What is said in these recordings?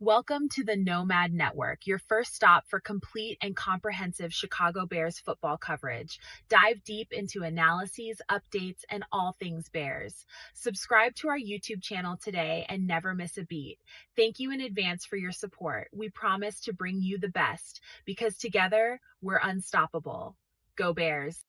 Welcome to the Nomad Network, your first stop for complete and comprehensive Chicago Bears football coverage. Dive deep into analyses, updates, and all things Bears. Subscribe to our YouTube channel today and never miss a beat. Thank you in advance for your support. We promise to bring you the best because together we're unstoppable. Go Bears!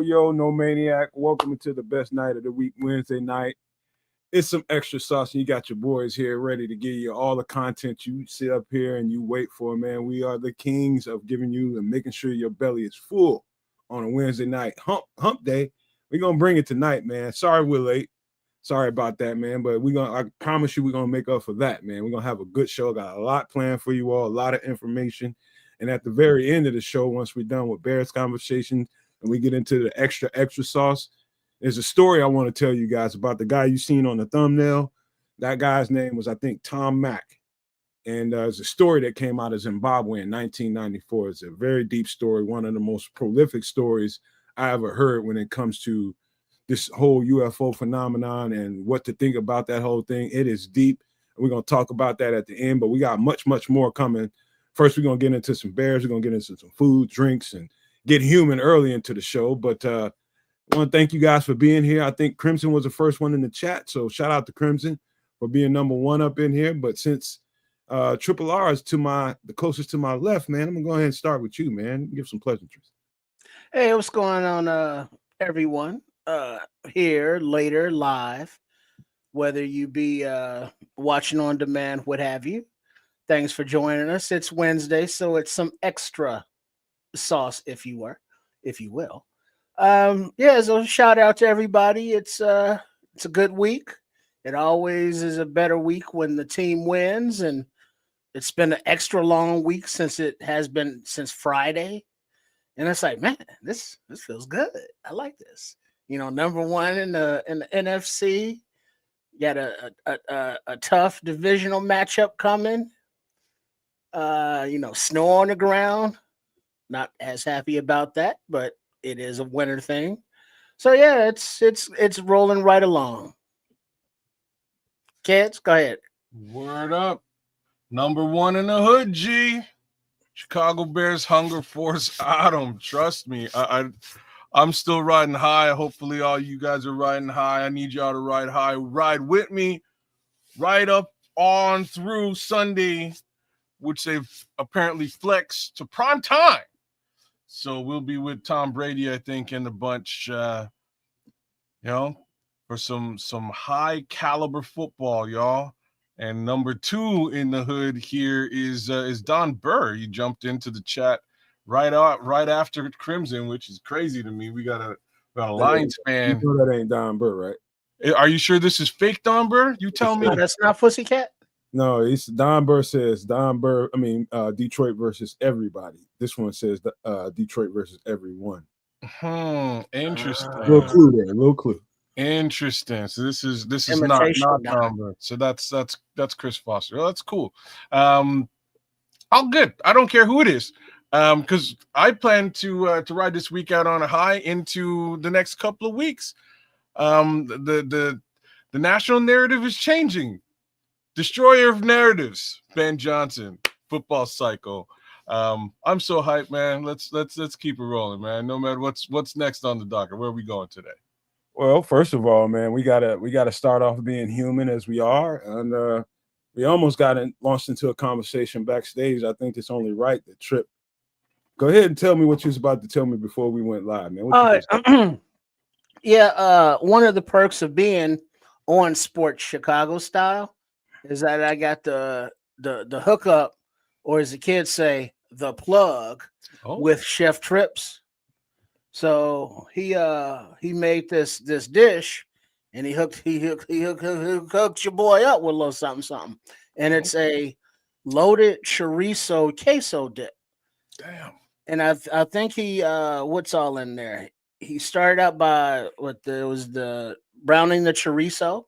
Yo, no maniac. Welcome to the best night of the week, Wednesday night. It's some extra sauce, and you got your boys here ready to give you all the content you sit up here and you wait for, man. We are the kings of giving you and making sure your belly is full on a Wednesday night. Hump day. We're going to bring it tonight, man. Sorry we're late. Sorry about that, man. But I promise you we're going to make up for that, man. We're going to have a good show. Got a lot planned for you all, a lot of information. And at the very end of the show, once we're done with Bears conversation, and we get into the extra sauce, there's a story I want to tell you guys about the guy you seen on the thumbnail. That guy's name was, I think, Tom Mack. And it's a story that came out of Zimbabwe in 1994. It's a very deep story, one of the most prolific stories I ever heard when it comes to this whole UFO phenomenon and what to think about that whole thing. It is deep. We're going to talk about that at the end, but we got much more coming. First, we're going to get into some Bears. We're going to get into some food, drinks, and get human early into the show. But I want to thank you guys for being here. I think Crimson was the first one in the chat, so shout out to Crimson for being number one up in here. But since Triple R is the closest to my left, man, I'm gonna go ahead and start with you, man. Give some pleasantries. Hey, what's going on, everyone? Here later live, whether you be watching on demand, what have you. Thanks for joining us. It's Wednesday, so it's some extra sauce, if you will. So shout out to everybody. It's a good week. It always is a better week when the team wins, and it's been an extra long week since Friday. And it's like, man, this feels good. I like this. Number one in the NFC. Got a tough divisional matchup coming. Snow on the ground. Not as happy about that, but it is a winter thing. So yeah, it's rolling right along. Kids, go ahead. Word up. Number one in the hood, G. Chicago Bears Hunger Force Autumn. Trust me. I'm still riding high. Hopefully all you guys are riding high. I need y'all to ride high. Ride with me. Right up on through Sunday, which they've apparently flexed to prime time. So we'll be with Tom Brady, I think, in the bunch, for some high caliber football, y'all. And number two in the hood here is Don Burr. He jumped into the chat right after Crimson, which is crazy to me. We got a Lions fan. You know that ain't Don Burr, right? Are you sure this is fake Don Burr? You tell me. That's not Pussycat? No, it's Don Burr says Detroit versus everybody. This one says Detroit versus everyone. Interesting. Little clue. Interesting. So this is not Don Burr. So that's Chris Foster. Oh, that's cool. All good. I don't care who it is. Because I plan to ride this week out on a high into the next couple of weeks. The national narrative is changing. Destroyer of narratives, Ben Johnson, football cycle. I'm so hyped, man. Let's keep it rolling, man. No matter what's next on the docket. Where are we going today? Well, first of all, man, we gotta start off being human as we are, and we almost got launched into a conversation backstage. I think it's only right that Trip. Go ahead and tell me what you was about to tell me before we went live, man. One of the perks of being on Sports Chicago Style is that I got the hookup, or as the kids say, the plug with Chef Trips. So he made this dish, and he hooked your boy up with a little something, and it's a loaded chorizo queso dip. Damn. And I think he what's all in there? He started out by the browning the chorizo.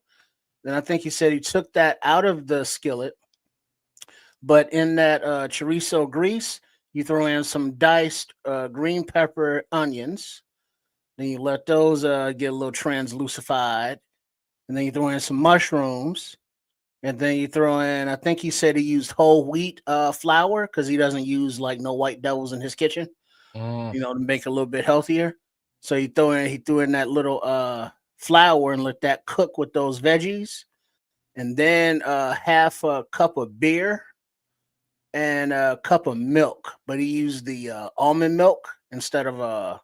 Then I think he said he took that out of the skillet. But in that chorizo grease, you throw in some diced green pepper onions. Then you let those get a little translucified. And then you throw in some mushrooms. And then you throw in, I think he said he used whole wheat flour because he doesn't use like no white devils in his kitchen, to make it a little bit healthier. So he threw in that little flour and let that cook with those veggies. And then half a cup of beer and a cup of milk. But he used the almond milk instead of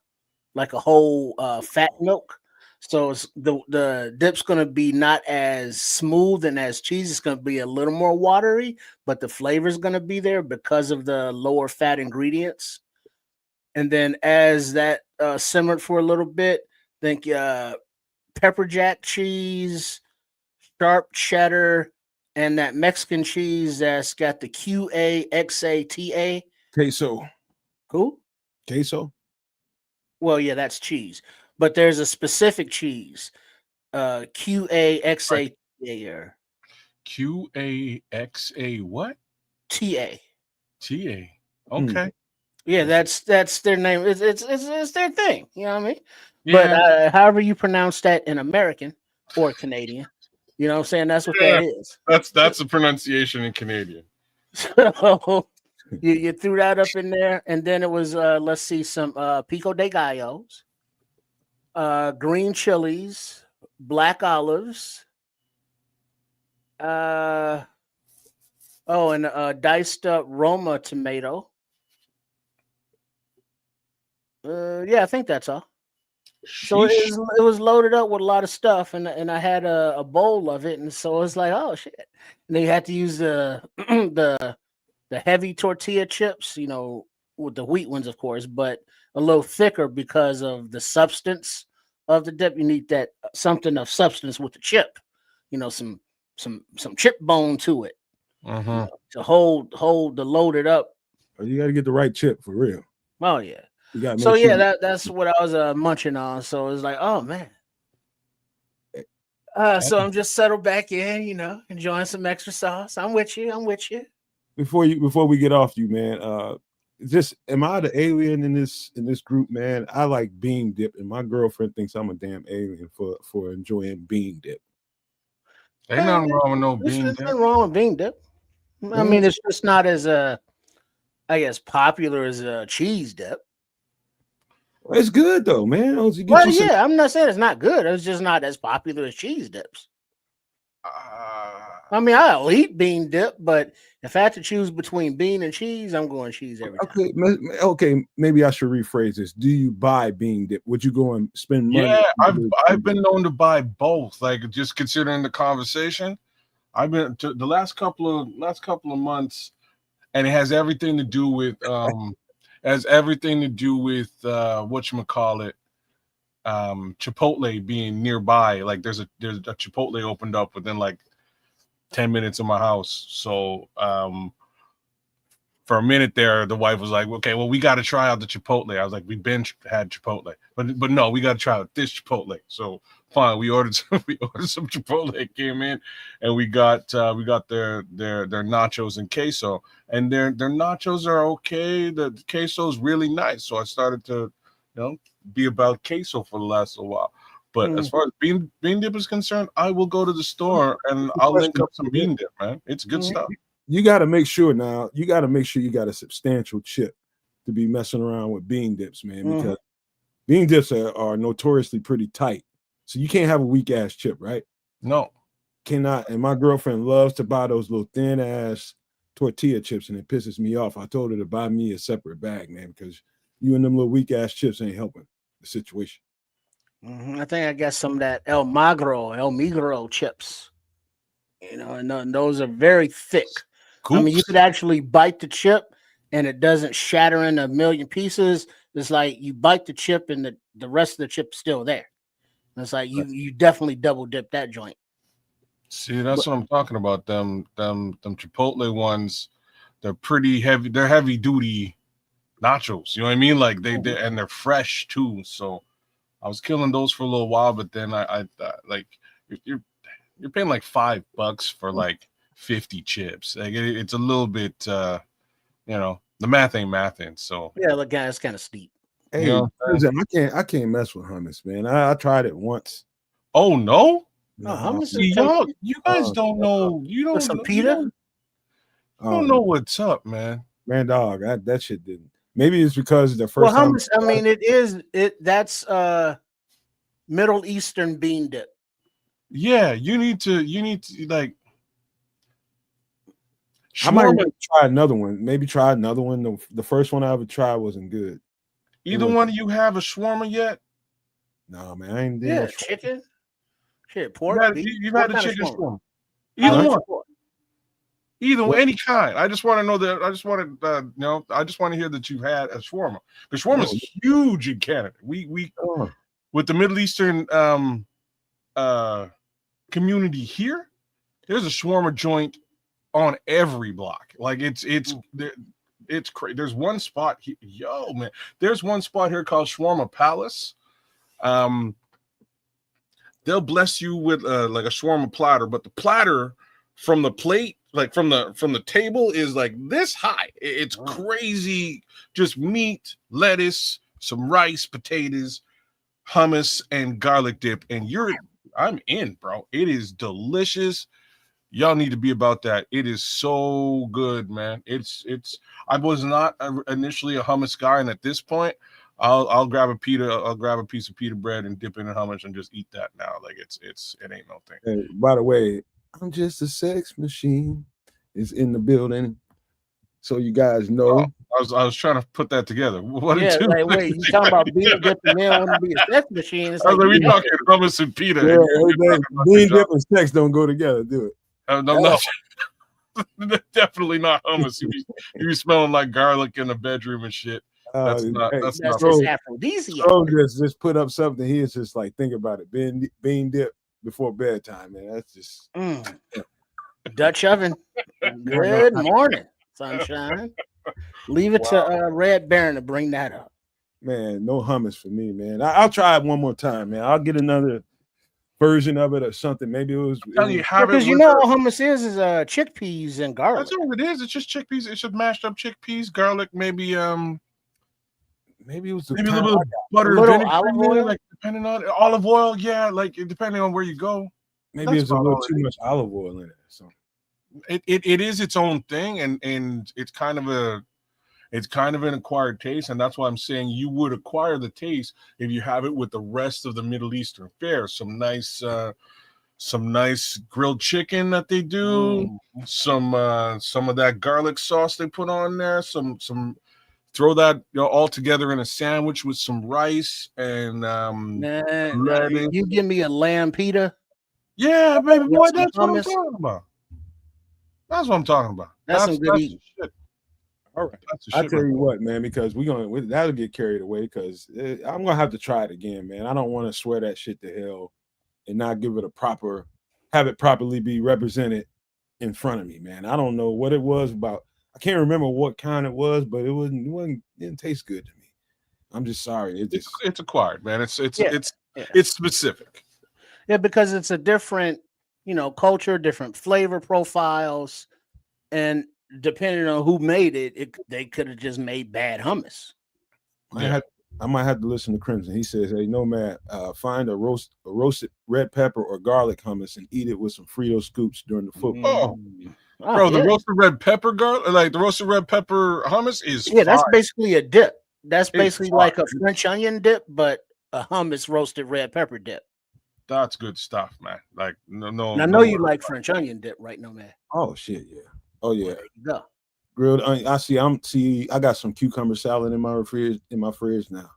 like a whole fat milk. So it's the dip's going to be not as smooth and as cheesy. It's going to be a little more watery, but the flavor is going to be there because of the lower fat ingredients. And then as that simmered for a little bit, think pepper jack cheese, sharp cheddar, and that Mexican cheese that's got the QAXATA. Queso. Who? Queso? Well, yeah, that's cheese. But there's a specific cheese, QAXA. QAXA what? TA. TA. Okay. Yeah, that's their name. It's their thing. You know what I mean? Yeah. But however you pronounce that in American or Canadian, you know what I'm saying? That's what that is. That's the pronunciation in Canadian. So you threw that up in there, and then it was let's see, some pico de gallos. Green chilies, black olives, and diced up Roma tomato. Yeah, I think that's all. So it was loaded up with a lot of stuff, and I had a bowl of it, and so it's like, oh shit. And they had to use the the heavy tortilla chips, with the wheat ones, of course, but a little thicker because of the substance of the dip. You need that something of substance with the chip, some chip bone to it, to hold the loaded up. You got to get the right chip for real. Oh yeah. You got so yeah, that's what I was munching on. So it's like, oh man. So I'm just settled back in, enjoying some extra sauce. I'm with you. Before we get off you, man, am I the alien in this group, man? I like bean dip, and my girlfriend thinks I'm a damn alien for enjoying bean dip. Ain't nothing wrong with no bean dip. Nothing wrong with bean dip. I mean, it's just not as I guess popular as cheese dip. It's good though, man. I'm not saying it's not good. It's just not as popular as cheese dips. I mean, I'll eat bean dip, but if I had to choose between bean and cheese, I'm going cheese every time. Okay, maybe I should rephrase this. Do you buy bean dip? Would you go and spend money? Yeah, I've been known to buy both. Like, just considering the conversation, I've been to the last couple of months, and it has everything to do with whatchamacallit, Chipotle being nearby. Like there's a Chipotle opened up within like 10 minutes of my house. So for a minute there, the wife was like, okay, well, we got to try out the Chipotle. I was like, we've been had Chipotle, but no, we got to try out this Chipotle. So fine, we ordered some Chipotle. It came in, and we got their nachos and queso, and their nachos are okay. The queso is really nice. So I started to, be about queso for the last little while. But as far as bean dip is concerned, I will go to the store and I'll link up some bean dip, man. It's good stuff. You got to make sure now. You got to make sure you got a substantial chip to be messing around with bean dips, man, because bean dips are notoriously pretty tight. So you can't have a weak ass chip, right? No, cannot. And my girlfriend loves to buy those little thin ass tortilla chips, and it pisses me off. I told her to buy me a separate bag, man, because you and them little weak ass chips ain't helping the situation. I think I got some of that El Migro chips, and those are very thick. Coops. I mean, you could actually bite the chip and it doesn't shatter into a million pieces. It's like you bite the chip and the rest of the chip's still there. And it's like you definitely double dip that joint. See, that's what I'm talking about. Them Chipotle ones, they're pretty heavy. They're heavy duty nachos. You know what I mean? Like they're fresh too. So I was killing those for a little while, but then I like you're paying like $5 for like 50 chips. Like it's a little bit, the math ain't mathing. So yeah, the guy's kind of steep. Hey, you know I can't mess with hummus, man. I tried it once. oh no. No, hummus See, is you guys don't know. You don't. with some You pita. don't know what's up, man. Man, dog, that shit didn't. Maybe it's because the first time. Hummus. I mean, that's Middle Eastern bean dip. Yeah, you need to like. I might try another one. Maybe try another one. The first one I ever tried wasn't good. Either one of you have a shawarma yet? No, man, I ain't. Yeah, chicken. Shit, pork. You've had a chicken shawarma. Either one. Either one, any kind. I just want to know that. I just want to, I just want to hear that you've had a shawarma. The shawarma is huge in Canada. We with the Middle Eastern community here, there's a shawarma joint on every block. Like it's crazy. There's one spot here, man. There's one spot here called Shawarma Palace. They'll bless you with like a shawarma platter, but the platter from the plate, like from the table, is like this high. It's crazy. Just meat, lettuce, some rice, potatoes, hummus, and garlic dip. And I'm in, bro. It is delicious. Y'all need to be about that. It is so good, man. I was not initially a hummus guy, and at this point, I'll grab a pita. I'll grab a piece of pita bread and dip in hummus and just eat that now. Like it ain't no thing. Hey, by the way, I'm just a sex machine. Is in the building, so you guys know. I was trying to put that together. What? Yeah, like wait, you talking about bean dip and man want to be a sex machine? It's like we talking hummus and pita. Yeah, bean dip and sex don't go together, do it? No. Definitely not hummus. You be smelling like garlic in the bedroom and shit. That's not aphrodisiac. Just put up something. He's just like, think about it. Bean dip before bedtime, man. That's just Dutch oven. Good morning, sunshine. Leave it to Red Baron to bring that up. Man, no hummus for me, man. I'll try it one more time, man. I'll get another version of it or something. Maybe it was because all hummus is chickpeas and garlic. That's all it is. It's just chickpeas. It's just mashed up chickpeas, garlic, maybe it was maybe a little bit of butter, vinegar, olive oil, like depending on olive oil. Yeah, like depending on where you go. Maybe it's a little too much olive oil in it. So it is its own thing, and it's kind of an acquired taste, and that's why I'm saying you would acquire the taste if you have it with the rest of the Middle Eastern fare. Some nice grilled chicken that they do, some of that garlic sauce they put on there, some throw that all together in a sandwich with some rice and you give me a lamb pita. Yeah, baby boy, that's what I'm talking about. That's what I'm talking about. That's some good eating. All right, I tell you what, man, because that'll get carried away. Because I'm gonna have to try it again, man. I don't want to swear that shit to hell and not have it properly be represented in front of me, man. I don't know what it was about. I can't remember what kind it was, but it didn't taste good to me. I'm just sorry. It's acquired, man. It's specific. Yeah, because it's a different, culture, different flavor profiles, and depending on who made it, they could have just made bad hummus. I might have to listen to Crimson. He says, "Hey, Nomad, find a roasted red pepper or garlic hummus and eat it with some Frito scoops during the football." Bro, the roasted red pepper garlic, like the roasted red pepper hummus is that's basically a dip. That's basically like a French onion dip, but a hummus roasted red pepper dip. That's good stuff, man. Like no. I know you like French onion dip, right, Nomad? Oh shit, yeah. Oh yeah. There you go. Grilled onion. I got some cucumber salad in my fridge now.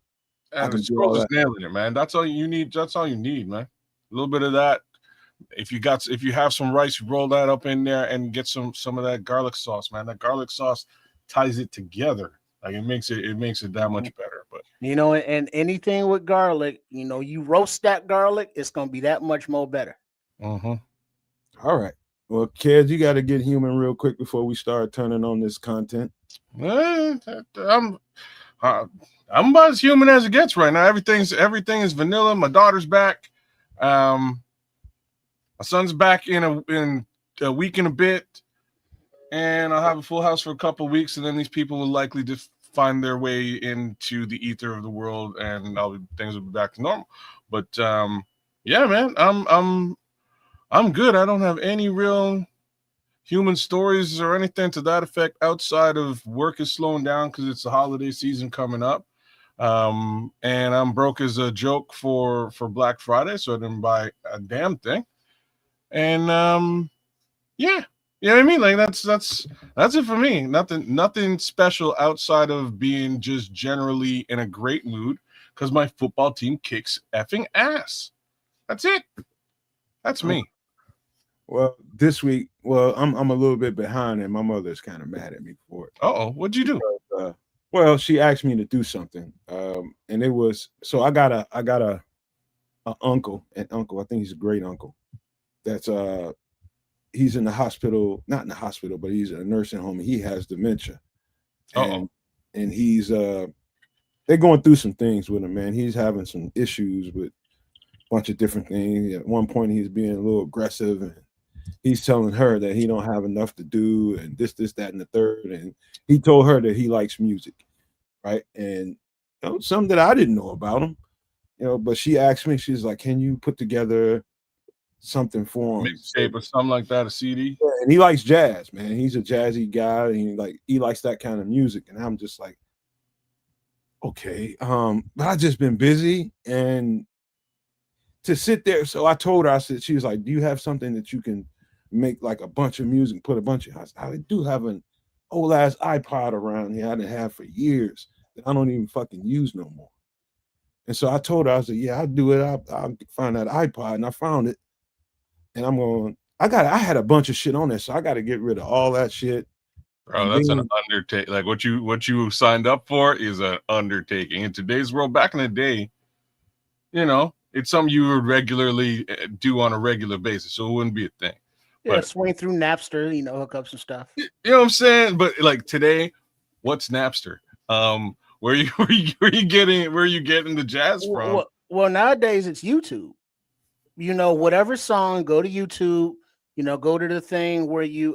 And Scrolls is nailing it, man. That's all you need. That's all you need, man. A little bit of that. If you have some rice, you roll that up in there and get some of that garlic sauce, man. That garlic sauce ties it together. Like it makes it that much better. But and anything with garlic, you roast that garlic, it's gonna be that much more better. Mm-hmm. All right. Well, kids, you got to get human real quick before we start turning on this content. I'm I'm about as human as it gets right now. Everything is vanilla. My daughter's back. My son's back in a week and a bit, and I'll have a full house for a couple of weeks, and then these people will likely just find their way into the ether of the world, and things will be back to normal. But yeah, man, I'm good. I don't have any real human stories or anything to that effect outside of work is slowing down because it's the holiday season coming up. And I'm broke as a joke for Black Friday, so I didn't buy a damn thing. And yeah, you know what I mean? Like that's it for me. Nothing special outside of being just generally in a great mood because my football team kicks effing ass. That's it. That's me. Well, this week, I'm a little bit behind, and my mother's kind of mad at me for it. Uh-oh, what'd you do? Well, she asked me to do something, and it was so I got a uncle, I think he's a great uncle. That's he's in the hospital, not in the hospital, but he's in a nursing home, and he has dementia. And he's they're going through some things with him, man. He's having some issues with a bunch of different things. At one point, he's being a little aggressive, and he's telling her that he don't have enough to do, and this, that, and the third. And he told her that he likes music, right? And something that I didn't know about him, but she asked me, she's like, can you put together something for him? Mixtape or something like that, a CD? Yeah, and he likes jazz, man. He's a jazzy guy, and he likes that kind of music. And I'm just like, okay. But I just been busy and to sit there. So I told her, she was like, do you have something that you can make like a bunch of music, put a bunch of, I do have an old ass iPod around here I didn't have for years that I don't even fucking use no more. And so I told her, I was like, yeah, I'll do it. I'll find that iPod, and I found it. And I had a bunch of shit on there, so I got to get rid of all that shit. Bro, that's an undertaking. Like what you signed up for is an undertaking. In today's world, back in the day, it's something you would regularly do on a regular basis, so it wouldn't be a thing. Yeah, but swing through Napster, hook up some stuff. You know what I'm saying? But like today, what's Napster? Where are you getting the jazz from? Well, nowadays it's YouTube. Whatever song, go to YouTube. Go to the thing where you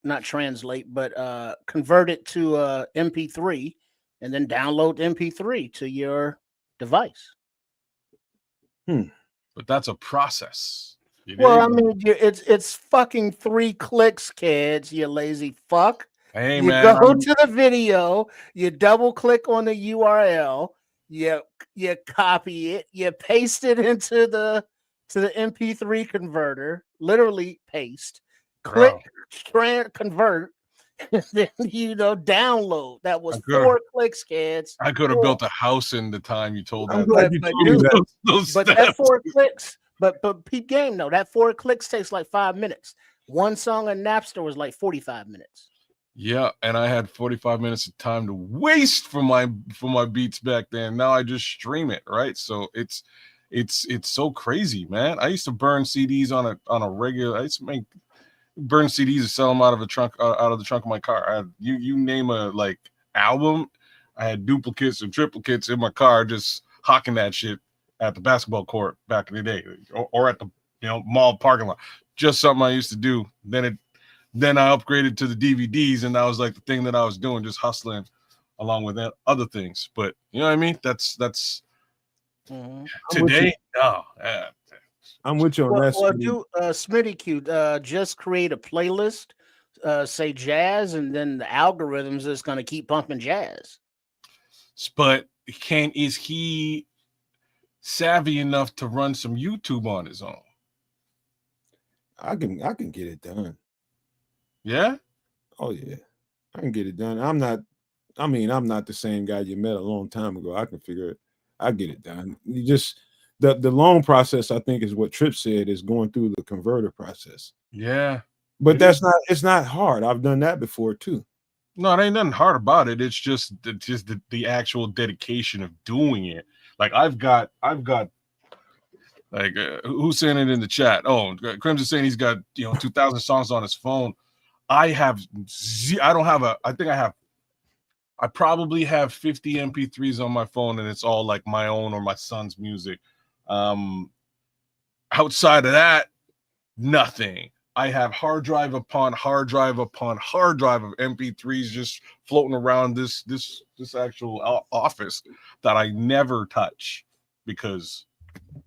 not translate, but convert it to MP3, and then download MP3 to your device. But that's a process. It's fucking 3 clicks, kids. You lazy fuck. Hey, you man, go to the video, you double click on the URL, you copy it, you paste it into the MP3 converter, literally paste, click, convert, and then download. That was 4 clicks, kids. I could have built a house in the time you told that. But that 4 clicks. But peep game, no, that 4 clicks takes like 5 minutes. One song on Napster was like 45 minutes. Yeah, and I had 45 minutes of time to waste for my beats back then. Now I just stream it, right? So it's so crazy, man. I used to burn CDs on a regular. I used to burn CDs and sell them out of the trunk of my car. I had, you name a like album, I had duplicates and triplicates in my car, just hawking that shit at the basketball court back in the day, or at the mall parking lot. Just something I used to do. Then I upgraded to the DVDs, and that was like the thing that I was doing, just hustling along with other things. But you know what I mean? That's today. No, I'm with you on that. Well, do Smitty Q, just create a playlist, say jazz, and then the algorithms is going to keep pumping jazz. But is he savvy enough to run some YouTube on his own? I can get it done. Yeah? Oh yeah. I can get it done. I'm not the same guy you met a long time ago. I can figure it. I get it done. You just the long process, I think, is what Tripp said, is going through the converter process. Yeah. But it's not hard. I've done that before too. No, it ain't nothing hard about it. It's just the actual dedication of doing it. Like I've got like who's saying it in the chat? Oh, Crimson saying he's got 2,000 songs on his phone. I think I have I probably have 50 MP3s on my phone, and it's all like my own or my son's music. Outside of that, nothing. I have hard drive upon hard drive upon hard drive of MP3s just floating around this actual office that I never touch because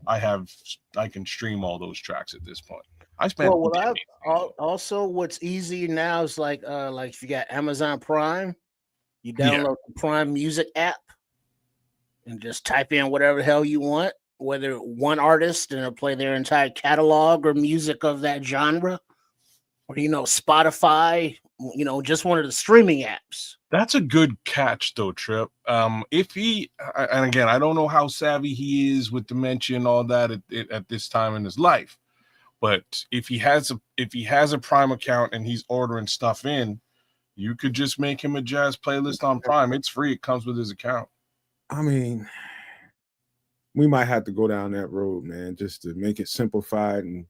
I can stream all those tracks at this point. I spent also what's easy now is like if you got Amazon Prime, you download the Prime Music app and just type in whatever the hell you want, whether one artist and it'll play their entire catalog or music of that genre, or Spotify, just one of the streaming apps. That's a good catch though, Trip. If he, and again, I don't know how savvy he is with dementia and all that at this time in his life, but if he has a Prime account and he's ordering stuff in, you could just make him a jazz playlist on Prime. It's free. It comes with his account. I mean, we might have to go down that road, man, just to make it simplified and,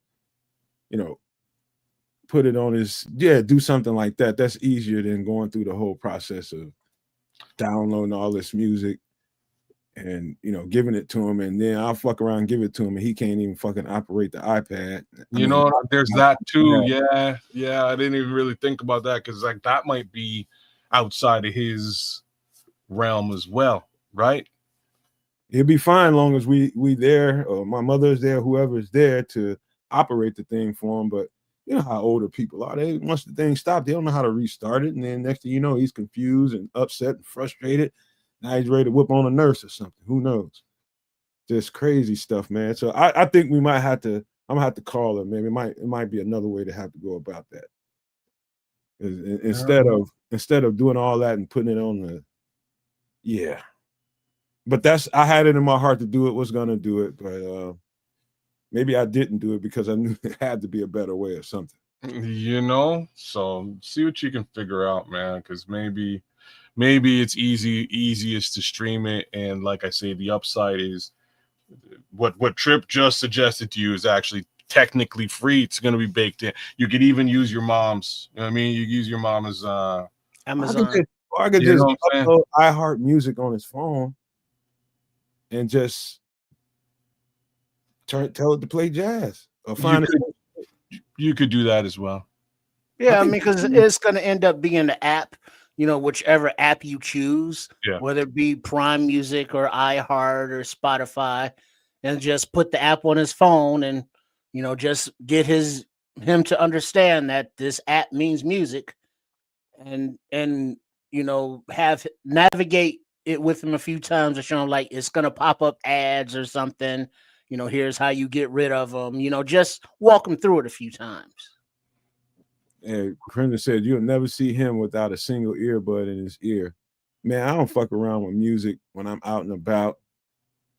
put it on do something like that. That's easier than going through the whole process of downloading all this music and, giving it to him. And then I'll fuck around and give it to him and he can't even fucking operate the iPad. There's that too. Yeah. I didn't even really think about that because like that might be outside of his realm as well, right? He'll be fine long as we there, or my mother's there, whoever's there to operate the thing for him. But you know how older people are. Once the thing stopped, they don't know how to restart it. And then next thing you know, he's confused and upset and frustrated. Now he's ready to whip on a nurse or something. Who knows? Just crazy stuff, man. So I think I'm gonna have to call him, man. It might be another way to have to go about that. Instead of doing all that and putting it on But I had it in my heart to do it, was gonna do it, but maybe I didn't do it because I knew it had to be a better way or something. So see what you can figure out, man, because maybe it's easiest to stream it. And like I say, the upside is what Trip just suggested to you is actually technically free. It's going to be baked in. You could even use your mom's. You know what I mean? You use your mom's Amazon. I could just upload iHeart Music on his phone and just tell it to play jazz or find you could do that as well. Yeah, I mean, because it's going to end up being the app, whichever app you choose, whether it be Prime Music or iHeart or Spotify, and just put the app on his phone and, just get him to understand that this app means music and have navigate it with him a few times to show him like it's going to pop up ads or something. Here's how you get rid of them. Just walk him through it a few times. And Brenda said you'll never see him without a single earbud in his ear. Man, I don't fuck around with music when I'm out and about.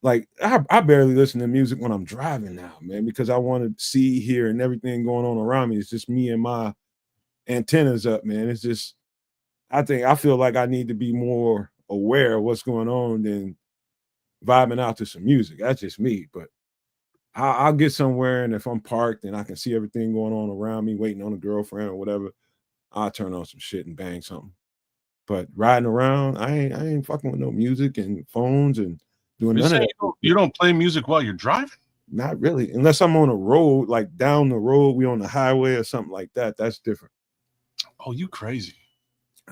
Like I barely listen to music when I'm driving now, man, because I want to see, hear, and everything going on around me. It's just me and my antennas up, man. It's just I feel like I need to be more aware of what's going on than vibing out to some music. That's just me, but I'll get somewhere, and if I'm parked and I can see everything going on around me, waiting on a girlfriend or whatever, I'll turn on some shit and bang something. But riding around, I ain't fucking with no music and phones and doing none of that. You don't play music while you're driving? Not really, unless I'm on a road, like down the road, we on the highway or something like that. That's different. Oh, you crazy.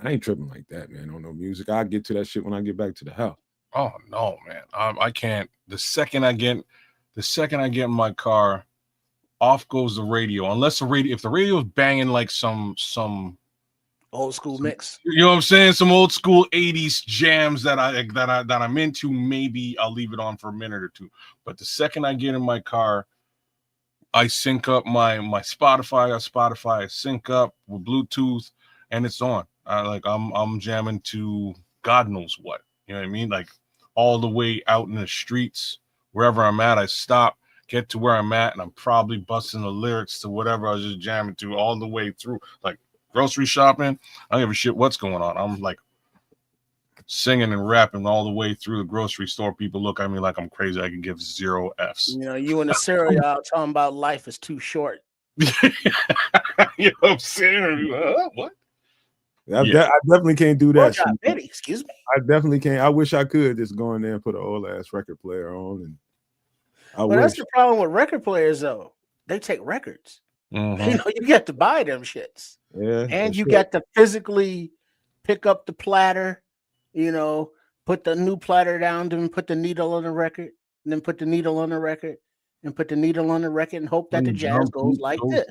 I ain't tripping like that, man, on no music. I'll get to that shit when I get back to the house. Oh no, man. I can't. The second I get in my car, off goes the radio. Unless if the radio is banging like some old school mix, you know what I'm saying? Some old school 80s jams that I'm into, maybe I'll leave it on for a minute or two. But the second I get in my car, I sync up my Spotify. I sync up with Bluetooth, and it's on. I'm jamming to God knows what. You know what I mean? Like all the way out in the streets, wherever I'm at, I stop, get to where I'm at, and I'm probably busting the lyrics to whatever I was just jamming to all the way through. Like grocery shopping, I don't give a shit what's going on. I'm like singing and rapping all the way through the grocery store. People look at me like I'm crazy. I can give 0 Fs. You in the cereal aisle talking about life is too short. You know what I'm saying? What? I definitely can't do that. Betty, excuse me. I definitely can't. I wish I could just go in there and put an old ass record player on. And but that's the problem with record players, though. They take records. Mm-hmm. You get to buy them shits. Yeah, and you got to physically pick up the platter, put the new platter down, then put the needle on the record, and then put the needle on the record, and put the needle on the record, and hope that the jazz goes like this.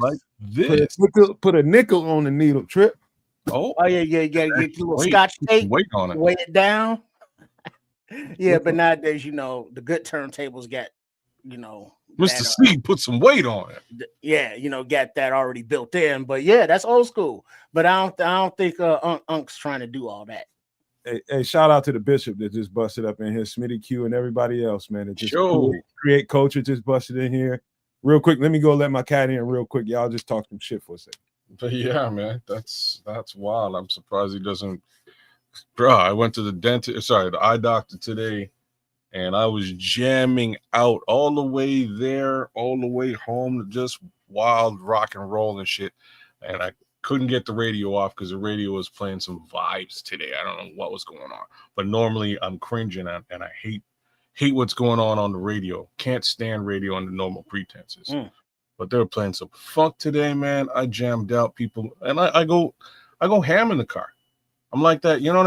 Put a nickel on the needle, Trip. Oh yeah, you gotta get a little scotch tape, weight on it, weigh it down. Yeah, but nowadays, the good turntables got, Mr. C put some weight on it. Yeah, got that already built in. But yeah, that's old school. But I don't think Unc's trying to do all that. Hey, shout out to the Bishop that just busted up in here, Smitty Q and everybody else, man. That just create culture just busted in here. Real quick, let me go let my cat in real quick. Y'all just talk some shit for a second. But yeah, man, that's wild. I'm surprised he doesn't. Bro, I went to the eye doctor today, and I was jamming out all the way there, all the way home, just wild rock and roll and shit. And I couldn't get the radio off because the radio was playing some vibes today. I don't know what was going on, but normally I'm cringing and I hate what's going on the radio. Can't stand radio under normal pretenses. But they were playing some funk today, man. I jammed out people, and I go ham in the car. I'm like that, you know what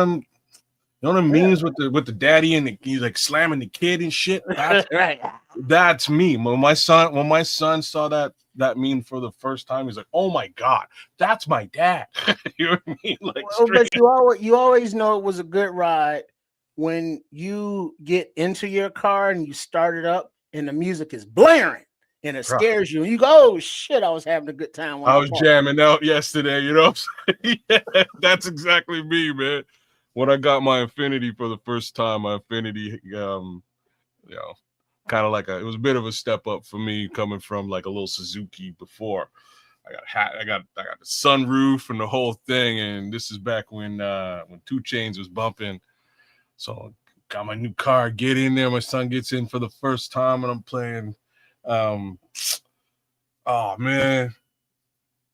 I mean? With the daddy and he's like slamming the kid and shit. That's right. That's me. When my son saw that meme for the first time, he's like, "Oh my god, that's my dad." You know what I mean? Like, but you always know it was a good ride when you get into your car and you start it up and the music is blaring. And it scares you. And you go, oh, shit, I was having a good time. I was jamming out yesterday, Yeah, that's exactly me, man. When I got my Infinity for the first time, my Infinity, kind of like it was a bit of a step up for me coming from like a little Suzuki before. I got the sunroof and the whole thing. And this is back when 2 Chainz was bumping. So got my new car, get in there. My son gets in for the first time and I'm playing. Oh man,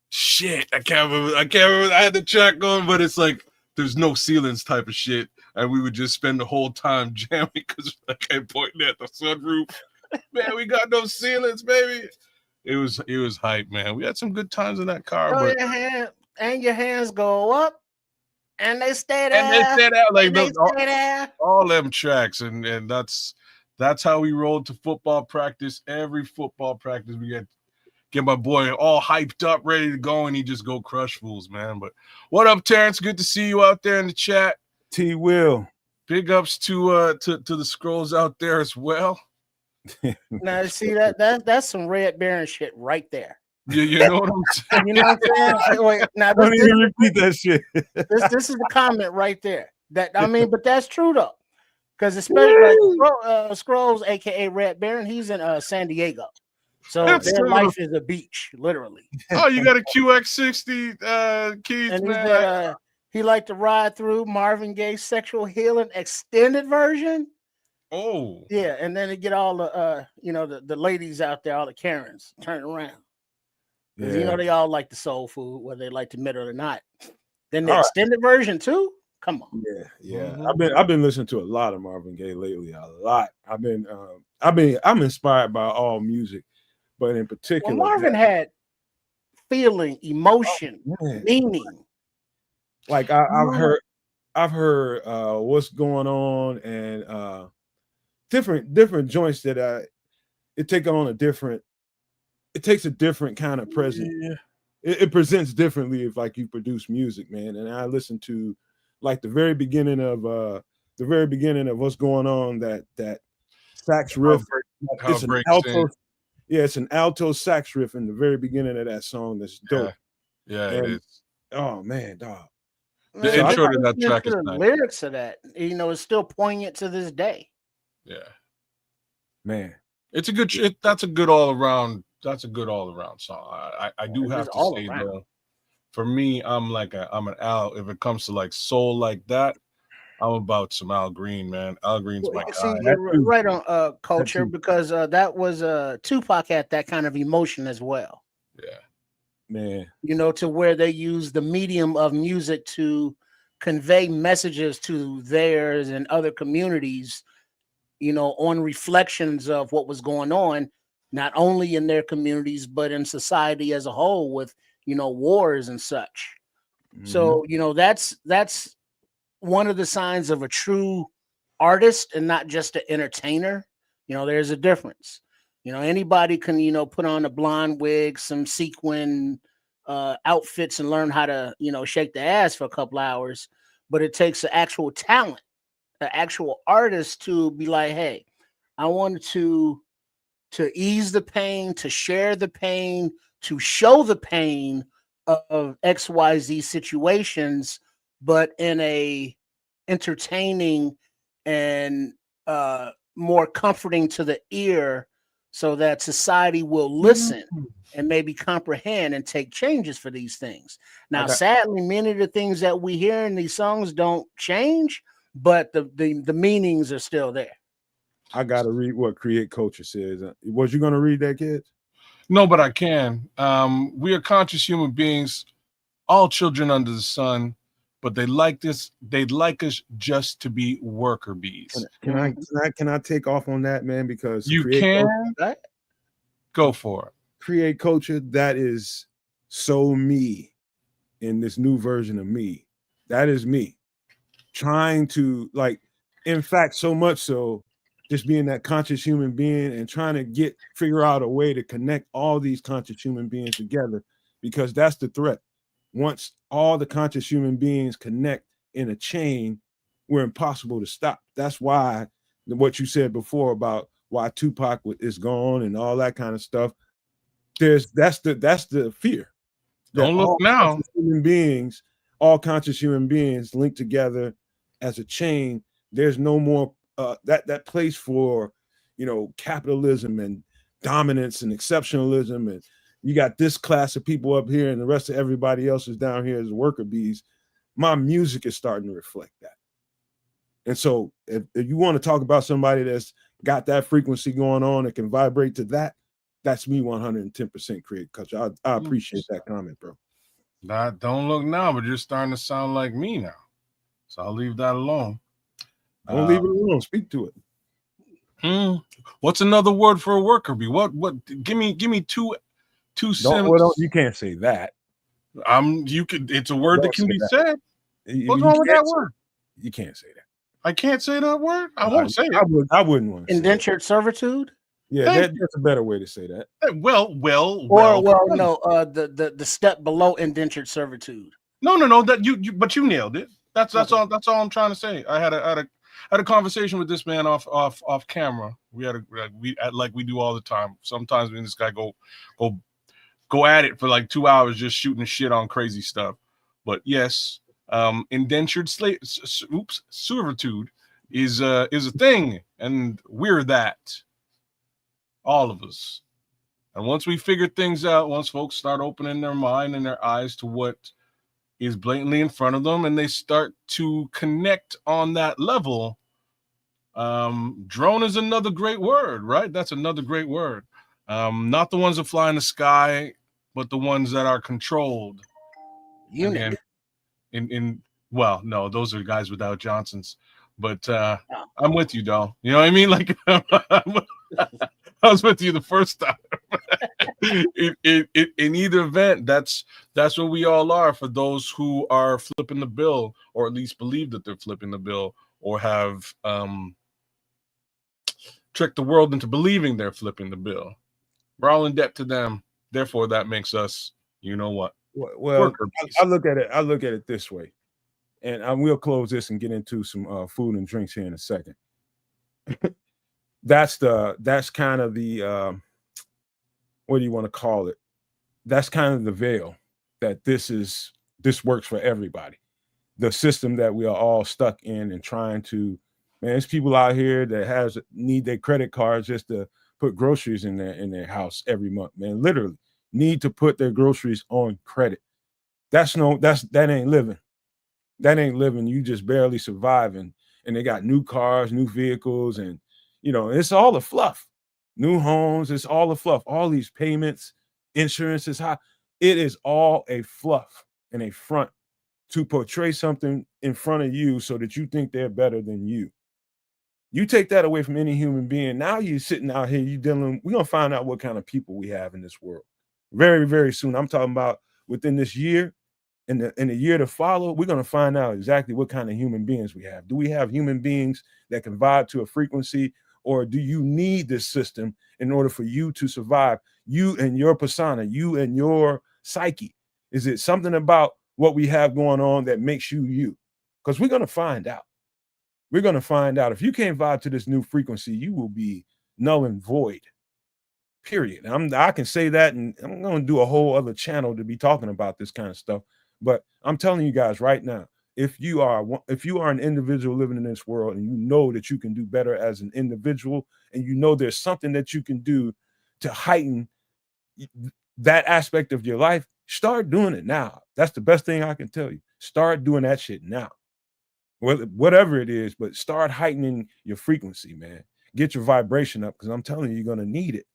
shit! I can't remember. I had the track going, but it's like there's no ceilings type of shit, and we would just spend the whole time jamming because I kept pointing at the sunroof. Man, we got no ceilings, baby. It was hype, man. We had some good times in that car. But your hands go up, and they stay there. And they stay there, like all them tracks, and that's how we rolled to football practice. Every football practice, we get my boy all hyped up, ready to go, and he just go crush fools, man. But what up, Terrence? Good to see you out there in the chat. T Will. Big ups to the scrolls out there as well. Now see that's some Red Baron shit right there. You know what I'm saying? You know what I'm saying? Wait, now don't even repeat that shit. This is the comment right there. But that's true though. Because especially like Scrolls, aka Red Baron, he's in San Diego, so their life is a beach, literally. Oh, you got a QX60 keys, and man. He liked to ride through Marvin Gaye's "Sexual Healing" extended version. Oh, yeah, and then they get all the the ladies out there, all the Karens, turn around. Yeah. They all like the soul food, whether they like to admit it or not. Then the extended version too. Come on. Yeah. Mm-hmm. I've been listening to a lot of Marvin Gaye lately. A lot. I'm inspired by all music, but in particular, Marvin had feeling, emotion, meaning. Like I've heard what's going on and different joints that it takes a different kind of present. Yeah. It presents differently if like you produce music, man. And I listen to like the very beginning of what's going on, that sax riff. It's an alto, it's an alto sax riff in the very beginning of that song. That's dope. Yeah, it is. Oh man, dog. The intro to that track is nice. Lyrics of that, it's still poignant to this day. Yeah, man, it's a good. That's a good all around. That's a good all around song. I do have to say though. For me, I'm an Al. If it comes to like soul like that, I'm about some Al Green, man. Al Green's my guy. See, you're right on culture because that was Tupac had that kind of emotion as well. Yeah. man, you know, to where they use the medium of music to convey messages to theirs and other communities, you know, on reflections of what was going on, not only in their communities, but in society as a whole with, you know, wars and such. So, you know, that's one of the signs of a true artist and not just an entertainer. You know, there's a difference. You know, anybody can, you know, put on a blonde wig, some sequin outfits and learn how to, you know, shake the ass for a couple hours. But it takes an actual talent, an actual artist to be like, hey, I wanted to ease the pain, to share the pain, to show the pain of XYZ situations, but in a entertaining and more comforting to the ear, so that society will listen and maybe comprehend and take changes for these things. Now, sadly, many of the things that we hear in these songs don't change, but the meanings are still there. I gotta read what Create Culture says. Was you gonna read that, kids? No, but I can. We are conscious human beings, all children under the sun, but they like this. They'd like us just to be worker bees. Can I take off on that, man? Because you can go for it. Create Culture, that is so me in this new version of me. That is me trying to, like, in fact, so much so, just being that conscious human being and trying to figure out a way to connect all these conscious human beings together, because that's the threat. Once all the conscious human beings connect in a chain, we're impossible to stop. That's why what you said before about why Tupac is gone and all that kind of stuff. That's the fear. Don't look now. All conscious human beings linked together as a chain. There's no more that place for, you know, capitalism and dominance and exceptionalism, and you got this class of people up here and the rest of everybody else is down here as worker bees. My music is starting to reflect that. And so if you want to talk about somebody that's got that frequency going on and can vibrate to that, that's me 110% Create Culture. I appreciate that comment, bro. Don't look now, but you're starting to sound like me now. So I'll leave that alone. Don't leave it alone. Speak to it. What's another word for a worker bee? What? Give me two sentences. You can't say that. You could. It's a word that can be said. What's wrong with that word? You can't say that. I can't say that word. I won't say it. I wouldn't want to. Indentured servitude. Yeah, that's a better way to say that. Well. No. The step below indentured servitude. No. That but you nailed it. That's all. That's all I'm trying to say. I had a conversation with this man off camera. We do all the time. Sometimes me and this guy go at it for like 2 hours just shooting shit on crazy stuff. But yes, indentured servitude is a thing, and we're that. All of us. And once we figure things out, once folks start opening their mind and their eyes to what is blatantly in front of them, and they start to connect on that level, drone is another great word, right? That's another great word. Not the ones that fly in the sky, but the ones that are controlled. Unit. Well, no, those are guys without Johnsons. But I'm with you, though. You know what I mean? Like, I was with you the first time. In either event, that's what we all are for those who are flipping the bill, or at least believe that they're flipping the bill, or have tricked the world into believing they're flipping the bill. We're all in debt to them. Therefore, that makes us, you know what? Well, I look at it this way, and we'll close this and get into some food and drinks here in a second. That's kind of the what do you want to call it? That's kind of the veil that this works for everybody. The system that we are all stuck in and trying to, man, there's people out here that need their credit cards just to put groceries in their house every month, man. Literally need to put their groceries on credit. That ain't living. That ain't living. You just barely surviving. And they got new cars, new vehicles, and it's all the fluff. New homes, it's all the fluff. All these payments, insurance is high. It is all a fluff and a front to portray something in front of you so that you think they're better than you. You take that away from any human being. Now you're sitting out here, we're going to find out what kind of people we have in this world very, very soon. I'm talking about within this year and the year to follow, we're going to find out exactly what kind of human beings we have. Do we have human beings that can vibe to a frequency, or do you need this system in order for you to survive? You and your persona, you and your psyche. Is it something about what we have going on that makes you you? Because we're going to find out. We're going to find out. If you can't vibe to this new frequency, you will be null and void. Period. I can say that, and I'm going to do a whole other channel to be talking about this kind of stuff. But I'm telling you guys right now, if you are an individual living in this world and you know that you can do better as an individual, and you know there's something that you can do to heighten that aspect of your life, start doing it now. That's the best thing I can tell you. Start doing that shit now. Whatever it is, but start heightening your frequency, man. Get your vibration up, because I'm telling you, you're going to need it.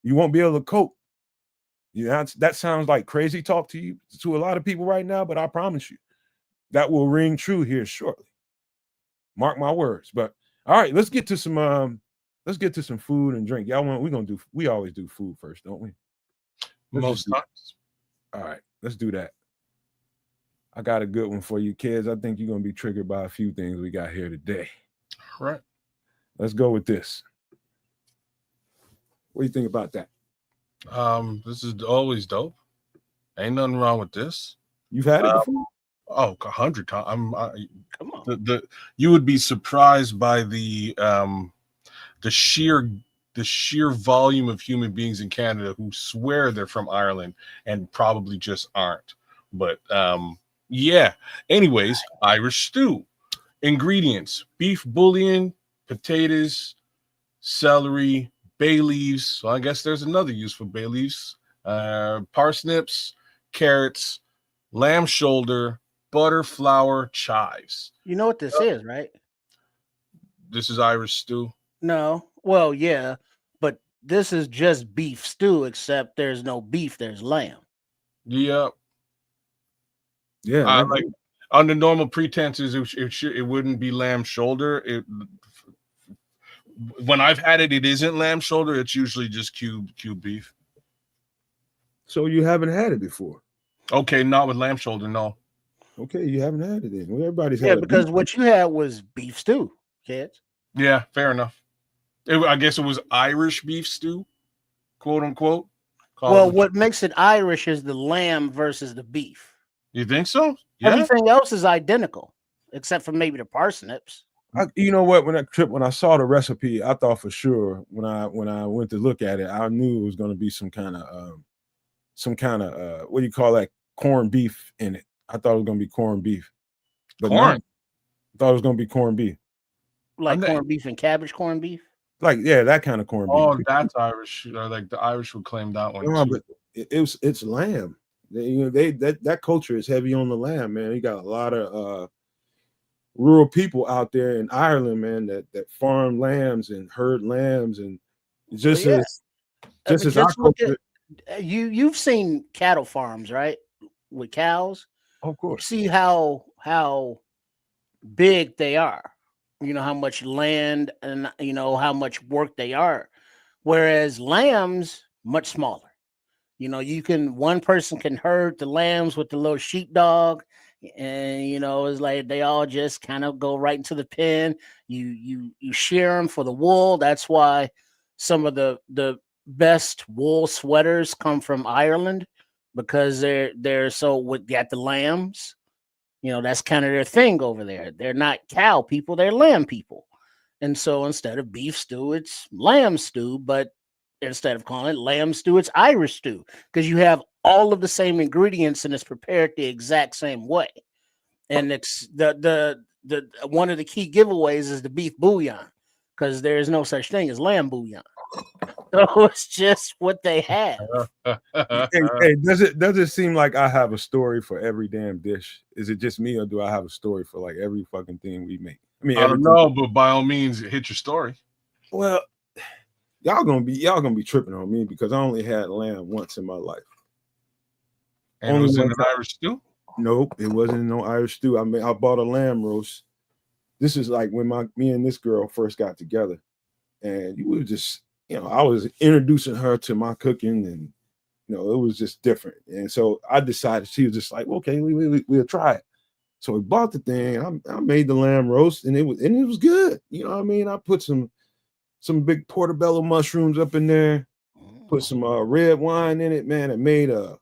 You won't be able to cope. That sounds like crazy talk to a lot of people right now, but I promise you that will ring true here shortly. Mark my words. But all right, let's get to some food and drink. We always do food first, don't we? Most times. All right, let's do that. I got a good one for you, kids. I think you're going to be triggered by a few things we got here today. All right. Let's go with this. What do you think about that? This is always dope. Ain't nothing wrong with this. You've had it before? 100 times. Come on. You would be surprised by the sheer volume of human beings in Canada who swear they're from Ireland and probably just aren't. But yeah. Anyways, Irish stew. Ingredients: beef bouillon, potatoes, celery, bay leaves. So I guess there's another use for bay leaves. Parsnips, carrots, lamb shoulder, butter, flour, chives. You know what this is, right? This is Irish stew. No. Well, yeah, but this is just beef stew, except there's no beef, there's lamb. Yeah. Yeah. Like under normal pretenses, it wouldn't be lamb shoulder. When I've had it, it isn't lamb shoulder. It's usually just cube beef. So you haven't had it before? Okay, not with lamb shoulder, no. Okay, you haven't had it then. Well, everybody's Yeah, had because beef. what you had was beef stew, kids. Yeah, fair enough. I guess it was Irish beef stew, quote unquote. Well, what makes it Irish is the lamb versus the beef. You think so? Yeah. Everything else is identical, except for maybe the parsnips. You know what? When I saw the recipe, I thought for sure when I went to look at it, I knew it was going to be some kind of what do you call that, corned beef in it. I thought it was going to be corned beef, but Corn. I thought it was going to be corned beef, Like corned beef and cabbage corned beef. like that kind of corned beef. Oh, that's Irish. Like the Irish would claim that one. No, Too. but it's lamb. That culture is heavy on the lamb, man. You got a lot of rural people out there in Ireland, man, that farm lambs and herd lambs, and just as our culture. You've seen cattle farms, right? With cows. Of course. See how big they are. You know how much land and you know how much work they are. Whereas lambs, much smaller. You know, one person can herd the lambs with the little sheepdog, and you know, it's like they all just kind of go right into the pen. You shear them for the wool. That's why some of the best wool sweaters come from Ireland, because they're so got the lambs. You know, that's kind of their thing over there. They're not cow people, they're lamb people. And so instead of beef stew, it's lamb stew, but instead of calling it lamb stew, it's Irish stew, because you have all of the same ingredients and it's prepared the exact same way. And it's the one of the key giveaways is the beef bouillon, because there's no such thing as lamb bouillon. So it's just what they have. Hey, does it seem like I have a story for every damn dish? Is it just me, or do I have a story for like every fucking thing we make? I mean, I don't know, but by all means, hit your story. Well, y'all gonna be tripping on me because I only had lamb once in my life. And it was in an Irish stew? Nope, it wasn't no Irish stew. I bought a lamb roast. This is like when me and this girl first got together, and we were just, I was introducing her to my cooking, and it was just different. And so I decided, she was just like, okay, we'll try it. So we bought the thing. I made the lamb roast, and it was good. You know what I mean? I put some big portobello mushrooms up in there, put some red wine in it, man. It made a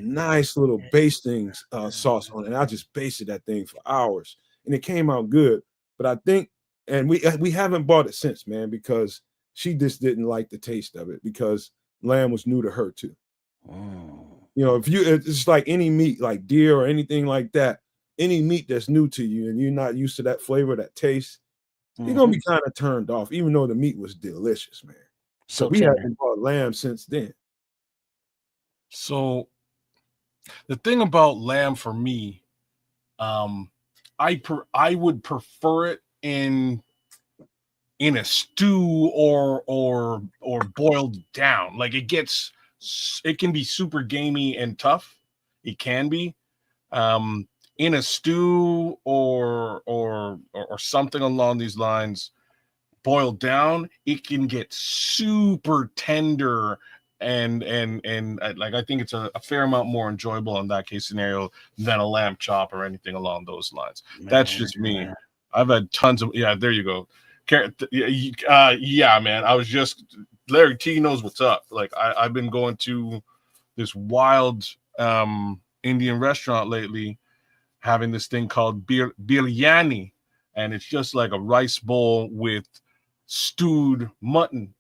nice little basting sauce on it. And I just basted that thing for hours, and it came out good. But I think, and we haven't bought it since, man, because she just didn't like the taste of it, because lamb was new to her too. It's like any meat, like deer or anything like that, any meat that's new to you and you're not used to that flavor, that taste, you're gonna be kind of turned off, even though the meat was delicious, man. So we haven't bought lamb since then. So the thing about lamb for me, I would prefer it in a stew or boiled down. Like it can be super gamey and tough. It can be in a stew or something along these lines. Boiled down, it can get super tender and like I think it's a fair amount more enjoyable in that case scenario than a lamb chop or anything along those lines. That's just me. I've had tons of there you go. Yeah, man. I was just Larry T knows what's up. Like I've been going to this wild Indian restaurant lately, having this thing called biryani, and it's just like a rice bowl with stewed mutton,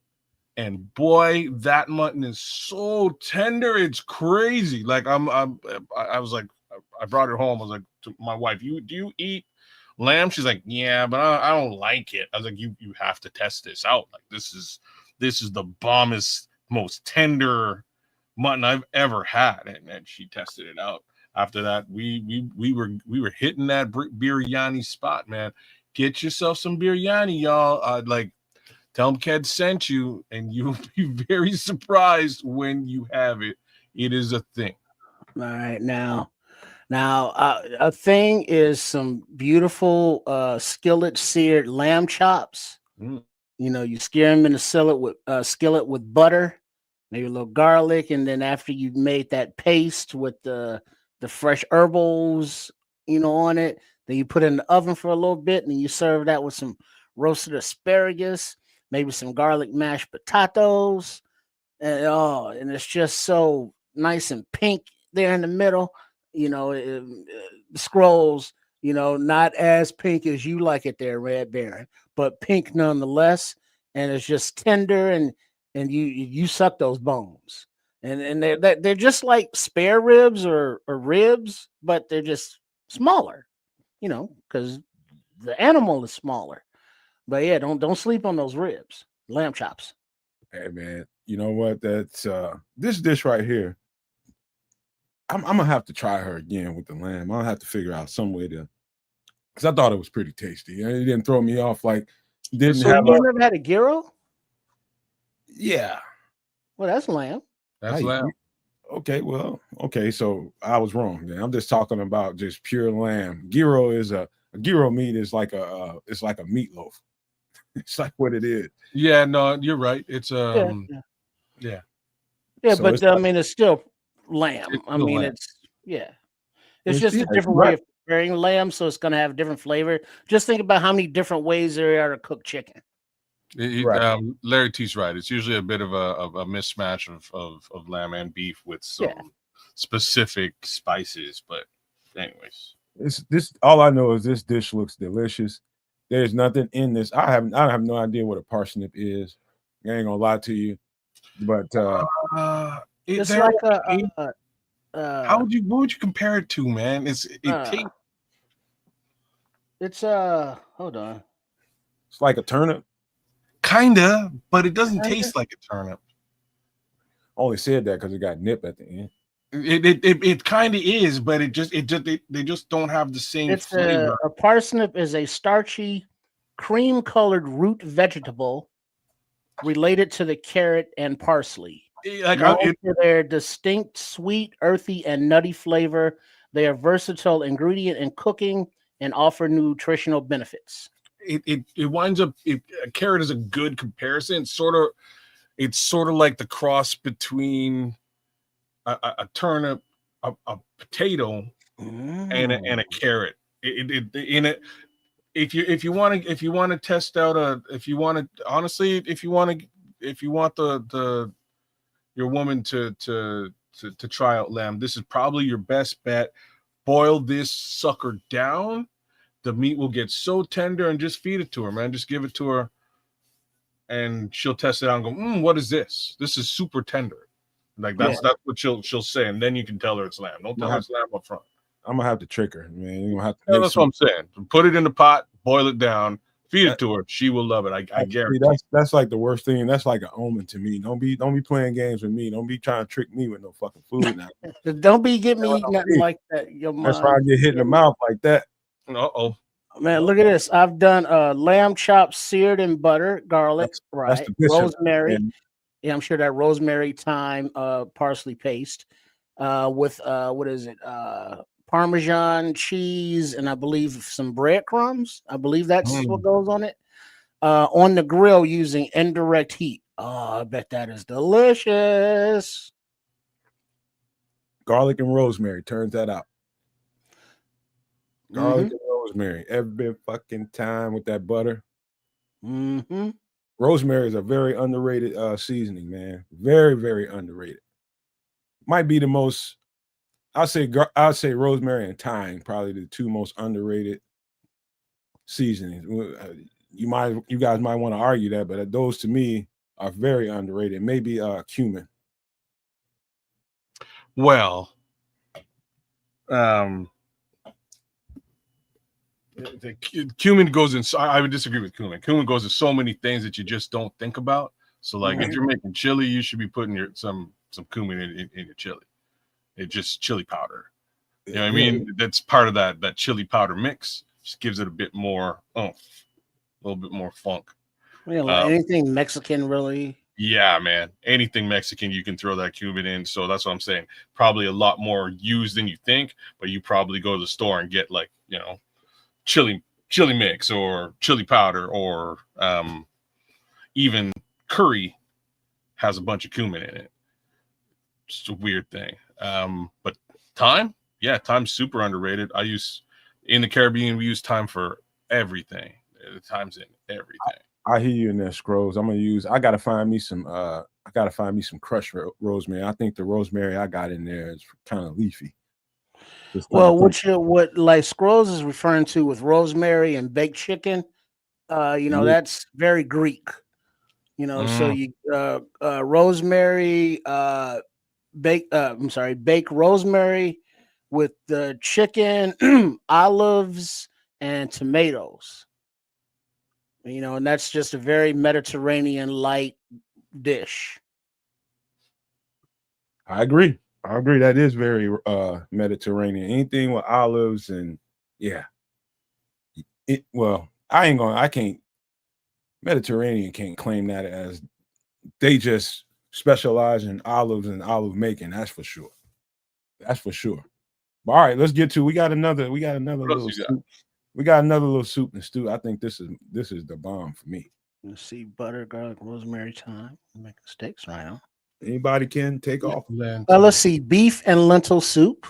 and boy, that mutton is so tender, it's crazy. Like I was like, I brought it home. I was like to my wife, do you eat lamb? She's like, yeah, but I don't like it. I was like, you have to test this out. Like this is the bombest, most tender mutton I've ever had, and she tested it out. After that, we were hitting that biryani spot, man. Get yourself some biryani, y'all. Like, tell them Ked sent you, and you'll be very surprised when you have it. It is a thing. All right, now, a thing is some beautiful skillet seared lamb chops. You sear them in the skillet with butter, maybe a little garlic, and then after you've made that paste with the fresh herbals, on it, then you put it in the oven for a little bit, and then you serve that with some roasted asparagus, maybe some garlic mashed potatoes, and it's just so nice and pink there in the middle. The scrolls, not as pink as you like it there, Red Baron, but pink nonetheless, and it's just tender, and you suck those bones. And they're just like spare ribs or ribs, but they're just smaller, because the animal is smaller. But yeah, don't sleep on those ribs, lamb chops. Hey man, you know what? That's this dish right here. I'm gonna have to try her again with the lamb. I'll have to figure out some way to, because I thought it was pretty tasty. It didn't throw me off. Like didn't so have. You never had a gyro? Yeah. Well, that's lamb. That's lamb. Okay, well, okay, so I was wrong. Then I'm just talking about just pure lamb. Gyro is a gyro meat is like it's like a meatloaf. It's like what it is. Yeah, no, you're right. It's yeah. So But I mean, it's still lamb. It's just a different way of preparing lamb, so it's gonna have a different flavor. Just think about how many different ways there are to cook chicken. Larry T's right. It's usually a bit of a mismatch of lamb and beef with some specific spices. But anyways, this all I know is this dish looks delicious. There's nothing in this. I have no idea what a parsnip is. I ain't gonna lie to you, but it's like what would you compare it to, man? It's hold on. It's like a turnip. Kinda, but it doesn't taste like a turnip. I only said that because it got nip at the end. It kind of is, but they just don't have the same flavor. A parsnip is a starchy, cream-colored root vegetable related to the carrot and parsley. Known for their distinct sweet, earthy, and nutty flavor, they are versatile ingredient in cooking and offer nutritional benefits. It winds up. A carrot is a good comparison. It's sort of like the cross between a turnip, a potato, and a carrot. If you want to test out if you want your woman to try out lamb, this is probably your best bet. Boil this sucker down. The meat will get so tender, and just feed it to her, man. Just give it to her, and she'll test it out and go, what is this? This is super tender. Like that's what she'll say, and then you can tell her it's lamb. Don't tell her it's lamb up front. I'm gonna have to trick her, man. You're gonna have to that's what I'm saying. Put it in the pot, boil it down, feed it to her. She will love it. I guarantee. That's like the worst thing. That's like an omen to me. Don't be playing games with me. Don't be trying to trick me with no fucking food now. Don't be getting me nothing like that. That's why I get hit in the mouth like that. Man, look at this. I've done lamb chops seared in butter, garlic, right? Rosemary. Yeah, I'm sure that rosemary, thyme, parsley paste, with what is it? Parmesan cheese, and I believe some breadcrumbs. I believe that's what goes on it. On the grill using indirect heat. Oh, I bet that is delicious. Garlic and rosemary turns that out. Garlic and rosemary every fucking time with that butter. Rosemary is a very underrated seasoning, man. Very, very underrated. Might be the most. I'd say rosemary and thyme probably the two most underrated seasonings. You guys might want to argue that, but those to me are very underrated. Maybe cumin. Well, cumin goes in. I would disagree with cumin. Cumin goes in so many things that you just don't think about. So, like, if you're making chili, you should be putting some cumin in your chili. It's just chili powder. You know what I mean? That's part of that chili powder mix. Just gives it a bit more oomph, a little bit more funk. Yeah, like anything Mexican, really. Yeah, man. Anything Mexican, you can throw that cumin in. So that's what I'm saying. Probably a lot more used than you think, but you probably go to the store and get chili mix or chili powder, or even curry has a bunch of cumin in it. It's a weird thing. But thyme, thyme's super underrated. In the Caribbean, we use thyme for everything. The thyme's in everything. I hear you in there, Scrolls. I gotta find me some crushed rosemary. I think the rosemary I got in there is kind of leafy. Well, what like Scrolls is referring to with rosemary and baked chicken, that's very Greek. So you rosemary, bake rosemary with the chicken, olives, and tomatoes. And that's just a very Mediterranean light dish. I agree. That is very Mediterranean. Anything with olives and Mediterranean can't claim that as they just specialize in olives and olive making. That's for sure. But all right, let's get to. We got another little soup. We got another little soup and stew. I think this is the bomb for me. Let's see, butter, garlic, rosemary, thyme. Make steaks right now. Anybody can take off. Let's see, beef and lentil soup.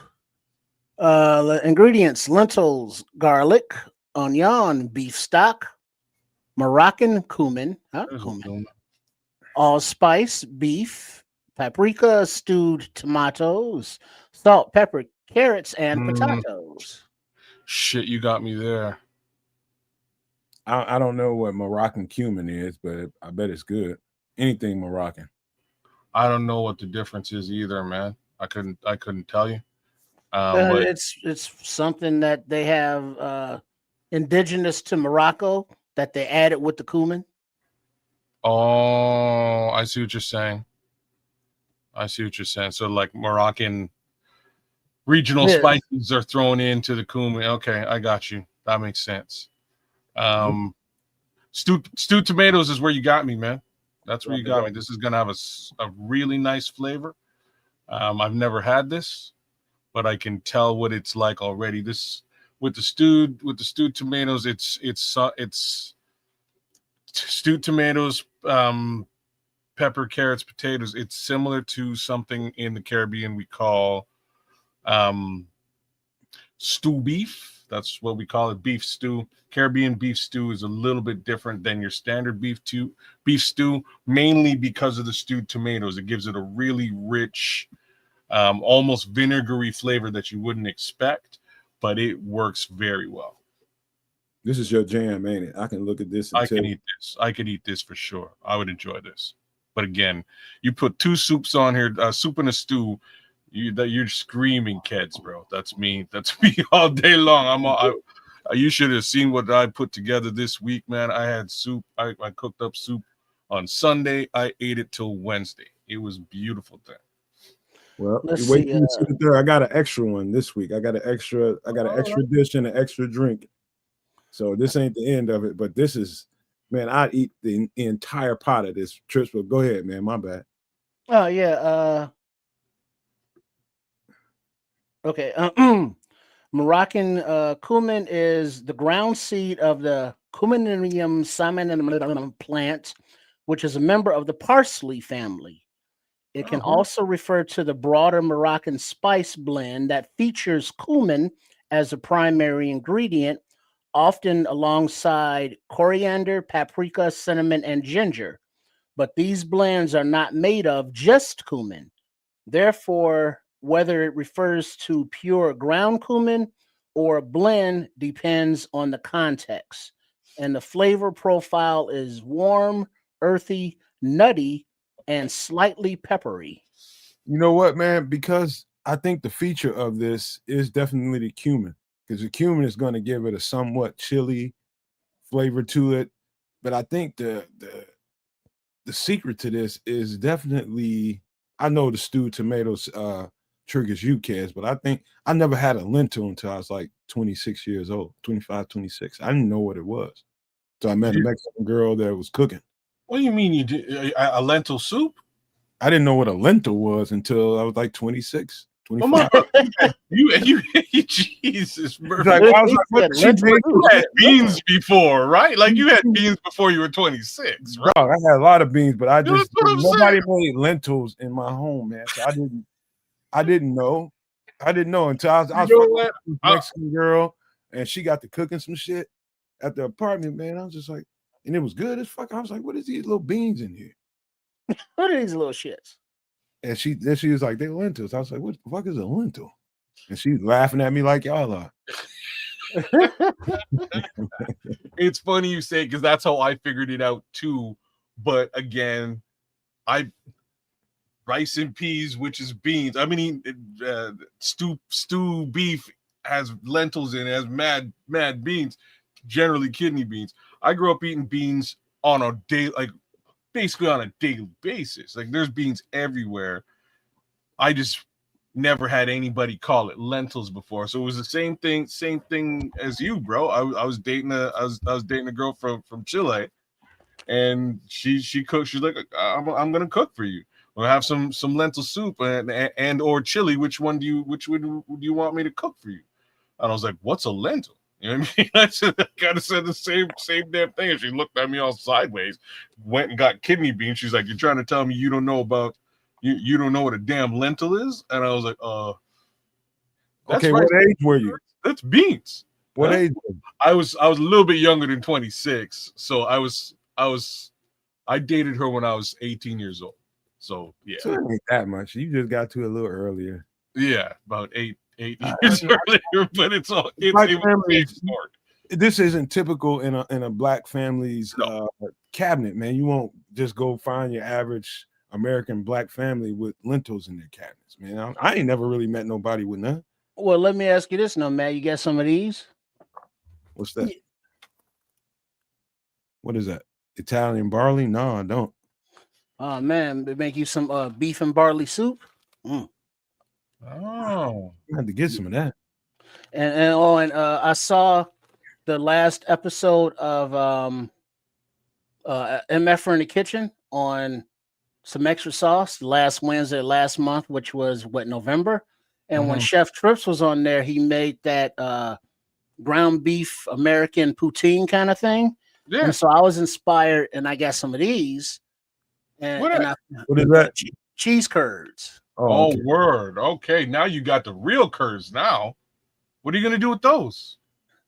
Ingredients: lentils, garlic, onion, beef stock, Moroccan cumin, allspice, beef, paprika, stewed tomatoes, salt, pepper, carrots, and potatoes. Shit, you got me there. I don't know what Moroccan cumin is, but I bet it's good. Anything Moroccan. I don't know what the difference is either, man. I couldn't tell you. But it's something that they have indigenous to Morocco that they added with the cumin. Oh, I see what you're saying. So like Moroccan regional spices are thrown into the cumin. Okay, I got you. That makes sense. Stewed tomatoes is where you got me, man. That's where you got me. This is gonna have a really nice flavor. I've never had this, but I can tell what it's like already. This with the stewed tomatoes. It's stewed tomatoes, pepper, carrots, potatoes. It's similar to something in the Caribbean we call stew beef. That's what we call it, beef stew. Caribbean beef stew is a little bit different than your standard beef stew, mainly because of the stewed tomatoes. It gives it a really rich, almost vinegary flavor that you wouldn't expect, but it works very well. This is your jam, ain't it? I can look at this and I can eat this. I could eat this for sure. I would enjoy this. But again, you put two soups on here, soup and a stew, you're screaming kids, bro. That's me. That's me all day long. You should have seen what I put together this week, man. I had soup. I cooked up soup on Sunday. I ate it till Wednesday. It was a beautiful thing. Well, wait till you see the third. I got an extra one this week. I got an extra dish and an extra drink. So this ain't the end of it, but this is, man, I'd eat the entire pot of this. Trips, but go ahead, man. My bad. Oh yeah. Okay. Moroccan cumin is the ground seed of the Cuminarium samanum plant, which is a member of the parsley family. It can also refer to the broader Moroccan spice blend that features cumin as a primary ingredient, often alongside coriander, paprika, cinnamon, and ginger. But these blends are not made of just cumin. Therefore, whether it refers to pure ground cumin or a blend depends on the context. And the flavor profile is warm, earthy, nutty, and slightly peppery. You know what, man? Because I think the feature of this is definitely the cumin. Because the cumin is going to give it a somewhat chili flavor to it. But I think the secret to this is definitely, I know the stewed tomatoes triggers you, kids, but I think I never had a lentil until I was like 26 years old, 25, 26. I didn't know what it was. So I met a Mexican girl that was cooking. What do you mean you did a lentil soup? I didn't know what a lentil was until I was like 26. 25. you Jesus, like, I was like, what, you had beans before, right? Like you had beans before you were 26, right? Bro, I had a lot of beans, but I just nobody made lentils in my home, man. So I didn't know until I was with a Mexican girl and she got to cooking some shit at the apartment, man. I was just like, and it was good as fuck. I was like, what is these little beans in here? What are these little shits? And she was like, they're lentils. I was like, what the fuck is a lentil? And she's laughing at me like y'all are. It's funny you say, because that's how I figured it out too. But again, rice and peas, which is beans. I mean, stew beef has lentils in it, has mad beans, generally kidney beans. I grew up eating beans on a day, like basically on a daily basis. Like there's beans everywhere. I just never had anybody call it lentils before. So it was the same thing as you, bro. I was dating a girl from Chile, and she cooked. She's like, I'm gonna cook for you. We'll have some lentil soup and or chili. Which would you want me to cook for you? And I was like, what's a lentil? You know what I mean? I kind of said the same damn thing. And she looked at me all sideways, went and got kidney beans. She's like, you're trying to tell me you don't know about you don't know what a damn lentil is? And I was like, okay, right. What age were you? That's beans. What age? I was a little bit younger than 26. So I dated her when I was 18 years old. So yeah. So it ain't that much. You just got to a little earlier. Yeah, about eight years earlier, but it's this isn't typical in a black family's cabinet, man. You won't just go find your average American black family with lentils in their cabinets, man. I ain't never really met nobody with none. Well, let me ask you this now, Matt. You got some of these? What's that? Yeah. What is that? Italian barley? No, I don't. Oh man, they make you some beef and barley soup. Oh, I had to get some of that. And I saw the last episode of MF in the Kitchen on some extra sauce last Wednesday, last month, which was November. And when Chef Trips was on there, he made that ground beef American poutine kind of thing. Yeah. And so I was inspired, and I got some of these. And what is that? Cheese curds. Oh, okay. Word. Okay, now you got the real curds. Now, what are you gonna do with those?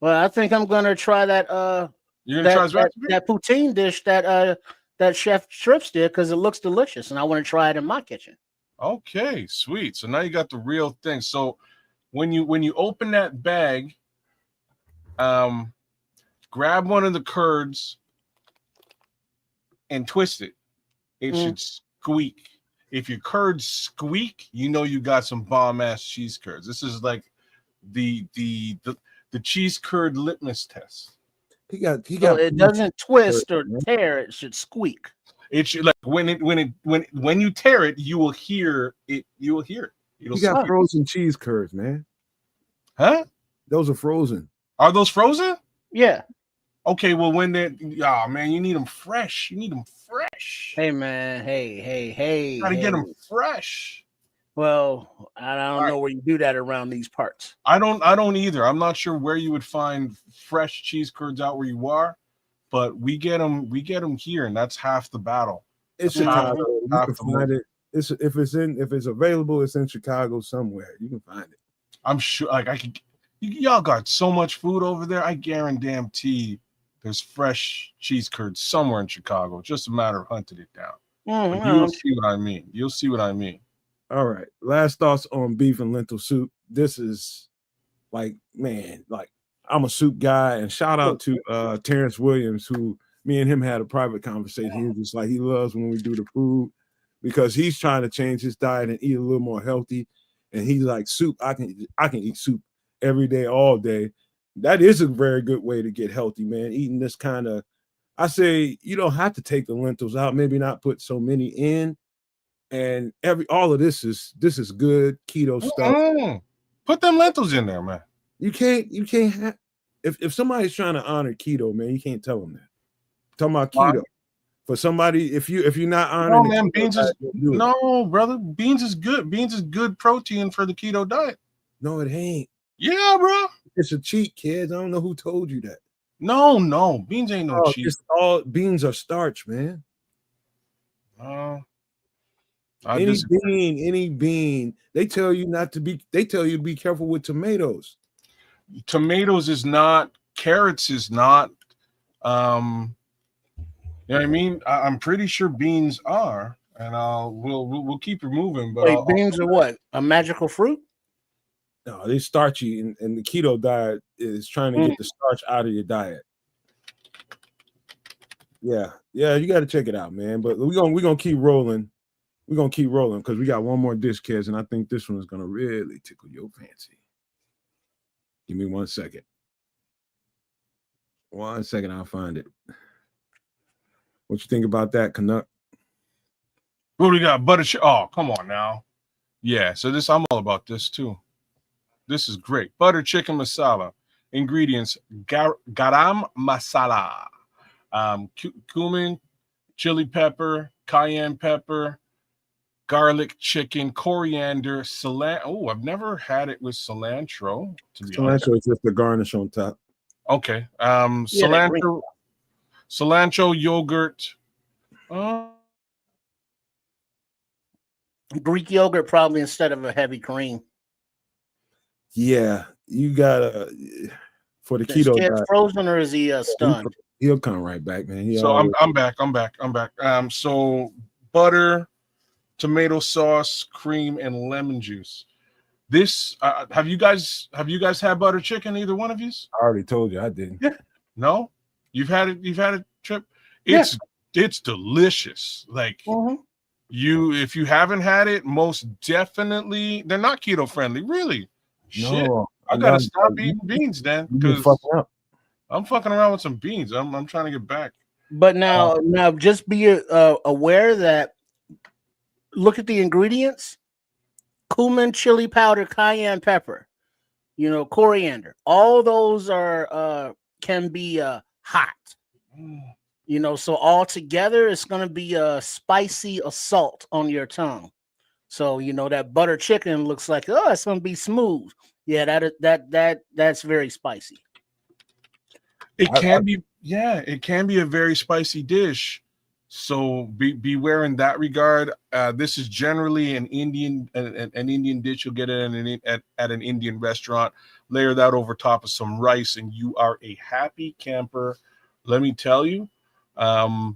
Well, I think I'm gonna try that. You're gonna try that poutine dish that Chef Trips did because it looks delicious, and I want to try it in my kitchen. Okay, sweet. So now you got the real thing. So when you open that bag, grab one of the curds and twist it. It should squeak. If your curds squeak, you know you got some bomb ass cheese curds. This is like the cheese curd litmus test. He got. It doesn't twist or tear. It should squeak. It should, like when you tear it, you will hear it. You will hear it. You got frozen cheese curds, man. Huh? Those are frozen. Are those frozen? Yeah. Okay. Well, when they're man, you need them fresh. You need them fresh. Hey, man. Hey. Gotta get them fresh. Well, I don't know where you do that around these parts. I don't either. I'm not sure where you would find fresh cheese curds out where you are, but we get them here, and that's half the battle. It's Chicago. You can find it. If it's available, it's in Chicago somewhere. You can find it. I'm sure. Like y'all got so much food over there. I guarantee there's fresh cheese curds somewhere in Chicago. It's just a matter of hunting it down. You'll see what I mean. You'll see what I mean. All right. Last thoughts on beef and lentil soup. This is like, man, like I'm a soup guy, and shout out to Terrence Williams, who me and him had a private conversation. He was just like, he loves when we do the food because he's trying to change his diet and eat a little more healthy. And he's like, soup, I can eat soup every day, all day. That is a very good way to get healthy, man. Eating this kind of, I say, you don't have to take the lentils out, maybe not put so many in. And all of this is good keto stuff. Put them lentils in there, man. You can't have, if somebody's trying to honor keto, man, you can't tell them that. I'm talking about keto. For somebody, if you're not honoring, man, brother, beans is good. Beans is good protein for the keto diet. No, it ain't. Yeah, bro. It's a cheat, kids. I don't know who told you that. No, beans ain't no cheat. All beans are starch, man. Any bean. They tell you to be careful with tomatoes. Tomatoes is not, carrots is not. You know what I mean? I'm pretty sure beans are, and we'll keep it moving. But wait, beans are what? A magical fruit? No, they're starchy, and the keto diet is trying to get the starch out of your diet. Yeah, you got to check it out, man. But we're gonna keep rolling. We're gonna keep rolling because we got one more dish, kids, and I think this one is gonna really tickle your fancy. Give me 1 second. 1 second, I'll find it. What you think about that, Canuck? What do we got? Butter chicken. Oh, come on now. Yeah, so I'm all about this too. This is great. Butter chicken masala. Ingredients: garam masala, cumin, chili pepper, cayenne pepper, garlic, chicken, coriander, cilantro. Oh, I've never had it with cilantro. Cilantro is just the garnish on top. Okay. Cilantro, yogurt. Greek yogurt probably instead of a heavy cream. Yeah, you gotta for the keto diet. Frozen or is he stunned? He'll come right back, man. I'm back. So butter, tomato sauce, cream, and lemon juice. This have you guys had butter chicken? Either one of you? I already told you I didn't. Yeah. No, you've had it, Trip. It's delicious. Like if you haven't had it, most definitely they're not keto friendly. Really? No, shit. I gotta stop eating beans then because I'm fucking around with some beans. I'm trying to get back. But now just be aware that. Look at the ingredients: cumin, chili powder, cayenne pepper, coriander. All those are can be hot. You know, so all together it's going to be a spicy assault on your tongue. So, you know, that butter chicken looks like, oh, it's going to be smooth. Yeah, that's very spicy. It can be, yeah, it can be a very spicy dish. So beware in that regard. This is generally an Indian dish you'll get at an Indian restaurant. Layer that over top of some rice, and you are a happy camper. Let me tell you,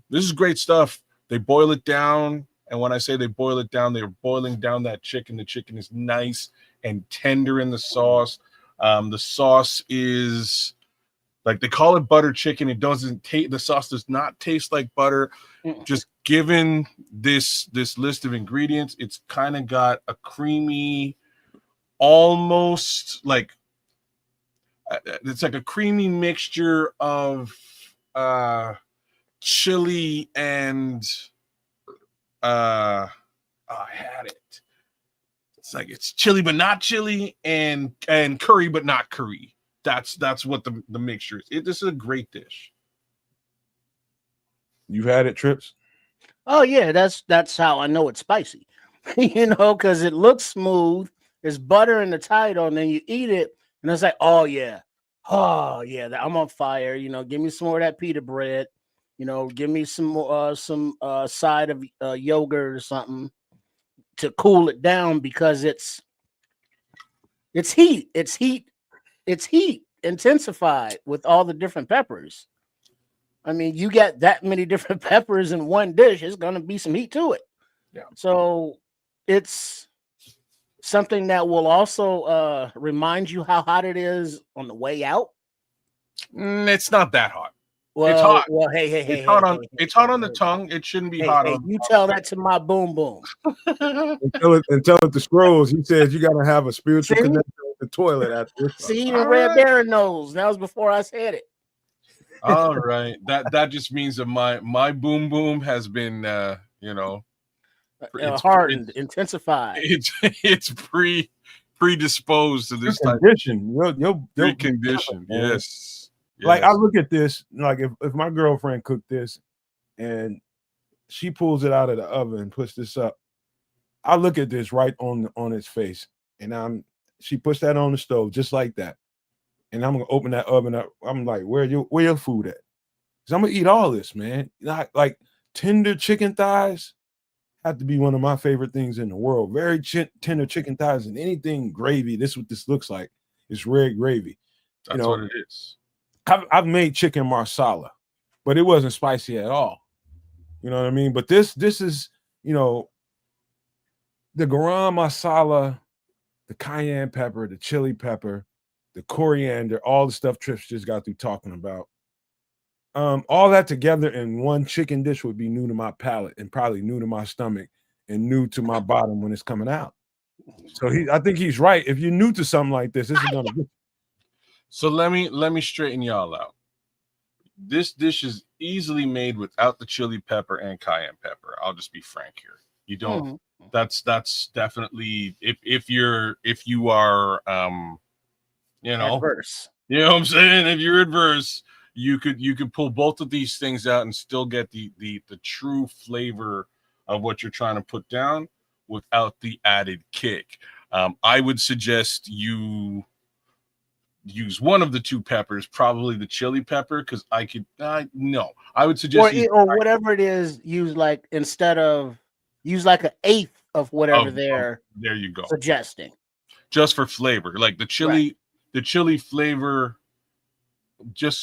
this is great stuff. They boil it down, and when I say they boil it down, they're boiling down that chicken. The chicken is nice and tender in the sauce. The sauce is, like, they call it butter chicken. It doesn't taste, the sauce does not taste like butter. Just given this list of ingredients, it's kind of got a creamy, almost like, it's like a creamy mixture of chili and I had it. It's like it's chili but not chili, and curry but not curry. That's what the mixture is. This is a great dish. You've had it, Trips? Oh yeah, that's how I know it's spicy. You know, because it looks smooth. There's butter in the title, and then you eat it, and it's like, oh yeah, I'm on fire. You know, give me some more of that pita bread. You know, give me some more some side of yogurt or something to cool it down, because it's heat intensified with all the different peppers. I mean, you get that many different peppers in one dish, it's going to be some heat to it. Yeah. So it's something that will also remind you how hot it is on the way out. It's not that hot. Well, it's hot. Well, hey, it's hot on the tongue. It shouldn't be hot on. You tell that to my boom boom. and tell it to Scrolls. He says you got to have a spiritual connection with the toilet after this. See, even Red Baron knows. That was before I said it. All right, that just means that my boom boom has been hardened, intensified. It's predisposed to this type condition. Preconditioned. Yes. Like, I look at this, like, if my girlfriend cooked this and she pulls it out of the oven and puts this up, I look at this right on its face, and she puts that on the stove just like that. And I'm gonna open that oven up. I'm like, where your food at? Because I'm gonna eat all this, man. Like tender chicken thighs have to be one of my favorite things in the world. Very tender chicken thighs, and anything gravy. This is what this looks like. It's red gravy. That's what it is. I've made chicken marsala, but it wasn't spicy at all. You know what I mean? But this is, you know, the garam masala, the cayenne pepper, the chili pepper, the coriander, all the stuff Trips just got through talking about. All that together in one chicken dish would be new to my palate, and probably new to my stomach, and new to my bottom when it's coming out. So I think he's right. If you're new to something like this is gonna be. So let me straighten y'all out. This dish is easily made without the chili pepper and cayenne pepper. I'll just be frank here. You don't. That's definitely if you are adverse. You know what I'm saying? If you're adverse, you could pull both of these things out and still get the true flavor of what you're trying to put down without the added kick. I would suggest you use one of the two peppers, probably the chili pepper, because I would suggest or whatever it is, use like an eighth of whatever there you go, suggesting, just for flavor. Like the chili flavor it's just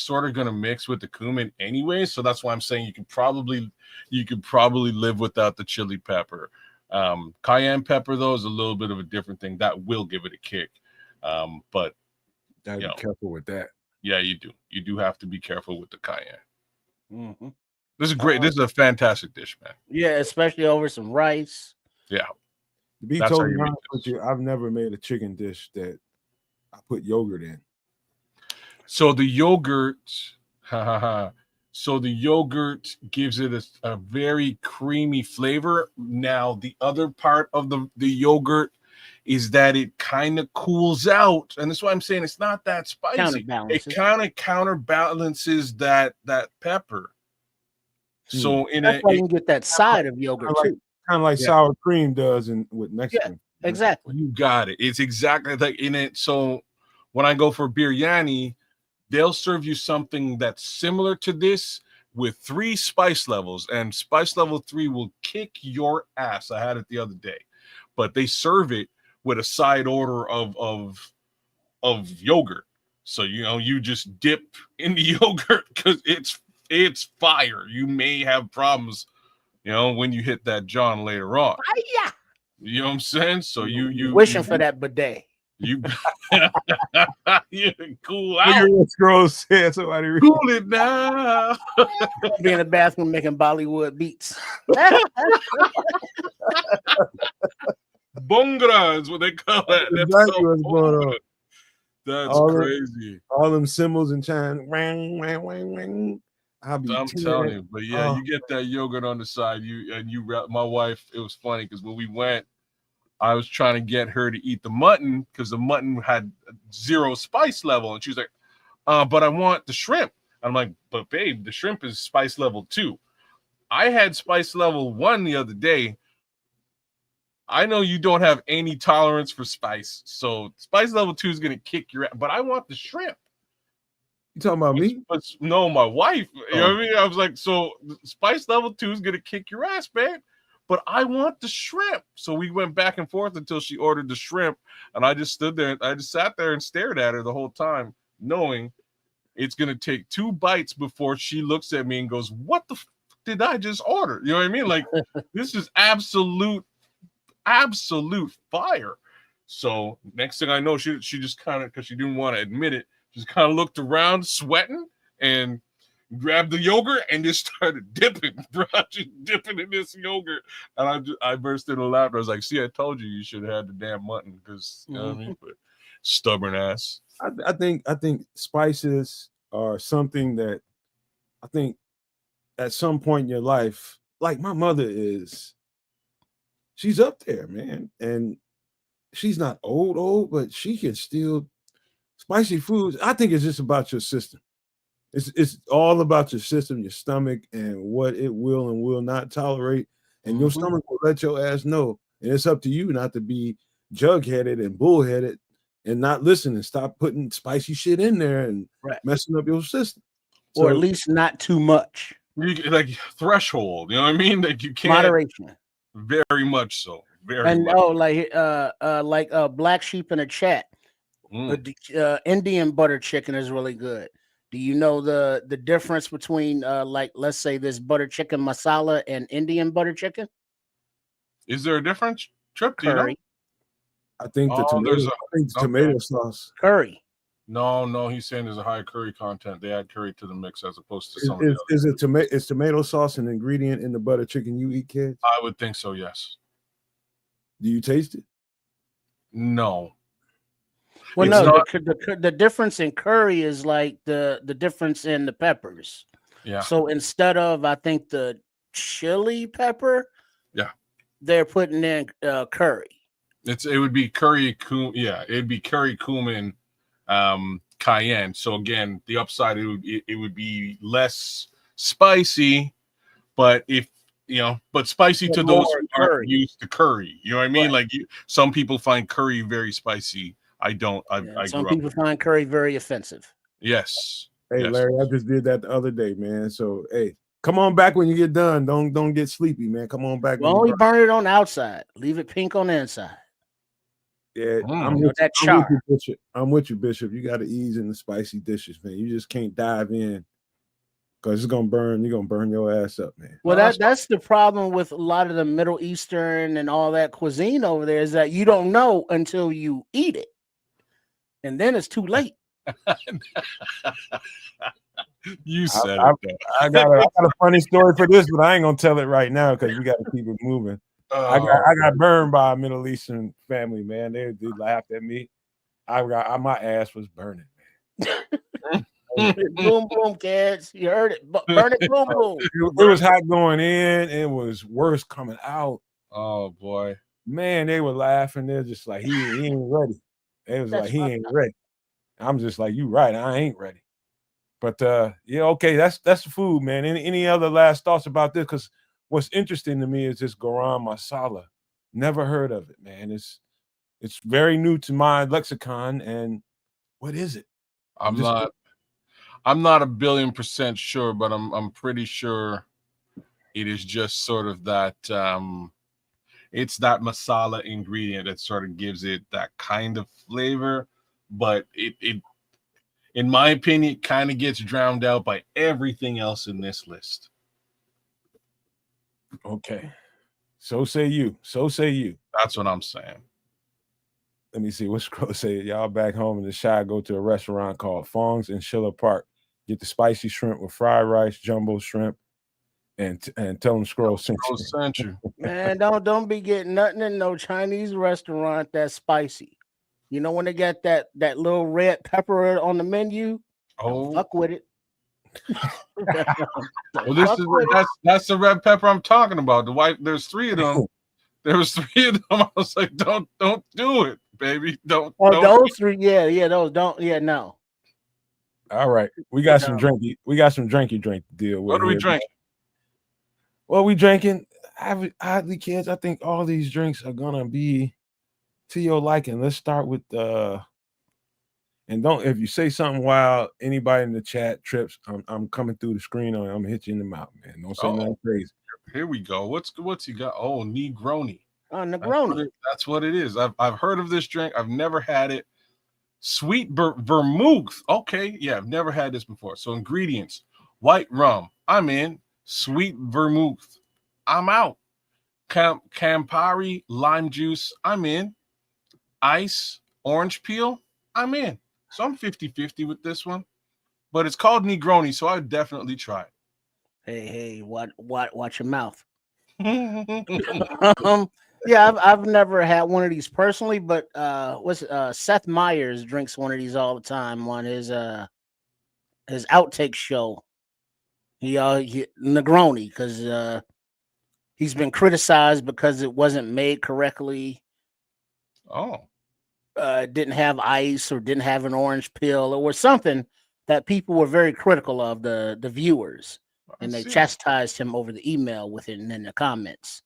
sort of going to mix with the cumin anyway, so that's why I'm saying you could probably live without the chili pepper. Cayenne pepper though is a little bit of a different thing that will give it a kick. But gotta be careful with that. Yeah, you do have to be careful with the cayenne. This is a fantastic dish, man. Yeah, especially over some rice. Yeah. To be totally honest with you, I've never made a chicken dish that I put yogurt in. So the yogurt gives it a very creamy flavor. Now the other part of the yogurt is that it kind of cools out, and that's why I'm saying it's not that spicy. It kind of counterbalances that pepper. So that's why you can get that side of yogurt too. Kind of like sour cream does with Mexican. Yeah, exactly. You got it. It's exactly like in it. So when I go for biryani, they'll serve you something that's similar to this with 3 spice levels, and spice level 3 will kick your ass. I had it the other day, but they serve it with a side order of yogurt. So you just dip in the yogurt because it's fire. You may have problems, when you hit that John later on. Yeah. You know what I'm saying? So you wishing for that bidet. You cool out. Look at what Scrolls said. Somebody cool it now. Be in the bathroom making Bollywood beats. Bongra is what they call it. That's exactly what's going on. That's crazy. All them symbols in China. Ring, ring, ring, ring. I'm telling you, but yeah, you get that yogurt on the side. My wife. It was funny because when we went, I was trying to get her to eat the mutton because the mutton had 0 spice level, and she was like, "But I want the shrimp." I'm like, "But babe, the shrimp is spice level 2." I had spice level 1 the other day. I know you don't have any tolerance for spice, so spice level 2 is gonna kick your ass. But I want the shrimp. You talking about me? But no, my wife. You know what I mean? I was like, so spice level 2 is gonna kick your ass, babe. But I want the shrimp. So we went back and forth until she ordered the shrimp, and I just stood there. I just sat there and stared at her the whole time, knowing it's gonna take 2 bites before she looks at me and goes, "What the did I just order?" You know what I mean? Like this is absolute fire. So next thing I know, she just kind of, because she didn't want to admit it, just kind of looked around, sweating, and grabbed the yogurt and just started dipping, bro. Just dipping in this yogurt, and I burst into laughter. I was like, "See, I told you should have had the damn mutton," because you know what I mean. But stubborn ass. I think spices are something that I think at some point in your life, like my mother is. She's up there, man, and she's not old, but she can still spicy foods. I think it's just about your system. It's all about your system, your stomach, and what it will and will not tolerate. And your stomach will let your ass know. And it's up to you not to be jug-headed and bullheaded and not listen and stop putting spicy shit in there and messing up your system. Or at least not too much. Like threshold, you know what I mean? Like you can't. Moderation. Very much so. Very and much. Like Black Sheep in a chat. Indian butter chicken is really good. Do you know the difference between like, let's say this butter chicken masala and Indian butter chicken? Is there a difference? Trip, do curry. You know? I think the tomato sauce. Curry. No, he's saying there's a high curry content. They add curry to the mix as opposed to some. Is tomato sauce an ingredient in the butter chicken you eat, kids? I would think so, yes. Do you taste it? No. Well, no. The difference in curry is like the difference in the peppers. Yeah. So instead of, I think, the chili pepper, they're putting in curry. It would be curry. It'd be curry, cumin, cayenne. So again, the upside it would be less spicy, but spicy to those who aren't used to curry. You know what I mean? Right. Like some people find curry very spicy. I don't. Some people find curry very offensive. Yes. Hey, yes. Larry, I just did that the other day, man. So hey, come on back when you get done. Don't get sleepy, man. Come on back. Well, only burn it on the outside. Leave it pink on the inside. Yeah, I'm with you, Bishop. You got to ease in the spicy dishes, man. You just can't dive in because it's gonna burn. You're gonna burn your ass up, man. Well, that's the problem with a lot of the Middle Eastern and all that cuisine over there is that you don't know until you eat it, and then it's too late. You said I got a funny story for this, but I ain't gonna tell it right now because we got to keep it moving. I got burned by a Middle Eastern family, man. They laughed at me. My ass was burning, man. Boom, boom, kids. You heard it. Burn it, boom, boom. It was hot going in. It was worse coming out. Oh boy. Man, they were laughing. They're just like, he ain't ready. They was like, he ain't ready. I'm just like, you right, I ain't ready. But yeah, okay, that's the food, man. Any other last thoughts about this? Because what's interesting to me is this garam masala. Never heard of it, man. It's very new to my lexicon. And what is it? I'm not 1,000,000,000% sure, but I'm pretty sure it is just sort of that it's that masala ingredient that sort of gives it that kind of flavor, but it in my opinion kind of gets drowned out by everything else in this list. Okay. So say you. That's what I'm saying. Let me see what Scroll say. Y'all back home in the Shy, go to a restaurant called Fong's in Schiller Park. Get the spicy shrimp with fried rice, jumbo shrimp, and tell them Scroll sent you. Man, don't be getting nothing in no Chinese restaurant that's spicy. You know when they got that little red pepper on the menu? Don't fuck with it. Well, that's the red pepper I'm talking about. The white, there's 3 of them. There was 3 of them. I was like, don't do it, baby. Don't. Those 3, yeah, those don't, no. All right, we got some drinky drink to deal with. What are we drinking? Well, we drinking. Oddly, kids, I think all these drinks are gonna be to your liking. Let's start with and don't, if you say something wild, anybody in the chat trips, I'm coming through the screen on. I'm gonna hit you in the mouth, man. Don't say nothing crazy. Here we go. What's he got? Oh, Negroni. Oh, Negroni. That's what it is. I've heard of this drink. I've never had it. Sweet vermouth. Okay, yeah, I've never had this before. So ingredients: white rum, I'm in. Sweet vermouth, I'm out. Campari lime juice, I'm in. Ice orange peel, I'm in. So I'm 50-50 with this one. But it's called Negroni, so I would definitely try it. Hey, watch your mouth. Yeah, I've never had one of these personally, but Seth Meyers drinks one of these all the time on his outtake show. He Negroni, because he's been criticized because it wasn't made correctly. Oh. Didn't have ice or didn't have an orange peel or something that people were very critical of, the viewers, and they chastised him over the email with it and in the comments,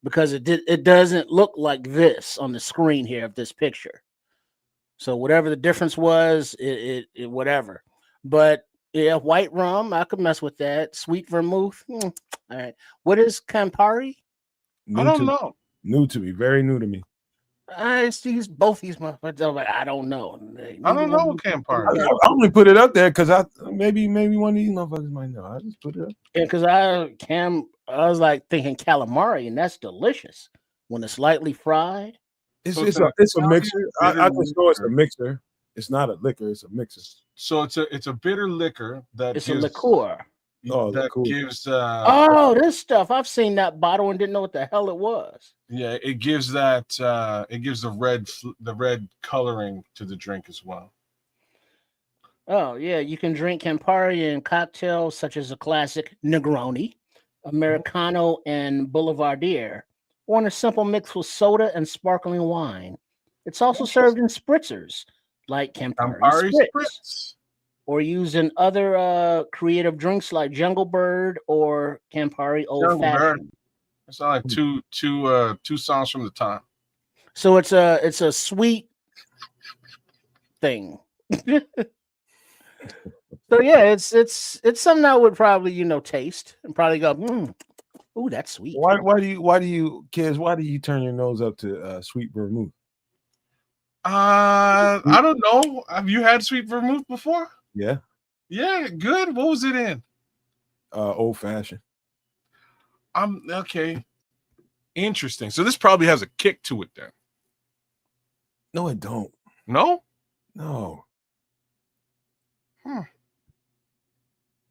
because it doesn't look like this on the screen here of this picture. So whatever the difference was, it whatever. But yeah, white rum, I could mess with that. Sweet vermouth. All right. What is Campari? I don't know. New to me, very new to me. I see both these motherfuckers. Like, I don't know. I don't know Campari. I only put it up there because maybe one of these motherfuckers might know. I just put it up. Yeah, because I was like thinking calamari, and that's delicious when it's lightly fried. It's a mixer. I just know it's a mixer. It's not a liquor. It's a mixer. So it's a bitter liquor that it's a liqueur. Gives this stuff. I've seen that bottle and didn't know what the hell it was. Yeah, it gives that it gives the red coloring to the drink as well. Oh yeah, you can drink Campari in cocktails such as a classic Negroni, Americano, and Boulevardier, or in a simple mix with soda and sparkling wine. It's also served in spritzers like Campari Spritz, or used in other creative drinks like Jungle Bird or Campari Old Fashioned. It's like two songs from the time. So it's a sweet thing. So yeah, it's something I would probably taste and probably go, ooh, that's sweet. Why do you kids? Why do you turn your nose up to sweet vermouth? I don't know. Have you had sweet vermouth before? Yeah. Yeah, good. What was it in? Old fashioned. Okay. Interesting. So this probably has a kick to it then. No, it don't. No? No. I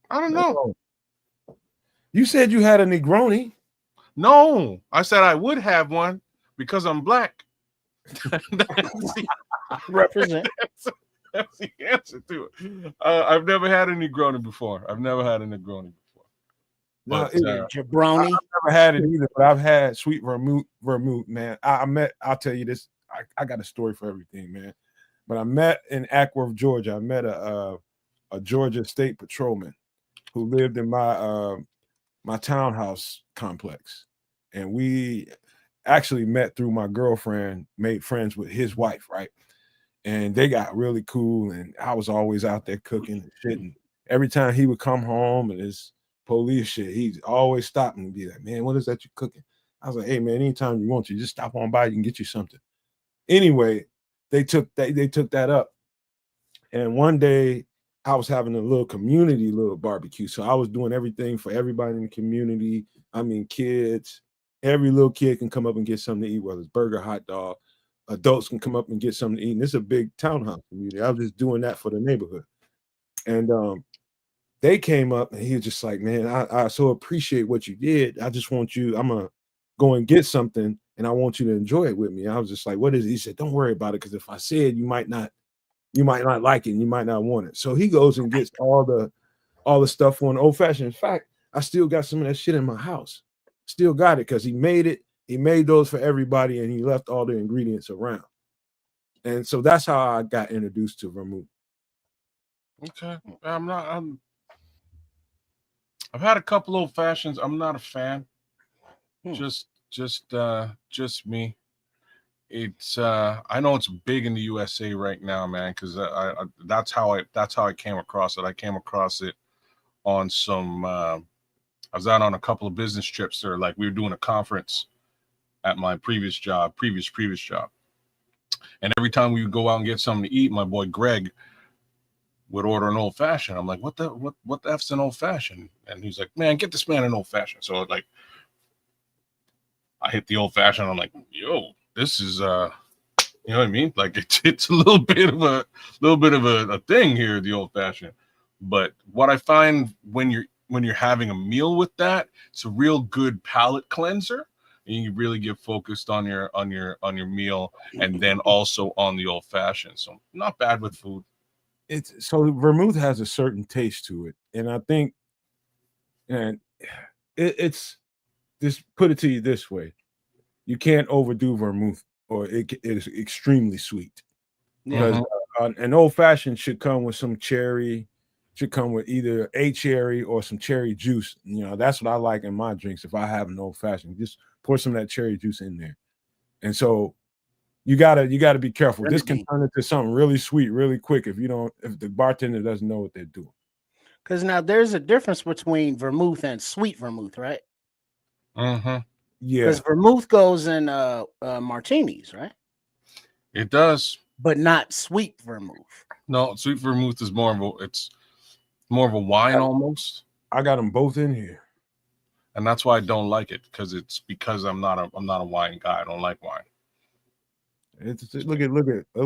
don't know. You said you had a Negroni. No, I said I would have one because I'm black. Represent. That's the answer to it. I've never had a Negroni before. But jabroni. I've never had it either, but I've had sweet vermouth, man. I'll tell you this. I got a story for everything, man. But I met in Ackworth, Georgia. I met a Georgia State patrolman who lived in my townhouse complex, and we actually met through my girlfriend, made friends with his wife, right? And they got really cool, and I was always out there cooking and shit. And every time he would come home and his police shit, he'd always stop me and be like, "Man, what is that you cooking?" I was like, "Hey, man, anytime you want to, just stop on by, you can get you something." Anyway, they took that up, and one day I was having a little barbecue, so I was doing everything for everybody in the community. I mean, kids, every little kid can come up and get something to eat, whether it's burger, hot dog. Adults can come up and get something to eat. And it's a big townhouse community. I was just doing that for the neighborhood. And they came up and he was just like, "Man, I so appreciate what you did. I just want you, I'm gonna go and get something and I want you to enjoy it with me." I was just like, "What is it?" He said, "Don't worry about it, because if I say it, you might not like it and you might not want it." So he goes and gets all the stuff on old fashioned. In fact, I still got some of that shit in my house. Still got it because he made it. He made those for everybody and he left all the ingredients around. And so that's how I got introduced to vermouth. Okay. I've had a couple old fashions. I'm not a fan. Just me. It's I know it's big in the USA right now, man, because that's how I came across it. I came across it on some I was out on a couple of business trips there. Like, we were doing a conference at my previous job. And every time we would go out and get something to eat, my boy Greg would order an old fashioned. I'm like, what the F's an old fashioned? And he's like, "Man, get this man an old fashioned." So like, I hit the old fashioned. I'm like, "Yo, this is you know what I mean? Like, it's a little bit of a thing here, the old fashioned." But what I find when you're having a meal with that, it's a real good palate cleanser. And you really get focused on your meal, and then also on the old fashioned. So not bad with food. So vermouth has a certain taste to it, and I think, and it's just put it to you this way: you can't overdo vermouth, or it is extremely sweet. Because an old fashioned should come with some cherry, should come with either a cherry or some cherry juice. You know, that's what I like in my drinks. If I have an old fashioned, just pour some of that cherry juice in there. And so you gotta be careful. This can turn into something really sweet really quick if the bartender doesn't know what they're doing. Because now there's a difference between vermouth and sweet vermouth, right? Yeah. Because vermouth goes in martinis, right? It does, but not sweet vermouth. No, sweet vermouth is more of a wine almost. I got them both in here, and that's why I don't like it, because I'm not a wine guy. I don't like wine. Look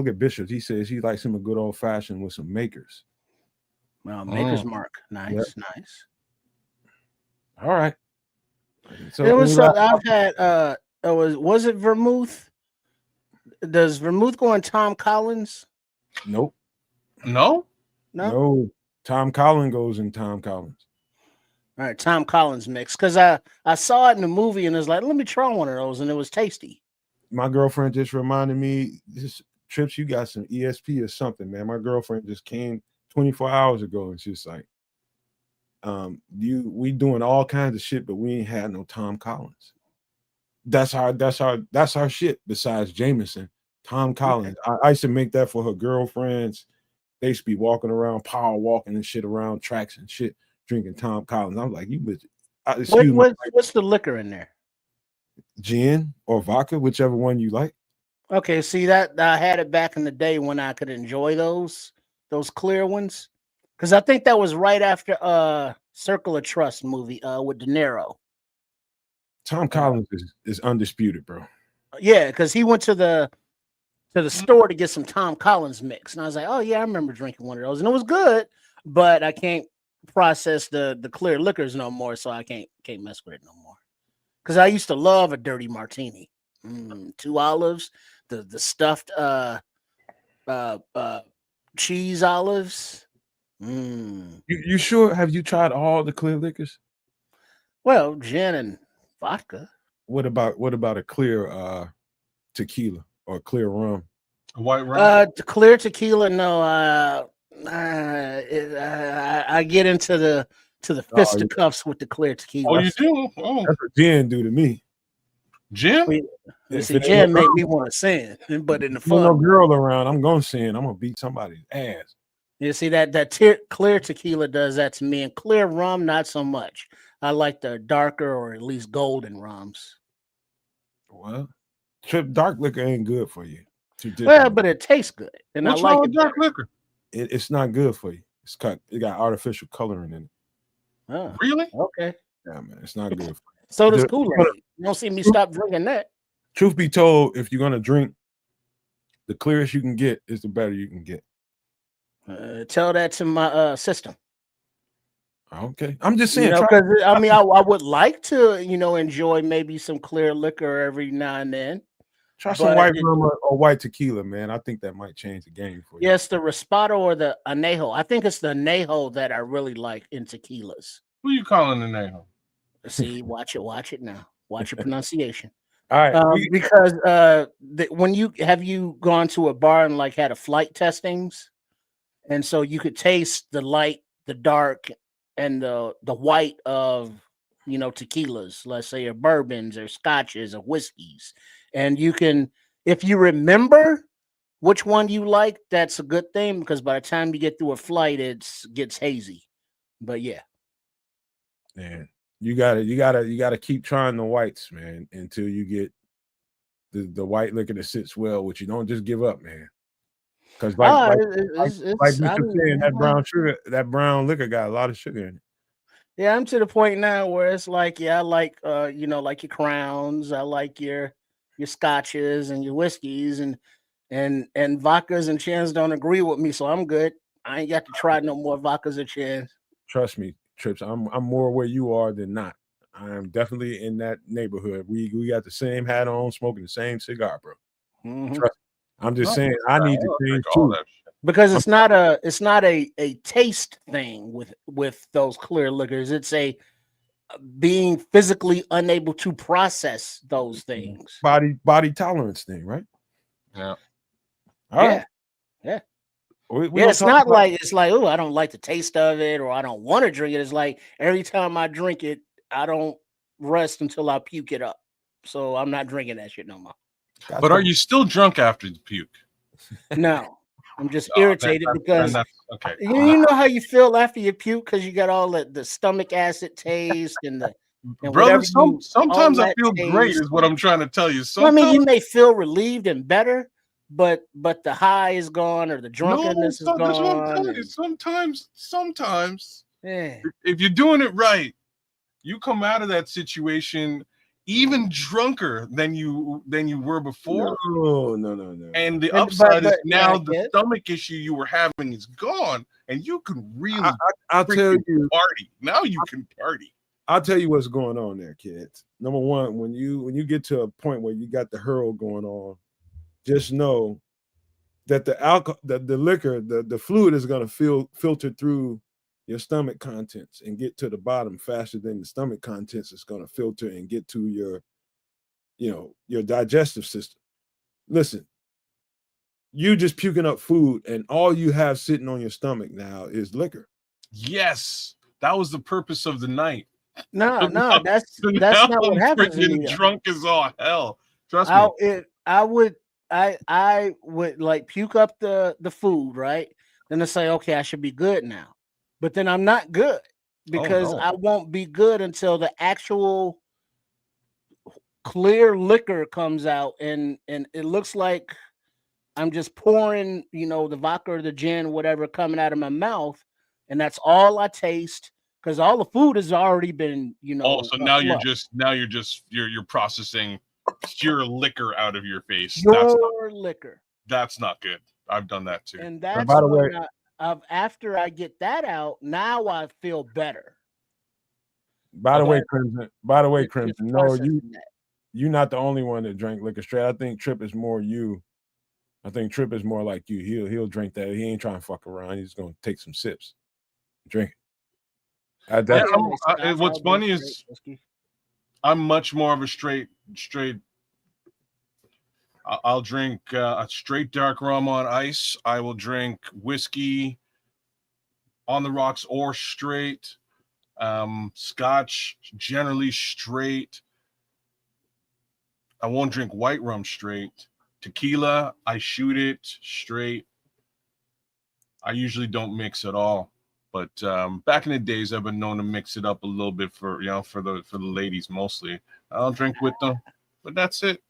at Bishop. He says he likes him a good old fashioned with some makers. Well, Maker's Mark, nice. All right. So it was. I've had. Was it vermouth? Does vermouth go in Tom Collins? Nope. No. Tom Collins goes in Tom Collins. All right, Tom Collins mix, because I saw it in the movie and it was like, let me try one of those, and it was tasty. My girlfriend just reminded me, this Trips, you got some ESP or something, man. My girlfriend just came 24 hours ago and she's like, we doing all kinds of shit, but we ain't had no Tom Collins. That's our shit besides Jameson. Tom Collins. I used to make that for her girlfriends. They used to be walking around, power walking and shit around tracks and shit, drinking Tom Collins. I'm like, what's the liquor in there? Gin or vodka, whichever one you like. Okay, see that I had it back in the day when I could enjoy those clear ones, because I think that was right after Circle of Trust movie with De Niro. Tom Collins is undisputed, bro. Yeah, because he went to the store to get some Tom Collins mix, and I was like, oh yeah, I remember drinking one of those, and it was good, but I can't process the clear liquors no more, so I can't mess with it no more. Because I used to love a dirty martini, 2 olives, the stuffed cheese olives. You sure? Have you tried all the clear liquors? Well, gin and vodka. What about a clear tequila or clear rum? A white rum? Clear tequila, no. I get into the fisticuffs with the clear tequila. Oh, you do? Oh, That's what gin do to me. gin? You see, gin make me want to sin, but in the fun. No girl around, I'm gonna sin. I'm gonna beat somebody's ass. You see that clear tequila does that to me, and clear rum not so much. I like the darker or at least golden rums. Well, dark liquor ain't good for you. Well, but it tastes good, and What's I like wrong with it. dark liquor? It's not good for you. It got artificial coloring in it. Oh, really? Okay. Yeah, man, it's not good. For you. So does Kool-Aid. You don't see me stop drinking that. Truth be told, if you're gonna drink, the clearest you can get is the better you can get. Tell that to my system. Okay, I'm just saying. Because I mean, I would like to, enjoy maybe some clear liquor every now and then. Try some white rum or white tequila, man. I think that might change the game for you. Yes, the Raspado or the Anejo. I think it's the Anejo that I really like in tequilas. Who you calling Anejo? See, watch it now. Watch your pronunciation. All right, because when you gone to a bar and like had a flight testings, and so you could taste the light, the dark, and the white of tequilas, let's say, or bourbons or scotches or whiskeys, and you can, if you remember which one you like, that's a good thing, because by the time you get through a flight, it gets hazy. But yeah, man, you gotta keep trying the whites, man, until you get the white liquor that sits well with you. Don't just give up, man. Because like Mr. saying, that brown liquor got a lot of sugar in it. Yeah, I'm to the point now where it's like, yeah, I like like your crowns, I like your scotches and your whiskeys, and vodkas and chins don't agree with me, so I'm good. I ain't got to try no more vodkas or chins. Trust me, Trips. I'm more where you are than not. I am definitely in that neighborhood. We got the same hat on, smoking the same cigar, bro. Mm-hmm. Trust me. I'm just saying I need to change too. Because it's not a taste thing with those clear liquors. It's a being physically unable to process those things. Body tolerance thing, right? Yeah. All right. Yeah. It's not like oh, I don't like the taste of it, or I don't want to drink it. It's like every time I drink it, I don't rest until I puke it up. So I'm not drinking that shit no more. But are you still drunk after the puke? No. I'm just irritated because okay. You know how you feel after you puke, because you got all the stomach acid taste and brother. Sometimes I feel great, is what I'm trying to tell you. I mean, you may feel relieved and better, but the high is gone, or the drunkenness is gone. That's what I'm telling you. Sometimes, yeah. If you're doing it right, you come out of that situation even drunker than you were before. No. And the upside is now the stomach issue you were having is gone, and you can really I'll tell you, party. Now you can party. I'll tell you what's going on there, kids. Number one, when you get to a point where you got the hurl going on, just know that the alcohol, the liquor, the fluid is going to filter through your stomach contents and get to the bottom faster than the stomach contents is going to filter and get to your digestive system. Listen, you just puking up food, and all you have sitting on your stomach now is liquor. Yes, that was the purpose of the night. No, that's not what happens. Drunk as all hell. Trust me. I would like puke up the food, right? Then I say, okay, I should be good now. But then I'm not good, because I won't be good until the actual clear liquor comes out, and it looks like I'm just pouring, the vodka or the gin, whatever, coming out of my mouth, and that's all I taste, because all the food has already been, so now you're processing pure liquor out of your face. Liquor. That's not good. I've done that too. And that's by the way, after I get that out, now I feel better. By the way, Crimson. No, you're not the only one that drank liquor straight. I think Trip is more you. I think Trip is more like you. He'll drink that. He ain't trying to fuck around. He's gonna take some sips, drink it. What's funny is I'm much more of a straight. I'll drink a straight dark rum on ice. I will drink whiskey on the rocks or straight. Scotch generally straight. I won't drink white rum straight. Tequila, I shoot it straight. I usually don't mix at all. But back in the days, I've been known to mix it up a little bit for the ladies mostly. I'll drink with them, but that's it.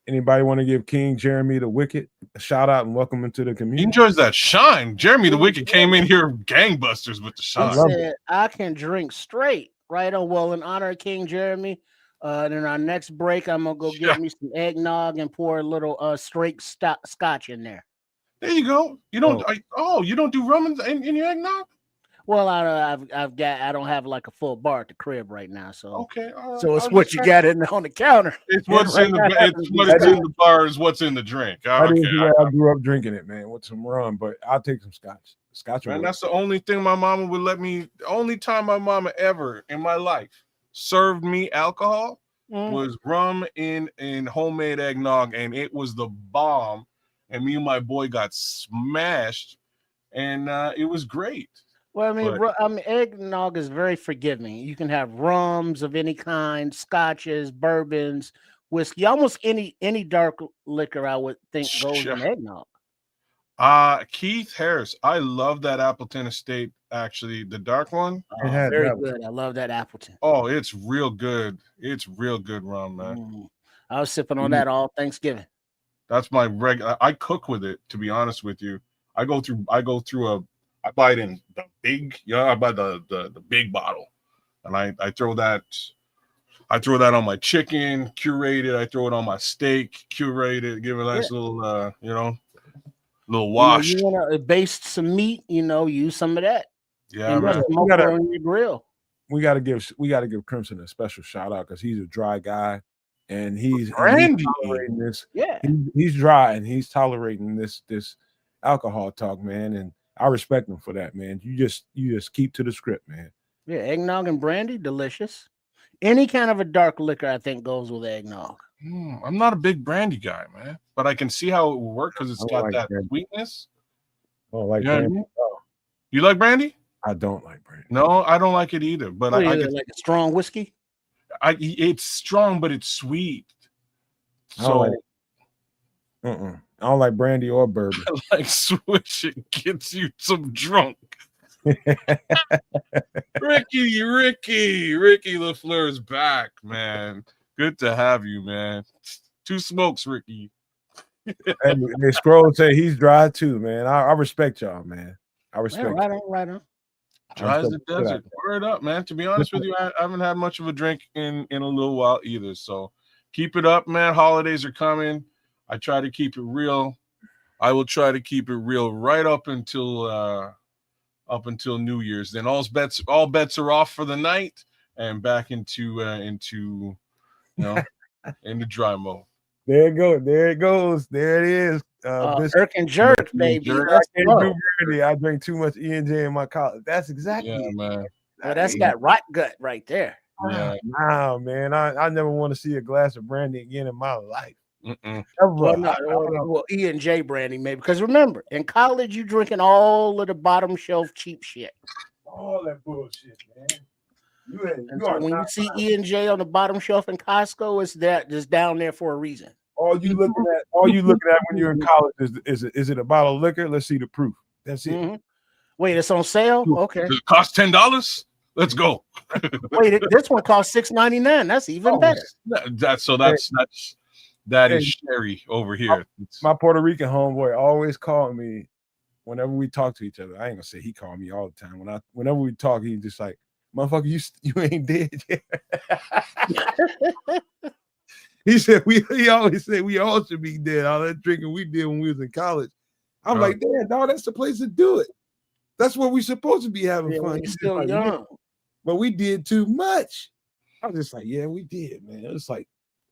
Anybody want to give King Jeremy the Wicked a shout out and welcome him to the community? He enjoys that shine. Jeremy the Wicked came in here gangbusters with the shine. He said, I can drink straight. Right on. Well, in honor of King Jeremy, then our next break, I'm gonna go get me some eggnog and pour a little straight scotch in there. There you go. You don't. You don't do rum in your eggnog? Well, I don't have like a full bar at the crib right now, so okay. So it's what you got on the counter. It's what's in the bar is what's in the drink. I grew up drinking it, man, with some rum, but I'll take some scotch. Scotch. Man, that's the only thing my mama would let me. The only time my mama ever in my life served me alcohol was rum in homemade eggnog, and it was the bomb. And me and my boy got smashed, and it was great. Well, I mean, eggnog is very forgiving. You can have rums of any kind, scotches, bourbons, whiskey, almost any dark liquor. I would think goes in eggnog. Keith Harris, I love that Appleton Estate. Actually, the dark one, very good. I love that Appleton. Oh, it's real good. It's real good rum, man. I was sipping on that all Thanksgiving. That's my regular. I cook with it. To be honest with you, I go through I buy it in the big, I buy the big bottle, and I throw that on my chicken, curate it. I throw it on my steak, curate it, give it a nice little, little wash. You want to baste some meat, use some of that. Yeah, man. On your grill. We gotta give Crimson a special shout out because he's a dry guy, and he's tolerating this. Yeah, he's dry and he's tolerating this alcohol talk, man, and I respect him for that, man. You just keep to the script, man. Yeah, eggnog and brandy, delicious. Any kind of a dark liquor, I think, goes with eggnog. I'm not a big brandy guy, man, but I can see how it will work because it's got that sweetness. I don't like brandy. You like brandy? I don't like brandy. No, I don't like it either. But I like a strong whiskey. It's strong, but it's sweet. So, I don't like brandy or bourbon. I like Swish. It gets you some drunk. Ricky LaFleur's back, man. Good to have you, man. 2 smokes, Ricky. And they scroll say he's dry too, man. I respect y'all, man. I respect. Right on. Dry as the desert. Word up, man. To be honest with you, I haven't had much of a drink in a little while either. So keep it up, man. Holidays are coming. I try to keep it real. I will try to keep it real right up until New Year's. Then all bets are off for the night and back into in the dry mode. There it goes. There it is. Jerk and jerk, baby. I drink too much E&J in my college. That's exactly it, man. Well, that's got rot gut right there. Yeah. Nah, man. I never want to see a glass of brandy again in my life. Well, E&J brandy, maybe. Because remember, in college, you drinking all of the bottom shelf cheap shit. All that bullshit, man. When you see E&J on the bottom shelf in Costco, it's just down there for a reason. All you looking at when you're in college is it a bottle of liquor? Let's see the proof. That's it. Mm-hmm. Wait, it's on sale? Okay. Does it cost $10? Let's go. Wait, this one costs $6.99. That's even better. That is sherry over here. My Puerto Rican homeboy always called me whenever we talk to each other. I ain't gonna say he called me all the time. Whenever we talk, he's just like, motherfucker, you ain't dead yet. He always said we all should be dead. All that drinking we did when we was in college. I'm like, damn, dog, that's the place to do it. That's where we supposed to be having fun. He's still young. But we did too much. I was just like, yeah, we did, man. It was like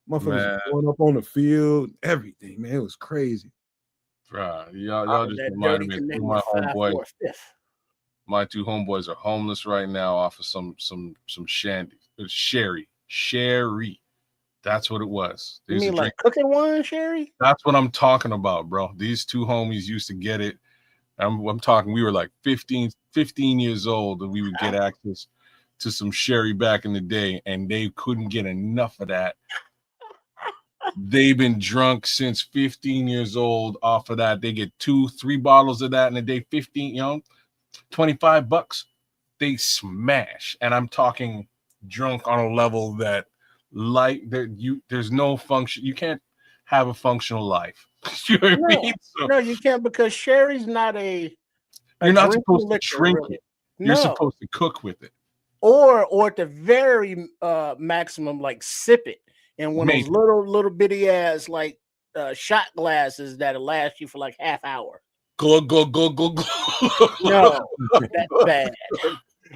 motherfuckers going up on the field, everything, man. It was crazy. Right. Y'all just reminded me of my homeboy. My two homeboys are homeless right now off of some shandy. It's sherry. That's what it was. You mean like cooking wine, sherry? That's what I'm talking about, bro. These two homies used to get it. I'm talking, we were like 15 years old, and we would get access to some sherry back in the day, and they couldn't get enough of that. They've been drunk since 15 years old off of that. They get 2-3 bottles of that in a day, 15, $25. They smash. And I'm talking drunk on a level that there's no function. You can't have a functional life. You know what I mean? No, you can't, because sherry's not you're not supposed to drink it. You're supposed to cook with it. Or at the very maximum, like sip it in one of those little bitty ass like shot glasses that'll last you for like half hour. Go. No, that's bad.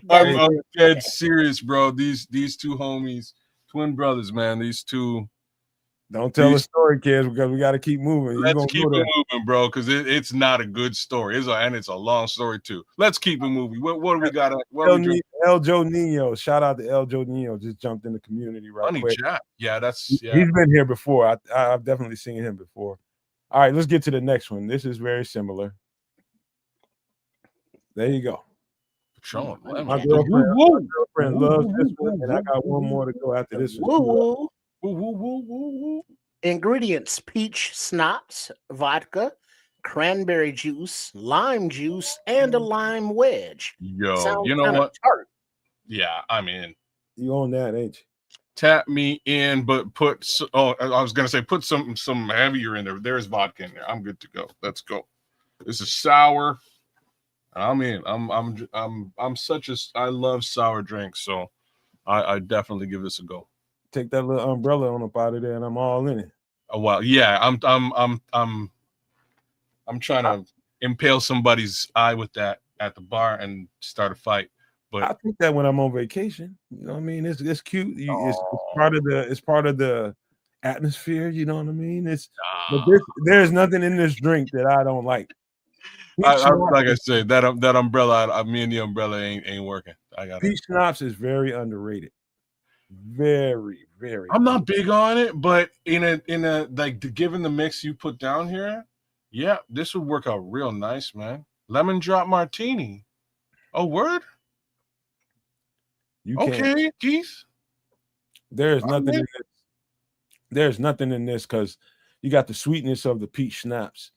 I'm dead serious, bro. These two homies, twin brothers, man. These two. Don't tell the story, kids, because we got to keep moving. Let's keep it moving, bro, because it's not a good story. And it's a long story too. Let's keep it moving. What do we got? El Joe Nino. Shout out to El Joe Nino. Just jumped in the community quick. Yeah, he's been here before. I've definitely seen him before. All right, let's get to the next one. This is very similar. There you go. My girlfriend loves this one, and I got one more to go after this one. Ingredients: peach schnapps, vodka, cranberry juice, lime juice, and a lime wedge. Yo, you know what? Tart. Yeah, I'm in. You on that, ain't you? Tap me in, but I was gonna say put some heavier in there. There's vodka in there. I'm good to go. Let's go. This is sour. I'm in. I love sour drinks, so I definitely give this a go. Take that little umbrella on up out of there, and I'm all in it. Oh well, yeah. I'm trying to impale somebody's eye with that at the bar and start a fight. But I think that when I'm on vacation, you know what I mean? It's cute. It's part of the atmosphere. You know what I mean? But there's nothing in this drink that I don't like. Like I said, that umbrella, me and the umbrella ain't working. Peach schnapps is very underrated. Very, very. I'm not big on it, but in a like given the mix you put down here, yeah, this would work out real nice, man. Lemon drop martini. Oh, word. Okay, Keith. There's nothing in this. There's nothing in this because you got the sweetness of the peach schnapps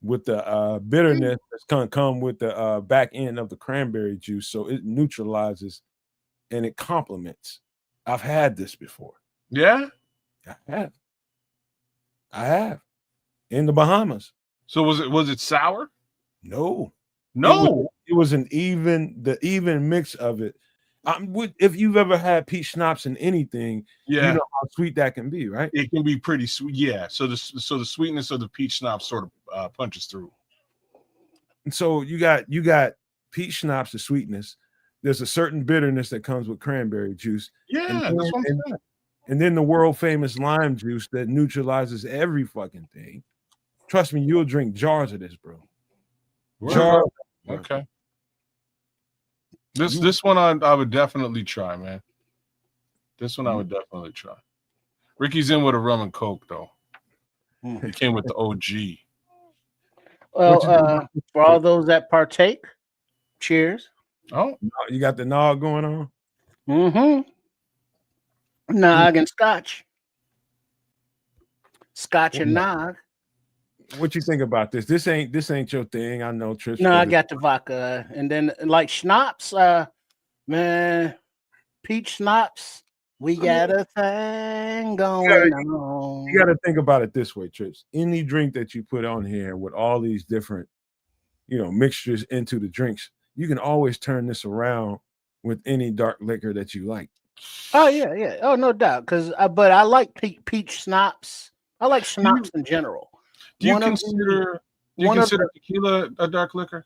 with the bitterness that's gonna come with the back end of the cranberry juice, so it neutralizes and it complements. I've had this before. Yeah, I have in the Bahamas. So was it sour? No. It was the even mix of it. If you've ever had peach schnapps in anything, you know how sweet that can be, right? It can be pretty sweet. Yeah. So the sweetness of the peach schnapps sort of punches through. And so you got peach schnapps, the sweetness. There's a certain bitterness that comes with cranberry juice. Yeah, and then the world famous lime juice that neutralizes every fucking thing. Trust me, you'll drink jars of this, bro. Jars. Okay. This one I would definitely try, man. This one I would definitely try. Ricky's in with a rum and coke though. He came with the OG. Well, for all those that partake, cheers. Oh, you got the nog going on? Mm-hmm. Nog and scotch. Scotch and nog. What you think about this? This ain't your thing. I know, Trish. No, I got the vodka. And then like schnapps, man, peach schnapps. We got a thing going on. You got to think about it this way, Trish. Any drink that you put on here with all these different, mixtures into the drinks, you can always turn this around with any dark liquor that you like. Oh yeah. Oh, no doubt. But I like peach schnapps. I like schnapps in general. Do you consider tequila a dark liquor?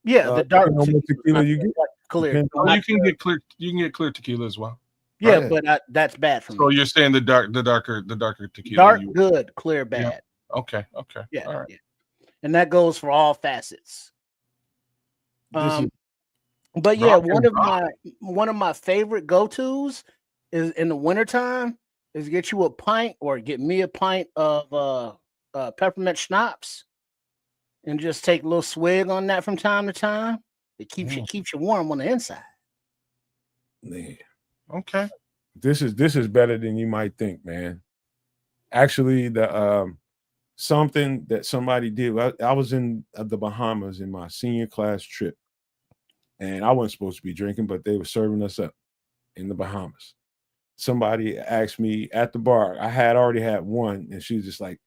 Yeah, the dark tequila you get clear. You can get clear. You can get clear tequila as well. Yeah, but that's bad for me. So you're saying the darker tequila. Dark good, clear bad. Yeah. Okay. Yeah. All right. Yeah. And that goes for all facets. But yeah, Rock and rock. one of my favorite go-tos is in the wintertime is get you a pint or get me a pint of peppermint schnapps and just take a little swig on that from time to time. It keeps you warm on the inside. Man. Okay. This is better than you might think, man. Actually, the something that somebody did. I was in the Bahamas in my senior class trip, and I wasn't supposed to be drinking, but they were serving us up in the Bahamas. Somebody asked me at the bar. I had already had one, and she was just like,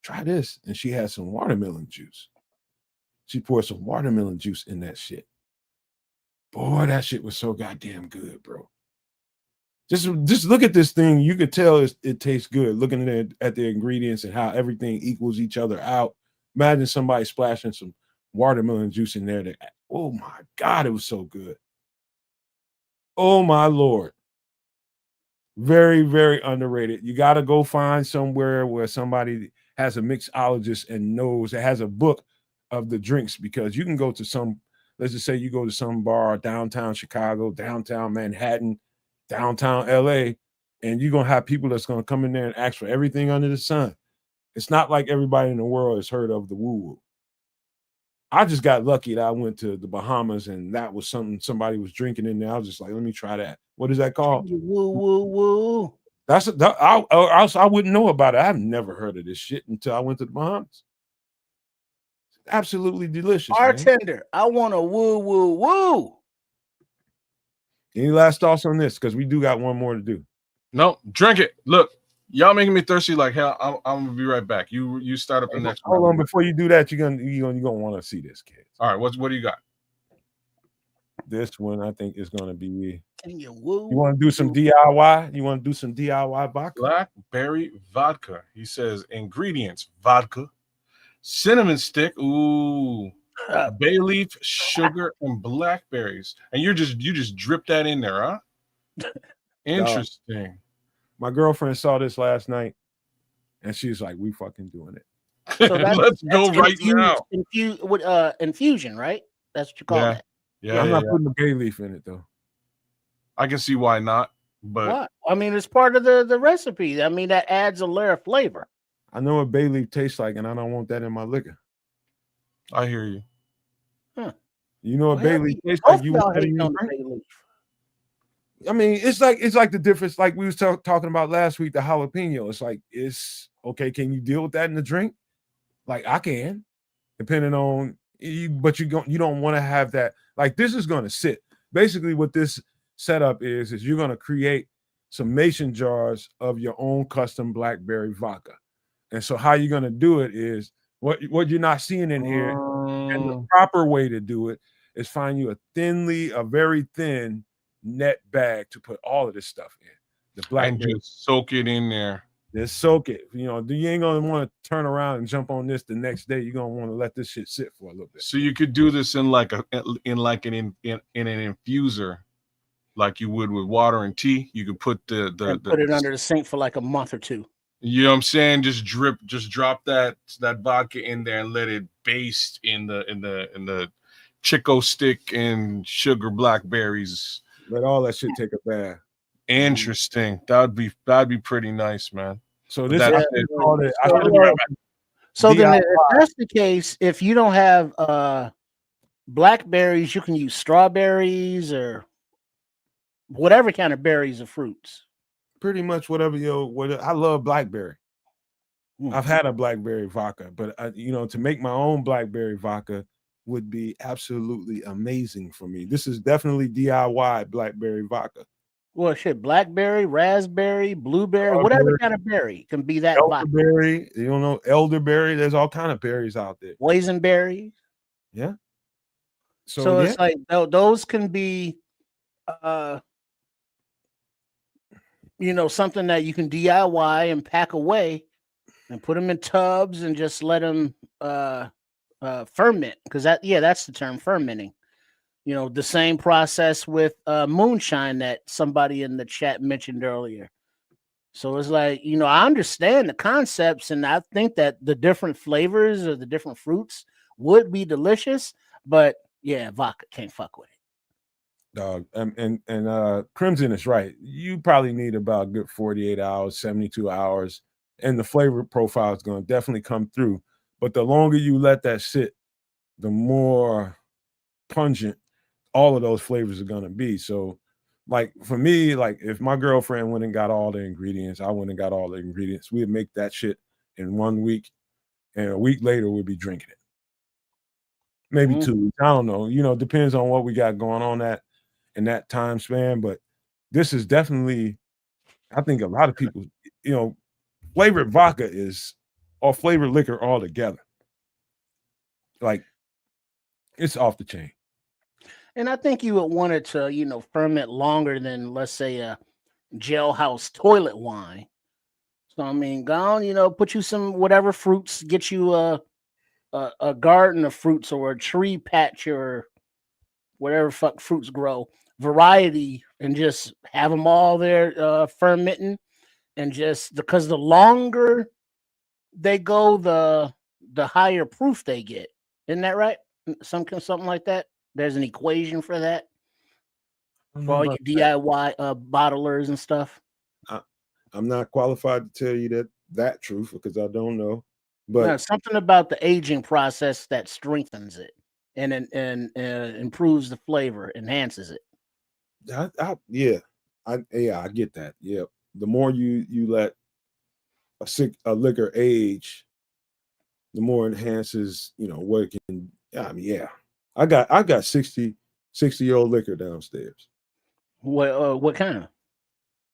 "Try this," and she had some watermelon juice. She poured some watermelon juice in that shit. Boy, that shit was so goddamn good, bro. Just look at this thing. You could tell it tastes good. Looking at the ingredients and how everything equals each other out. Imagine somebody splashing some watermelon juice in there. Oh my God, it was so good. Oh my Lord. Very, very underrated. You got to go find somewhere where somebody has a mixologist and knows it has a book of the drinks, because you can go to some, let's just say you go to some bar downtown Chicago, downtown Manhattan, downtown LA, and you're going to have people that's going to come in there and ask for everything under the sun. It's not like everybody in the world has heard of the woo-woo. I just got lucky that I went to the Bahamas and that was something somebody was drinking in there. I was just like, let me try that. What is that called? Woo, woo, woo. I wouldn't know about it. I've never heard of this shit until I went to the Bahamas. Absolutely delicious. Bartender, man. I want a woo, woo, woo. Any last thoughts on this? Because we do got one more to do. No, drink it. Look, y'all making me thirsty like hell. I'm gonna be right back. You start up the next one. Hold on, before you do that, you're gonna want to see this, kid. All right, what do you got? This one I think is gonna be. You want to do some DIY? You want to do some DIY vodka? Blackberry vodka. He says ingredients: vodka, cinnamon stick, bay leaf, sugar, and blackberries. And you just drip that in there, huh? Interesting. My girlfriend saw this last night, and she's like, "We fucking doing it." So Let's go right now. Infusion, right? That's what you call it. Yeah, I'm not putting the bay leaf in it though. I can see why not, but what? I mean, it's part of the recipe. I mean, that adds a layer of flavor. I know what bay leaf tastes like, and I don't want that in my liquor. I hear you. Huh. You know what bay leaf tastes like? You want that in your drink? I mean, it's like the difference, like we was talking about last week, the jalapeno. It's like, it's okay. Can you deal with that in the drink? Like I can, depending on you, but you don't want to have that. Like this is going to sit. Basically, what this setup is you're going to create some mason jars of your own custom blackberry vodka. And so how you're going to do it is what you're not seeing in here. And the proper way to do it is find you a very thin net bag to put all of this stuff in. The blackberry. And just soak it in there. Just soak it. You ain't gonna want to turn around and jump on this the next day. You're gonna want to let this shit sit for a little bit. So you could do this in an infuser, like you would with water and tea. You could put put it under the sink for like a month or two. You know what I'm saying? Just drop that vodka in there and let it baste in the Chico stick and sugar blackberries. Let all that shit take a bath. Interesting. That'd be pretty nice, man. So this then if that's the case, if you don't have blackberries, you can use strawberries or whatever kind of berries or fruits. Pretty much whatever I love blackberry. I've had a blackberry vodka, but to make my own blackberry vodka would be absolutely amazing for me. This is definitely DIY blackberry vodka. Well, shit, blackberry, raspberry, blueberry, whatever kind of berry can be that. Elderberry, elderberry. There's all kind of berries out there. Boysenberry. Yeah. So it's like those can be, something that you can DIY and pack away, and put them in tubs and just let them ferment. Because that's the term, fermenting. The same process with moonshine that somebody in the chat mentioned earlier. So it's like, I understand the concepts, and I think that the different flavors or the different fruits would be delicious, but yeah, vodka can't fuck with it. Dog, and Crimson is right. You probably need about a good 48 hours, 72 hours, and the flavor profile is going to definitely come through. But the longer you let that sit, the more pungent all of those flavors are going to be. So, like for me, like if my girlfriend went and got all the ingredients, I went and got all the ingredients, we'd make that shit in 1 week, and a week later we'd be drinking it. Maybe 2 weeks. I don't know. You know, depends on what we got going on in that time span. But this is definitely, I think a lot of people, you know, flavored vodka is or flavored liquor all together. Like it's off the chain. And I think you would want it to, ferment longer than, let's say, a jailhouse toilet wine. So I mean, go on, put you some whatever fruits, get you a garden of fruits or a tree patch or whatever fuck fruits grow, variety, and just have them all there fermenting, and just because the longer they go, the higher proof they get. Isn't that right? Something like that. There's an equation for that for all you DIY bottlers and stuff. I'm not qualified to tell you that truth because I don't know. But something about the aging process that strengthens it and improves the flavor, enhances it. I get that. Yeah, the more you let a liquor age, the more enhances what it can. I mean, yeah, I got 60-year-old liquor downstairs. What kind of?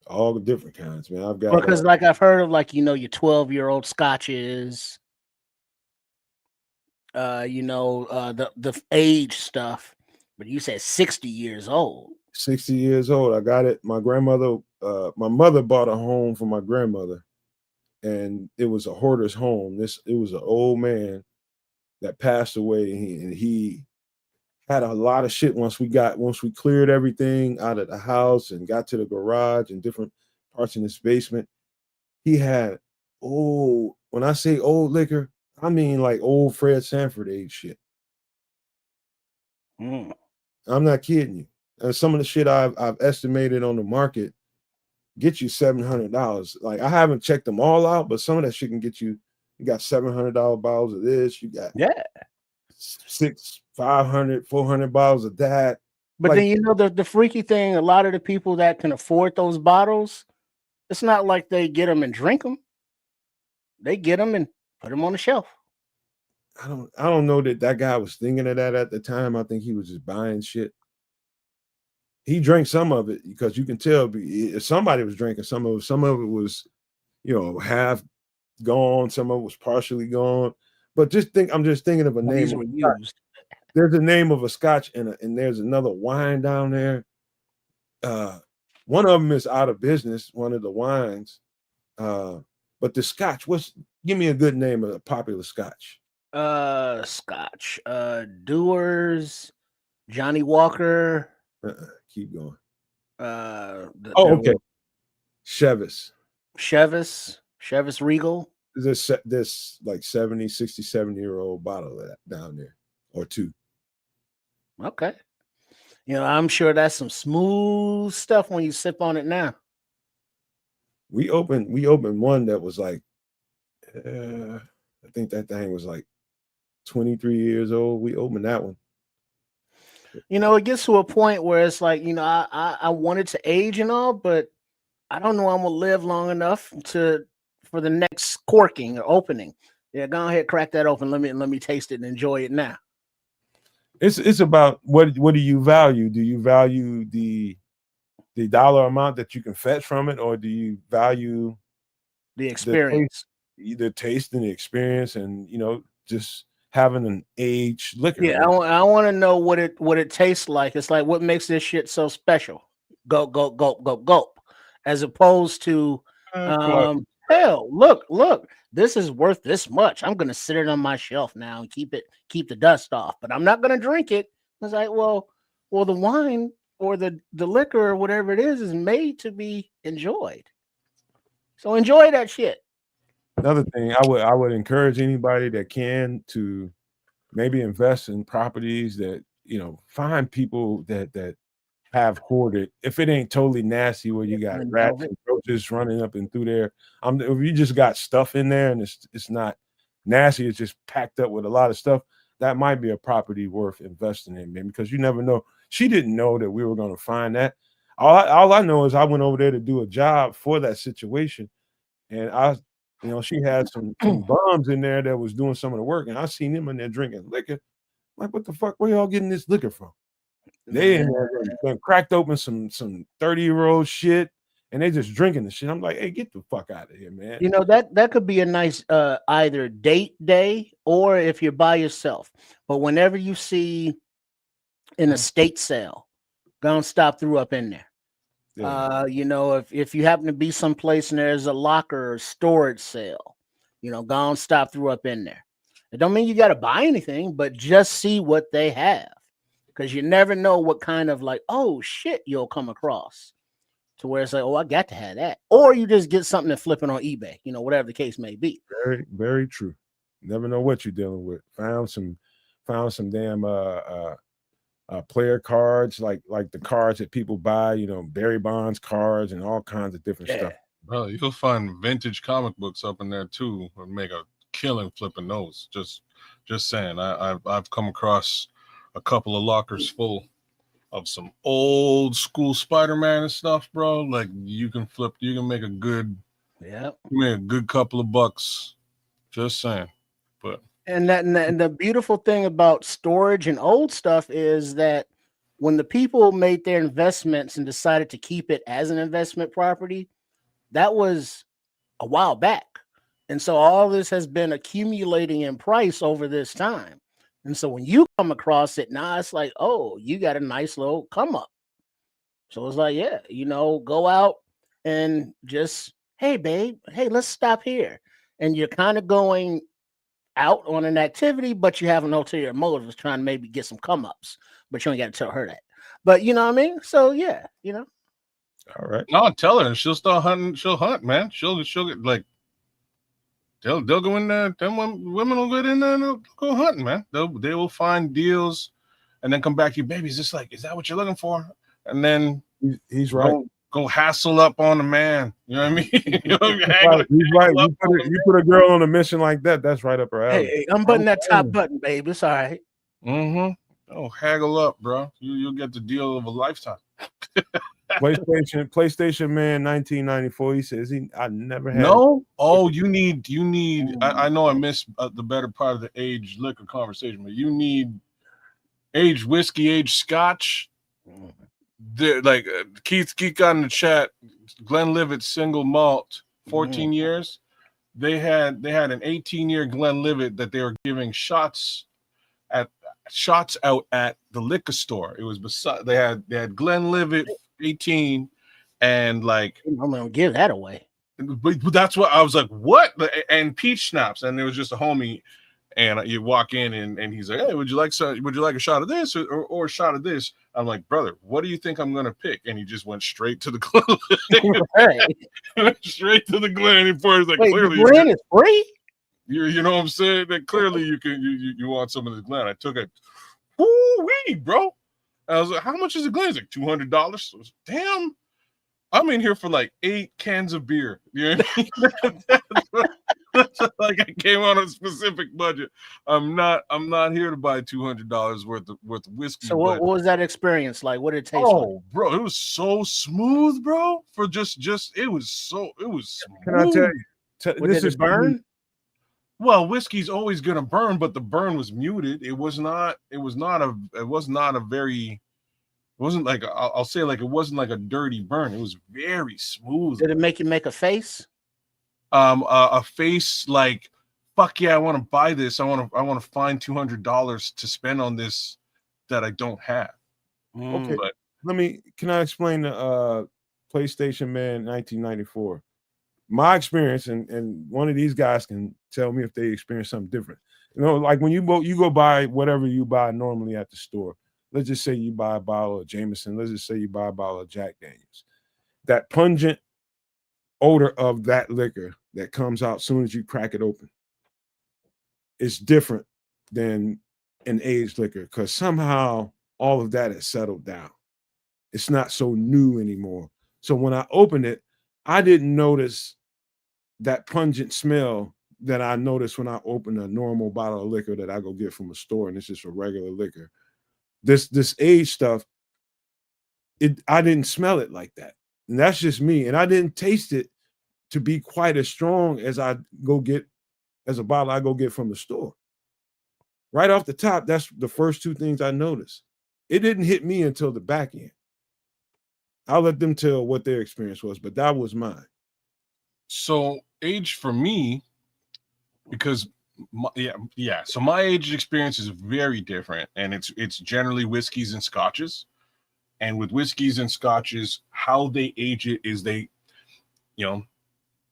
All the different kinds, man. I've got because like I've heard of your 12-year-old scotches. The age stuff, but you said 60 years old. 60 years old. I got it. My grandmother, my mother bought a home for my grandmother, and it was a hoarder's home. It was an old man that passed away, and he had a lot of shit once we cleared everything out of the house and got to the garage and different parts in his basement. He had when I say old liquor, I mean like old Fred Sanford age shit. I'm not kidding you. And some of the shit I've estimated on the market get you $700. Like I haven't checked them all out, but some of that shit can get you. You got $700 bottles of this. You got 500, 400 bottles of that. But then the freaky thing, a lot of the people that can afford those bottles, it's not like they get them and drink them. They get them and put them on the shelf. I don't know that guy was thinking of that at the time. I think he was just buying shit. He drank some of it because you can tell if somebody was drinking some of it was, half gone. Some of it was partially gone. But I'm just thinking of a name. These were used. There's a name of a scotch and there's another wine down there. One of them is out of business, one of the wines. But the scotch, give me a good name of a popular scotch. Scotch. Dewar's, Johnny Walker. Keep going. Okay. Chevis Regal. This like 70, 60, 70-year-old bottle of that down there or two. Okay. I'm sure that's some smooth stuff when you sip on it now. We opened one that was like, I think that thing was like 23 years old. We opened that one. It gets to a point where it's like, I wanted to age and all, but I don't know I'm gonna live long enough for the next corking or opening. Yeah, go ahead, crack that open. Let me taste it and enjoy it now. It's about what do you value? Do you value the dollar amount that you can fetch from it, or do you value the experience, the taste and the experience, and just having an aged liquor? Yeah, I want to know what it tastes like. It's like, what makes this shit so special? Go, as opposed to hell, look, this is worth this much. I'm gonna sit it on my shelf now and keep the dust off, but I'm not gonna drink it. It's like, well, the wine or the liquor or whatever it is made to be enjoyed. So enjoy that shit. Another thing, I would encourage anybody that can to maybe invest in properties that find people that have hoarded. If it ain't totally nasty, where you got rats and roaches running up and through there, if you just got stuff in there and it's not nasty, it's just packed up with a lot of stuff, that might be a property worth investing in, man, because you never know. She didn't know that we were going to find that. All I know is I went over there to do a job for that situation, and she had some bums in there that was doing some of the work, and I seen them in there drinking liquor. Like, what the fuck? Where y'all getting this liquor from? They in there been cracked open some 30-year-old shit, and they just drinking the shit. I'm like, hey, get the fuck out of here, man. You know, that could be a nice either date day or if you're by yourself. But whenever you see an estate sale, go and stop through up in there. Yeah. If you happen to be someplace and there's a locker or storage sale, go and stop through up in there. It don't mean you got to buy anything, but just see what they have, because you never know what kind of oh shit you'll come across to where it's like, oh, I got to have that, or you just get something and flip it on eBay, whatever the case may be. Very, very true. Never know what you're dealing with. Found some damn player cards, like the cards that people buy, Barry Bonds cards and all kinds of different stuff. Bro, you'll find vintage comic books up in there too, and make a killing flipping those. Just saying, I've come across a couple of lockers full of some old school Spider-Man and stuff, bro. Like you can make a good couple of bucks. Just saying. But and the beautiful thing about storage and old stuff is that when the people made their investments and decided to keep it as an investment property, that was a while back. And so all this has been accumulating in price over this time. And so when you come across it, now it's like, oh, you got a nice little come up. So it's like, go out and just, hey, babe, hey, let's stop here. And you're kind of going out on an activity, but you have an ulterior motive, trying to maybe get some come ups, but you ain't got to tell her that. But you know what I mean? So yeah, All right. No, tell her, she'll start hunting. She'll hunt, man. She'll get like. They'll go in there. Them women will get in there and they'll go hunting, man. They will find deals, and then come back to you, baby. Is that what you're looking for? And then he's right. Go hassle up on the man. You know what I mean? He's right. You put a girl on a mission like that. That's right up her alley. Hey, unbutton that top button, baby. It's all right. Oh, haggle up, bro. You'll get the deal of a lifetime. PlayStation Man 1994. He says I never had. No. Oh, you need. I know I missed the better part of the aged liquor conversation, but you need aged whiskey, aged scotch. Like Keith got in the chat. Glenlivet single malt, 14 years. They had an 18-year Glenlivet that they were giving shots out at the liquor store. It was beside. They had Glenlivet 18, and like I'm gonna give that away. But that's what I was like. What? And peach schnapps, and there was just a homie, and you walk in, and he's like, "Hey, would you like a shot of this or a shot of this?" I'm like, "Brother, what do you think I'm gonna pick?" And he just went straight to the Glen. Straight to the Glen. And he's like, wait, clearly, the Glen is free. You know what I'm saying? That clearly you want some of the Glen. I took it. Woo-wee, bro. I was like, how much is a Glen? It's like $200. Damn, I'm in here for like 8 cans of beer. You know what I mean? Like I came on a specific budget. I'm not here to buy $200 worth of whiskey. So what was that experience like? What did it taste like? Oh, bro, it was so smooth, bro. For just it was smooth. Can I tell you? This is burn. Well, whiskey's always gonna burn, but the burn was muted. It wasn't like it wasn't like a dirty burn. It was very smooth. Did it make you make a face? A face like, fuck yeah, I want to buy this. I want to find $200 to spend on this that I don't have. Okay, but can I explain the PlayStation Man 1994? My experience, and one of these guys can tell me if they experience something different. Like when you go buy whatever you buy normally at the store. Let's just say you buy a bottle of Jameson. Let's just say you buy a bottle of Jack Daniels. That pungent odor of that liquor that comes out as soon as you crack it open is different than an aged liquor, because somehow all of that has settled down. It's not so new anymore. So when I opened it, I didn't notice that pungent smell that I noticed when I open a normal bottle of liquor that I go get from a store, and it's just a regular liquor. This aged stuff, I didn't smell it like that. And that's just me. And I didn't taste it to be quite as strong as I go get as a bottle I go get from the store. Right off the top, that's the first two things I noticed. It didn't hit me until the back end. I'll let them tell what their experience was, but that was mine. So age for me, because so my age experience is very different, and it's generally whiskeys and scotches. And with whiskeys and scotches, how they age it is they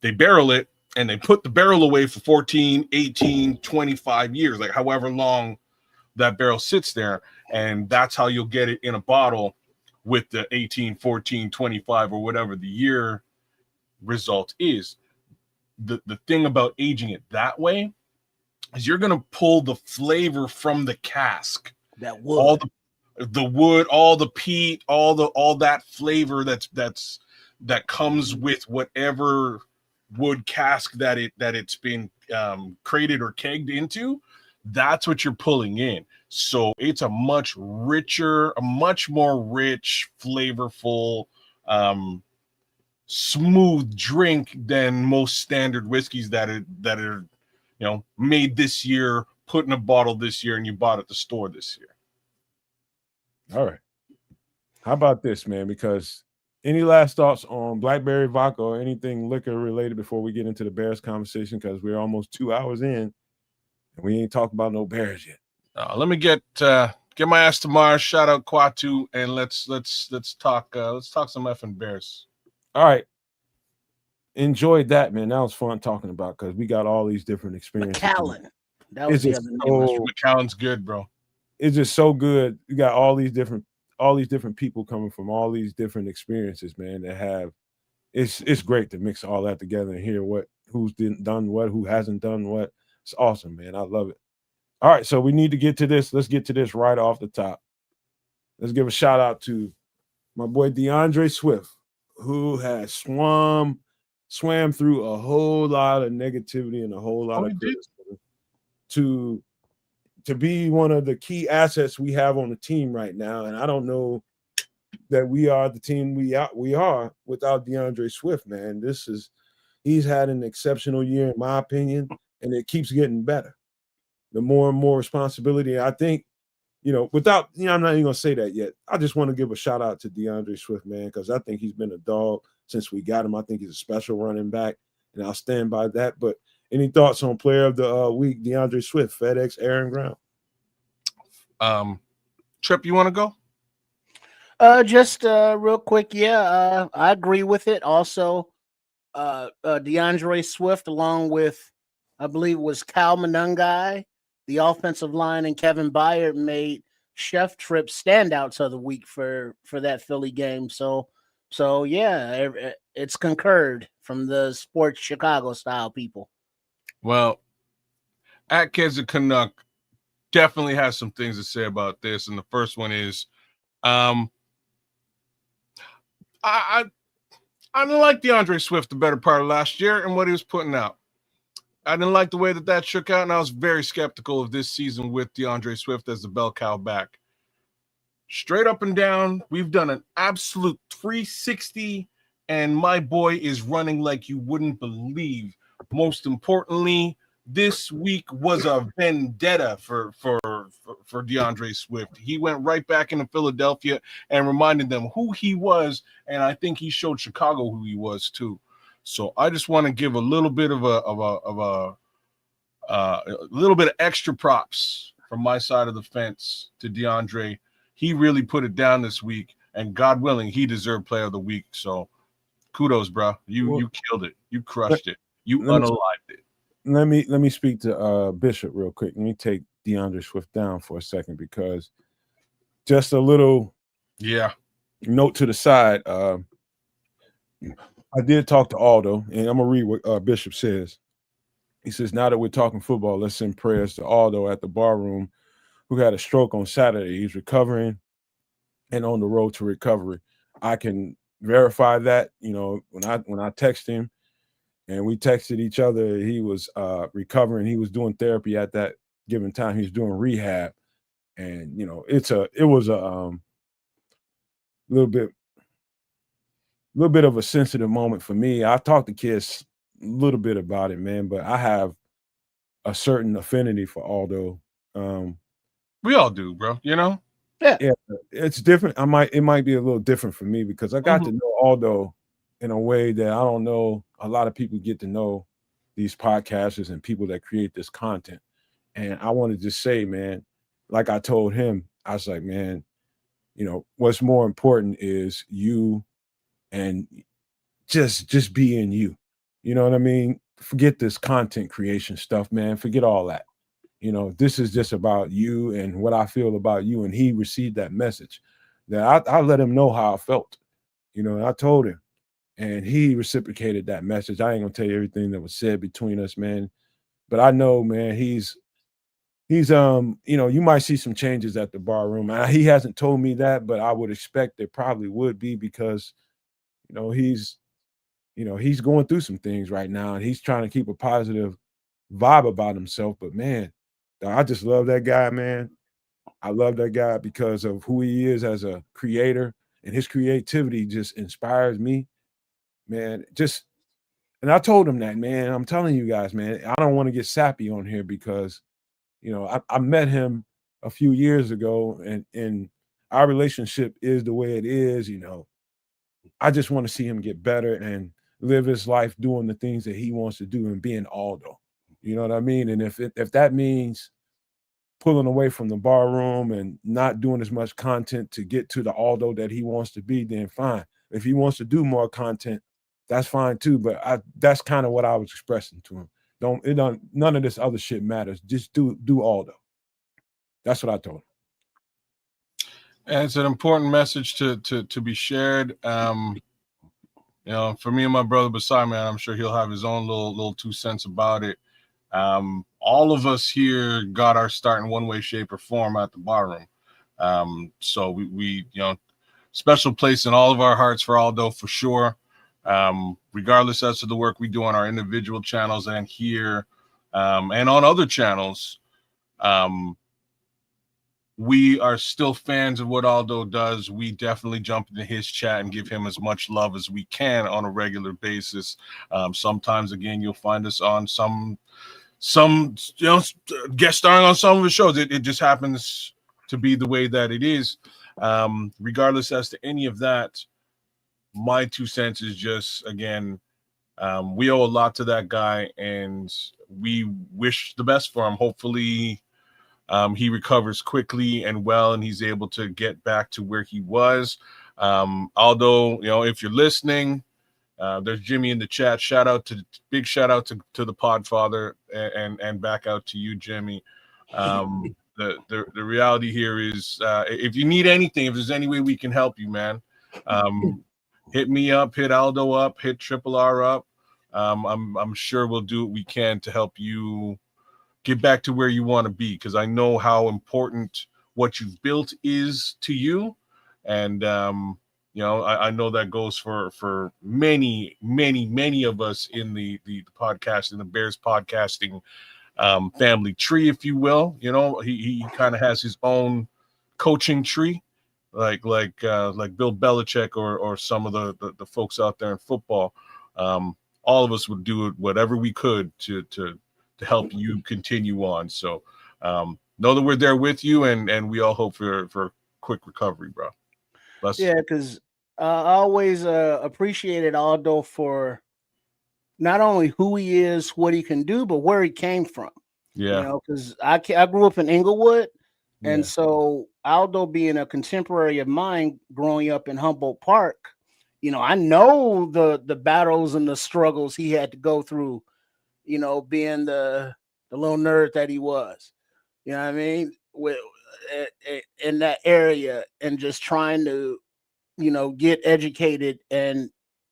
barrel it, and they put the barrel away for 14, 18, 25 years, like however long that barrel sits there. And that's how you'll get it in a bottle with the 18, 14, 25, or whatever the year result is. The thing about aging it that way is you're going to pull the flavor from the cask. That wood. All the wood, all the peat, all that flavor that comes with whatever wood cask that it's been created or kegged into. That's what you're pulling in. So it's a much richer, a much more rich, flavorful, smooth drink than most standard whiskeys that are made this year, put in a bottle this year, and you bought at the store this year. All right. How about this, man? Because any last thoughts on blackberry vodka or anything liquor related before we get into the Bears conversation? Because we're almost 2 hours in and we ain't talking about no Bears yet. Let me get my ass to Mars. Shout out Quatu, and let's talk some effing Bears. All right. Enjoyed that, man. That was fun talking about because we got all these different experiences. McAllen. That was the other name. McAllen's good, bro. It's just so good. You got all these different people coming from all these different experiences, man, that have it's great to mix all that together and hear who's done what, who hasn't done what. It's awesome, man. I love it. All right, so we need to get to this. Let's get to this right off the top. Let's give a shout out to my boy DeAndre Swift, who has swam through a whole lot of negativity and a whole lot of criticism to be one of the key assets we have on the team right now. And I don't know that we are the team we are without DeAndre Swift, man. He's had an exceptional year, in my opinion, and it keeps getting better. The more and more responsibility, I think, I'm not even going to say that yet. I just want to give a shout out to DeAndre Swift, man, because I think he's been a dog since we got him. I think he's a special running back, and I'll stand by that. But any thoughts on player of the week, DeAndre Swift, FedEx, Aaron Brown? Trip, you want to go? Just real quick, I agree with it. Also, DeAndre Swift, along with, I believe it was Cal Monungai, the offensive line, and Kevin Byard made Chef Trip standouts of the week for that Philly game. So yeah, it's concurred from the sports Chicago style people. Well, at Kyzir Canuck definitely has some things to say about this, and the first one is, I didn't like DeAndre Swift the better part of last year and what he was putting out. I didn't like the way that shook out, and I was very skeptical of this season with DeAndre Swift as the bell cow back. Straight up and down, we've done an absolute 360, and my boy is running like you wouldn't believe. Most importantly, this week was a vendetta for DeAndre Swift. He went right back into Philadelphia and reminded them who he was, and I think he showed Chicago who he was too. So I just want to give a little bit of a little bit of extra props from my side of the fence to DeAndre. He really put it down this week, and God willing, he deserved Player of the Week. So kudos, bro. You killed it. You crushed it. You unalived it. Let me speak to Bishop real quick. Let me take DeAndre Swift down for a second, because just a little note to the side. I did talk to Aldo, and I'm gonna read what Bishop says. He says, now that we're talking football, let's send prayers to Aldo at the bar room, who had a stroke on Saturday. He's recovering and on the road to recovery. I can verify that. When I text him and we texted each other, he was recovering. He was doing therapy at that given time. He was doing rehab, and it was a little bit of a sensitive moment for me. I talked to kids a little bit about it, man, but I have a certain affinity for Aldo. We all do, bro. Yeah. It's different. It might be a little different for me because I got to know Aldo in a way that I don't know a lot of people get to know these podcasters and people that create this content. And I want to just say, man, like I told him, I was like, man, what's more important is you and just being you. You know what I mean? Forget this content creation stuff, man. Forget all that. This is just about you and what I feel about you. And he received that message that I let him know how I felt, and I told him, and he reciprocated that message. I ain't gonna tell you everything that was said between us, man, but I know, man, he's you might see some changes at the bar room. He hasn't told me that, but I would expect there probably would be because, he's going through some things right now and he's trying to keep a positive vibe about himself. But man, I just love that guy, man. I love that guy because of who he is as a creator, and his creativity just inspires me, man. And I told him that, man. I'm telling you guys, man, I don't want to get sappy on here because, I met him a few years ago and our relationship is the way it is. I just want to see him get better and live his life doing the things that he wants to do and being Aldo. You know what I mean? And if that means pulling away from the bar room and not doing as much content to get to the Aldo that he wants to be, then fine. If he wants to do more content, that's fine too. But that's kind of what I was expressing to him. None of this other shit matters. Just do Aldo. That's what I told him. And it's an important message to be shared. For me and my brother beside me, I'm sure he'll have his own little 2 cents about it. All of us here got our start in one way, shape, or form at the bar room. So we special place in all of our hearts for Aldo for sure. Regardless as to the work we do on our individual channels and here, and on other channels, we are still fans of what Aldo does. We definitely jump into his chat and give him as much love as we can on a regular basis. Sometimes, again, you'll find us on some guest starring on some of his shows. It just happens to be the way that it is. Regardless as to any of that, my 2 cents is just, again, we owe a lot to that guy, and we wish the best for him. Hopefully, he recovers quickly and well, and he's able to get back to where he was. Aldo, if you're listening, there's Jimmy in the chat. Big shout out to the Podfather, and back out to you, Jimmy. The reality here is, if you need anything, if there's any way we can help you, man, hit me up, hit Aldo up, hit Triple R up. I'm sure we'll do what we can to help you get back to where you want to be, because I know how important what you've built is to you. And, I know that goes for many, many, many of us in the podcast, in the Bears podcasting family tree, if you will. He kind of has his own coaching tree, like Bill Belichick or some of the folks out there in football. All of us would do whatever we could to help you continue on. So know that we're there with you, and we all hope for quick recovery, bro. Yeah, because I always appreciated Aldo for not only who he is, what he can do, but where he came from. Yeah, because I grew up in Inglewood, and so Aldo being a contemporary of mine, growing up in Humboldt Park, I know the battles and the struggles he had to go through, being the little nerd that he was. You know what I mean? In that area, and just trying to, get educated and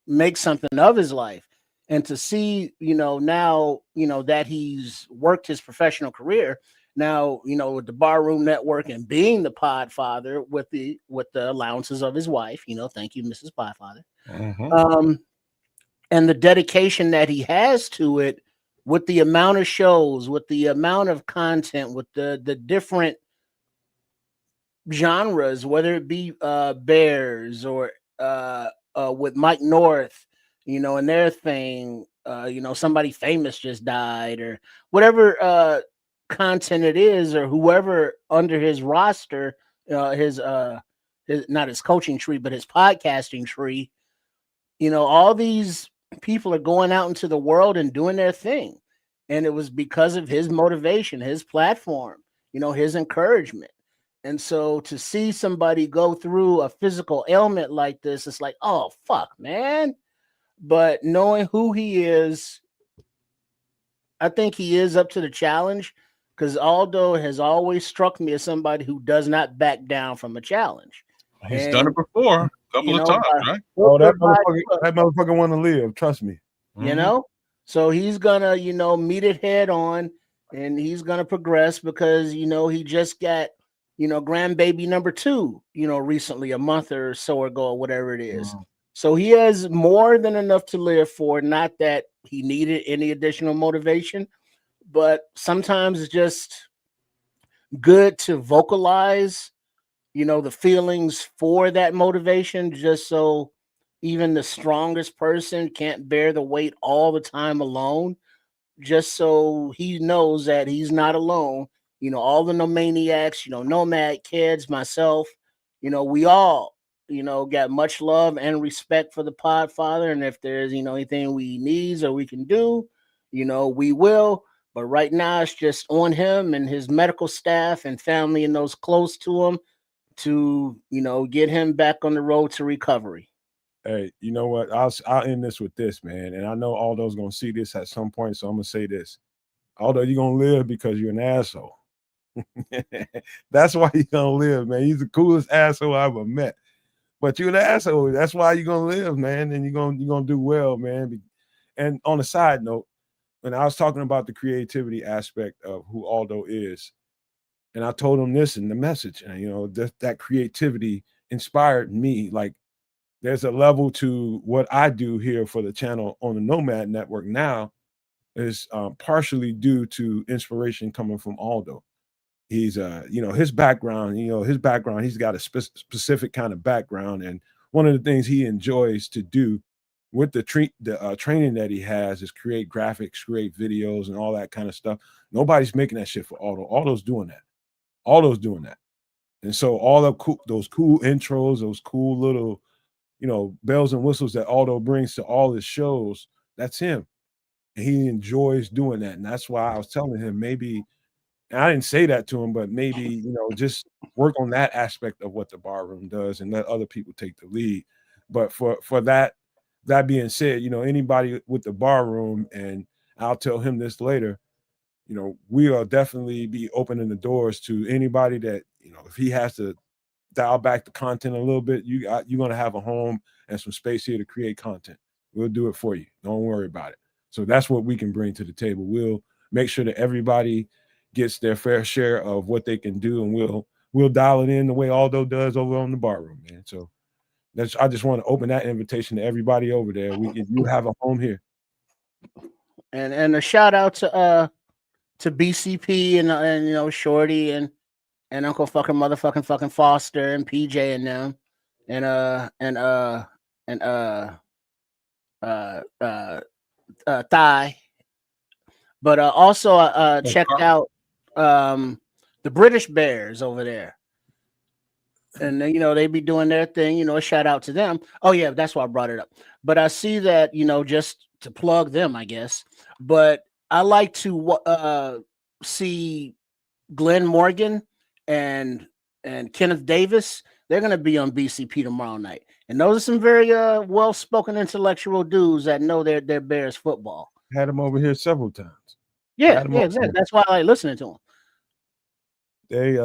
make something of his life. And to see, now, that he's worked his professional career Now, with the Barroom Network and being the Podfather with the allowances of his wife, thank you, Mrs. Podfather. And the dedication that he has to it, with the amount of shows, with the amount of content, with the different genres, whether it be Bears or with Mike North, and their thing, somebody famous just died or whatever content it is, or whoever under his roster, his not his coaching tree, but his podcasting tree, all these people are going out into the world and doing their thing. And it was because of his motivation, his platform, his encouragement. And so to see somebody go through a physical ailment like this, it's like, oh, fuck, man. But knowing who he is, I think he is up to the challenge, because Aldo has always struck me as somebody who does not back down from a challenge. He's done it before a couple of times, right? Oh, that motherfucker want to live. Trust me. So he's gonna, meet it head on, and he's gonna progress because he just got, grandbaby number 2, recently, a month or so ago, or whatever it is. So he has more than enough to live for. Not that he needed any additional motivation, but sometimes it's just good to vocalize, the feelings for that motivation, just so even the strongest person can't bear the weight all the time alone, just so he knows that he's not alone. All the Nomaniacs, Nomad kids, myself, we all, got much love and respect for the Podfather. And if there's, anything we needs or we can do, we will. But right now it's just on him and his medical staff and family and those close to him to, get him back on the road to recovery. Hey, you know what? I'll end this with this, man. And I know Aldo's gonna see this at some point, so I'm gonna say this. Aldo, you're gonna live because you're an asshole. That's why you're gonna live, man. He's the coolest asshole I ever met. But you're an asshole. That's why you're gonna live, man, and you're gonna do well, man. And on a side note, when I was talking about the creativity aspect of who Aldo is, and I told him this in the message, and that creativity inspired me. Like, there's a level to what I do here for the channel on the Nomad Network now is partially due to inspiration coming from Aldo. He's his background, he's got a specific kind of background, and one of the things he enjoys to do with the training that he has is create graphics, create videos, and all that kind of stuff. Nobody's making that shit for Aldo. Aldo's doing that. And so all of those cool intros, those cool little bells and whistles that Aldo brings to all his shows, that's him. And he enjoys doing that. And that's why I was telling him, maybe, and I didn't say that to him, but maybe, just work on that aspect of what the Barroom does and let other people take the lead. But for that being said, anybody with the Barroom, and I'll tell him this later, we will definitely be opening the doors to anybody that, if he has to dial back the content a little bit, you're going to have a home and some space here to create content. We'll do it for you. Don't worry about it. So that's what we can bring to the table. We'll make sure that everybody gets their fair share of what they can do, and we'll dial it in the way Aldo does over on the Barroom, man. So I just want to open that invitation to everybody over there. You have a home here. And a shout out to BCP and Shorty and Uncle fucking motherfucking fucking Foster and PJ and them and Thigh. But also checked out the British Bears over there. And they be doing their thing, a shout out to them. Oh yeah, that's why I brought it up. But I see that, just to plug them, I guess. But I like to see Glenn Morgan and Kenneth Davis. They're gonna be on BCP tomorrow night. And those are some very well-spoken intellectual dudes that know their Bears football. Had them over here several times. Yeah, exactly. That's why I like listening to them. They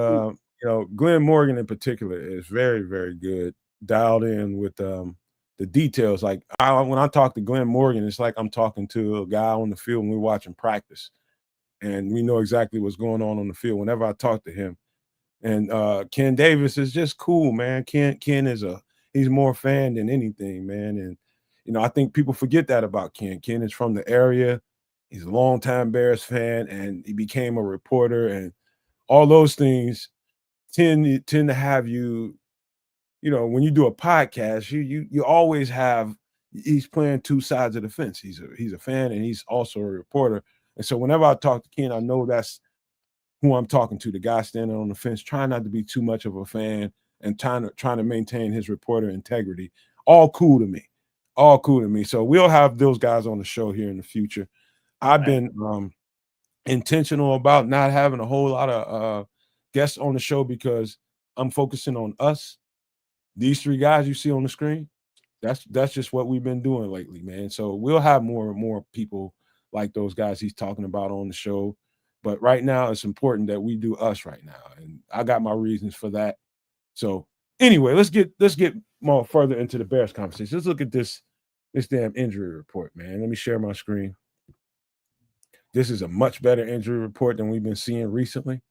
Glenn Morgan in particular is very, very good, dialed in with the details. Like when I talk to Glenn Morgan, it's like I'm talking to a guy on the field when we're watching practice. and we know exactly what's going on the field whenever I talk to him. And Ken Davis is just cool, man. Ken is he's more fan than anything, man. And I think people forget that about Ken. Ken is from the area. He's a longtime Bears fan, and he became a reporter, and all those things tend to have you. When you do a podcast, you always have he's playing two sides of the fence. He's a fan, and he's also a reporter. And so whenever I talk to Ken, I know that's who I'm talking to, the guy standing on the fence, trying not to be too much of a fan and trying to maintain his reporter integrity. All cool to me. All cool to me. So we'll have those guys on the show here in the future. I've been intentional about not having a whole lot of guests on the show because I'm focusing on us. These three guys you see on the screen, that's just what we've been doing lately, man. So we'll have more and more people like those guys he's talking about on the show. But right now, it's important that we do us right now, and I got my reasons for that. So anyway, let's get more further into the Bears conversation. Let's look at this damn injury report, man. Let me share my screen. This is a much better injury report than we've been seeing recently,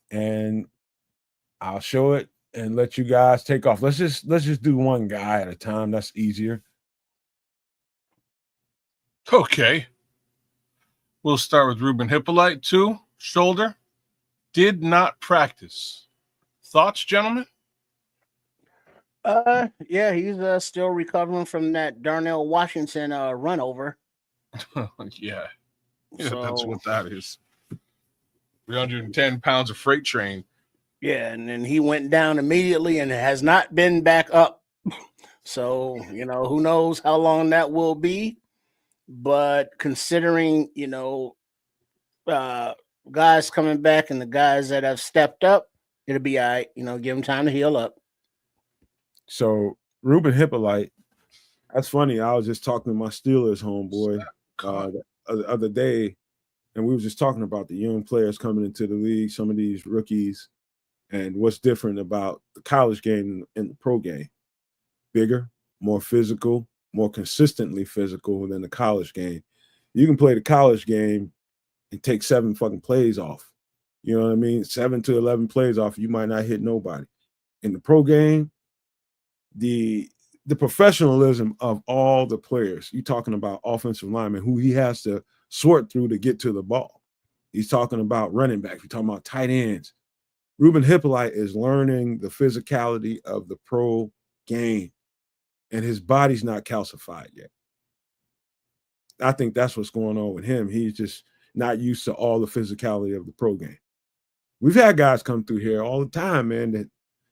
and I'll show it and let you guys take off. Let's just do one guy at a time. That's easier. Okay. We'll start with Ruben Hippolyte, 2, shoulder, did not practice. Thoughts, gentlemen? Yeah, he's still recovering from that Darnell Washington run over. Yeah, so, that's what that is. 310 pounds of freight train. Yeah, and then he went down immediately and has not been back up. So, who knows how long that will be. But considering, guys coming back and the guys that have stepped up, it'll be all right. Give them time to heal up. So Ruben Hippolyte, that's funny. I was just talking to my Steelers homeboy the other day, and we were just talking about the young players coming into the league, some of these rookies, and what's different about the college game and the pro game. Bigger, more physical, more consistently physical than the college game. You can play the college game and take 7 fucking plays off. You know what I mean? 7 to 11 plays off, you might not hit nobody. In the pro game, the professionalism of all the players, you're talking about offensive linemen who he has to sort through to get to the ball. He's talking about running backs. You're talking about tight ends. Ruben Hippolyte is learning the physicality of the pro game, and his body's not calcified yet. I think that's what's going on with him. He's just not used to all the physicality of the pro game. We've had guys come through here all the time, man, that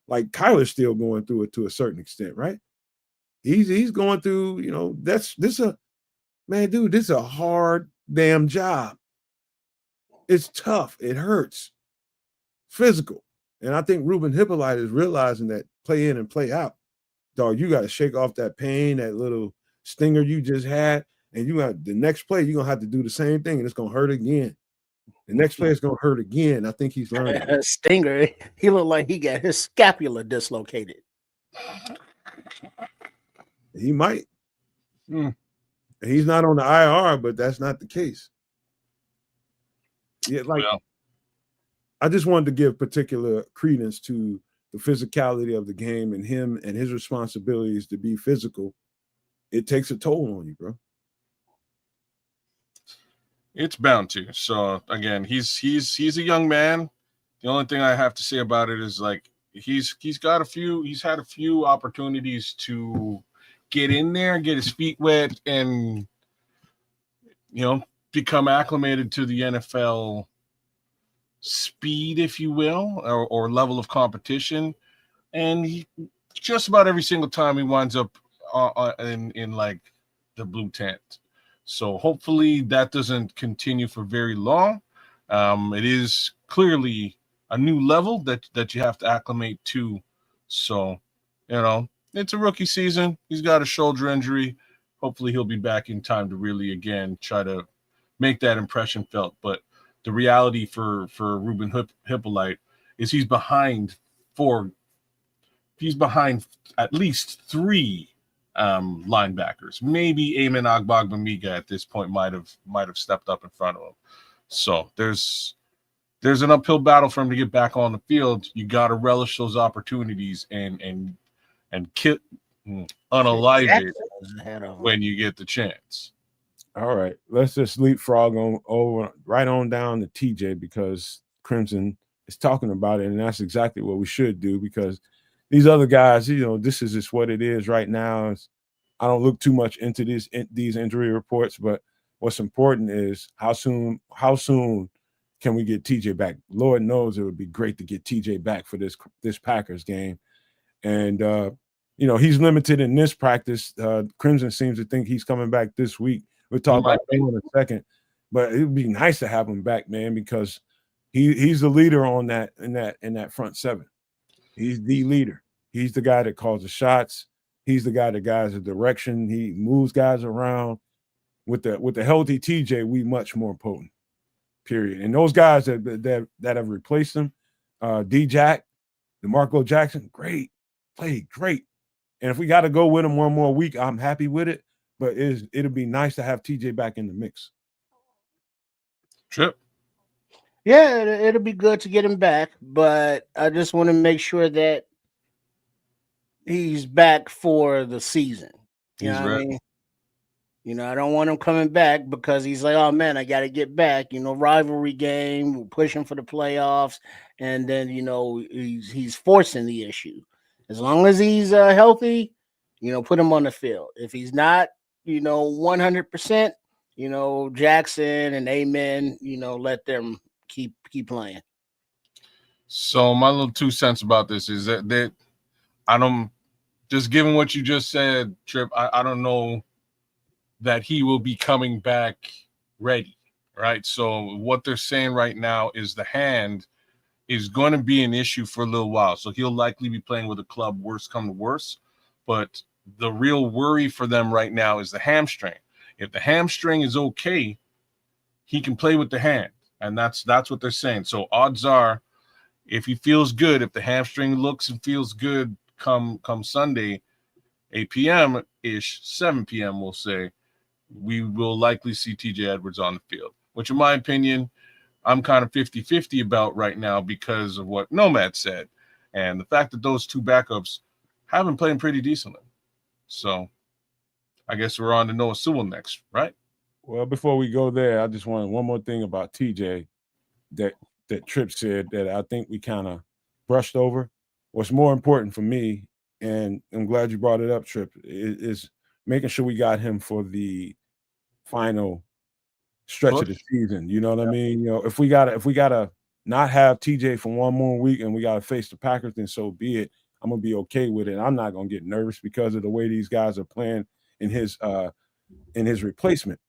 like Kyler's still going through it to a certain extent, right? He's going through, this is a hard damn job. It's tough. It hurts. Physical. And I think Ruben Hippolyte is realizing that play in and play out. Dog, you got to shake off that pain, that little stinger you just had, and you got the next play, you're going to have to do the same thing, and it's going to hurt again. The next play is going to hurt again. I think he's learning. Stinger, he looked like he got his scapula dislocated. He might. He's not on the IR, but that's not the case. Yeah, I just wanted to give particular credence to the physicality of the game and him and his responsibilities to be physical. It takes a toll on you, bro. It's bound to. So again, he's a young man. The only thing I have to say about it is he's had a few opportunities to get in there, get his feet wet, and become acclimated to the NFL speed, if you will, or level of competition. And he just about every single time he winds up in like the blue tent. So hopefully that doesn't continue for very long. It is clearly a new level that you have to acclimate to. So, it's a rookie season. He's got a shoulder injury. Hopefully he'll be back in time to really, again, try to make that impression felt. But the reality for Ruben Hippolyte is he's behind at least 3 linebackers. Maybe Eamon Agbagbamiga at this point might have stepped up in front of him. So there's an uphill battle for him to get back on the field. You got to relish those opportunities and unalive it when you get the chance. All right, let's just leapfrog right on down to TJ, because Crimson is talking about it, and that's exactly what we should do, because these other guys, this is just what it is right now. I don't look too much into these injury reports, but what's important is how soon can we get TJ back? Lord knows it would be great to get TJ back for this Packers game. And he's limited in this practice. Crimson seems to think he's coming back this week. We'll talk about that in a second, but it would be nice to have him back, man, because he's the leader on in that front seven. He's the leader. He's the guy that calls the shots. He's the guy that guides the direction. He moves guys around. With the healthy TJ, we much more potent. Period. And those guys that have replaced him, D-Jack, DeMarco Jackson, great, played great. And if we got to go with him one more week, I'm happy with it. But it'll be nice to have TJ back in the mix. Trip. Yeah, it'll be good to get him back, but I just want to make sure that he's back for the season. You know what I mean? I don't want him coming back because he's like, oh man, I got to get back. Rivalry game, we're pushing for the playoffs, and then he's forcing the issue. As long as he's healthy, put him on the field. If he's not, 100%, Jackson and Amen, let them keep playing. So my little 2 cents about this is that I don't, just given what you just said, Trip, I don't know that he will be coming back ready, right? So what they're saying right now is the hand is going to be an issue for a little while. So he'll likely be playing with a club, worst come to worst. But the real worry for them right now is the hamstring. If the hamstring is okay, he can play with the hand. And that's what they're saying. So odds are, if he feels good, if the hamstring looks and feels good come Sunday, 8 p.m.-ish, 7 p.m., we'll say, we will likely see TJ Edwards on the field, which in my opinion, I'm kind of 50-50 about right now because of what Nomad said and the fact that those two backups have been playing pretty decently. So I guess we're on to Noah Sewell next, right? Well, before we go there, I just wanted one more thing about TJ that Tripp said that I think we kind of brushed over. What's more important for me, and I'm glad you brought it up, Tripp, is making sure we got him for the final stretch of the season. You know what I mean? If we gotta not have TJ for one more week and we gotta face the Packers, then so be it. I'm gonna be okay with it. I'm not gonna get nervous because of the way these guys are playing in his replacement.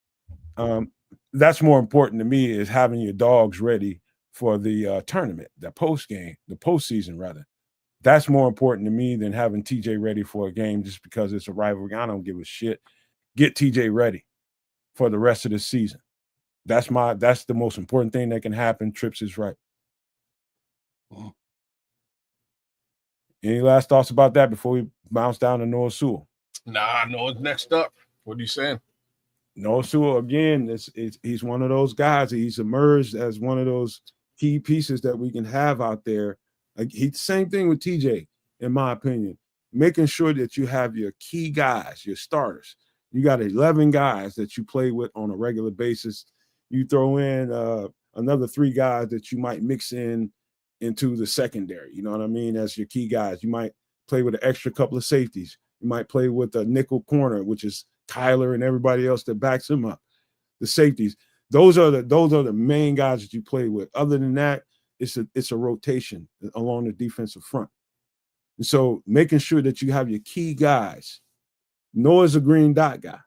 That's more important to me, is having your dogs ready for the tournament, the postseason rather. That's more important to me than having TJ ready for a game just because it's a rivalry. I don't give a shit. Get TJ ready for the rest of the season. That's the most important thing that can happen. Trips is right. Any last thoughts about that before we bounce down to Noah Sewell? Nah, Noah's next up. What are you saying? Noah Sewell, again, he's one of those guys. He's emerged as one of those key pieces that we can have out there. Same thing with TJ, in my opinion. Making sure that you have your key guys, your starters. You got 11 guys that you play with on a regular basis. You throw in another 3 guys that you might mix into the secondary. You know what I mean? As your key guys. You might play with an extra couple of safeties. You might play with a nickel corner, which is Kyler and everybody else that backs him up. The safeties. Those are the main guys that you play with. Other than that, it's a rotation along the defensive front. And so making sure that you have your key guys. Noah's a green dot guy.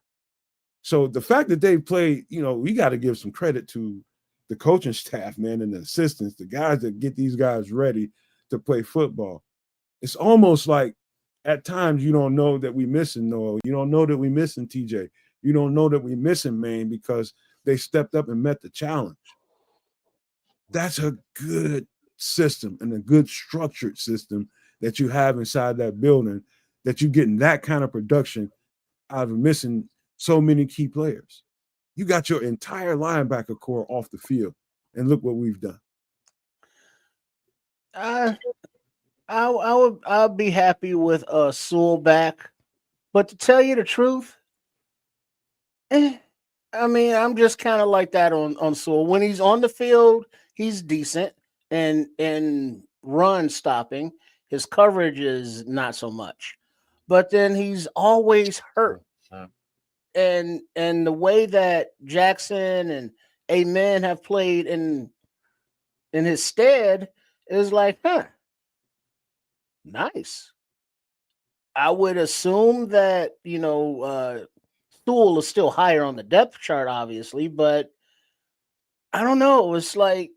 So the fact that they played, we got to give some credit to the coaching staff, man, and the assistants, the guys that get these guys ready to play football. It's almost like at times you don't know that we're missing Noah. You don't know that we're missing TJ. You don't know that we're missing Maine because they stepped up and met the challenge. That's a good system and a good structured system that you have inside that building, that you're getting that kind of production out of missing so many key players. You got your entire linebacker core off the field, and look what we've done. I'll be happy with Sewell back, but to tell you the truth, I mean, I'm just kind of like that on Sewell. When he's on the field, he's decent, and run stopping, his coverage is not so much. But then he's always hurt. And the way that Jackson and Amen have played in his stead is like, nice. I would assume that, Sewell is still higher on the depth chart, obviously, but I don't know. It's like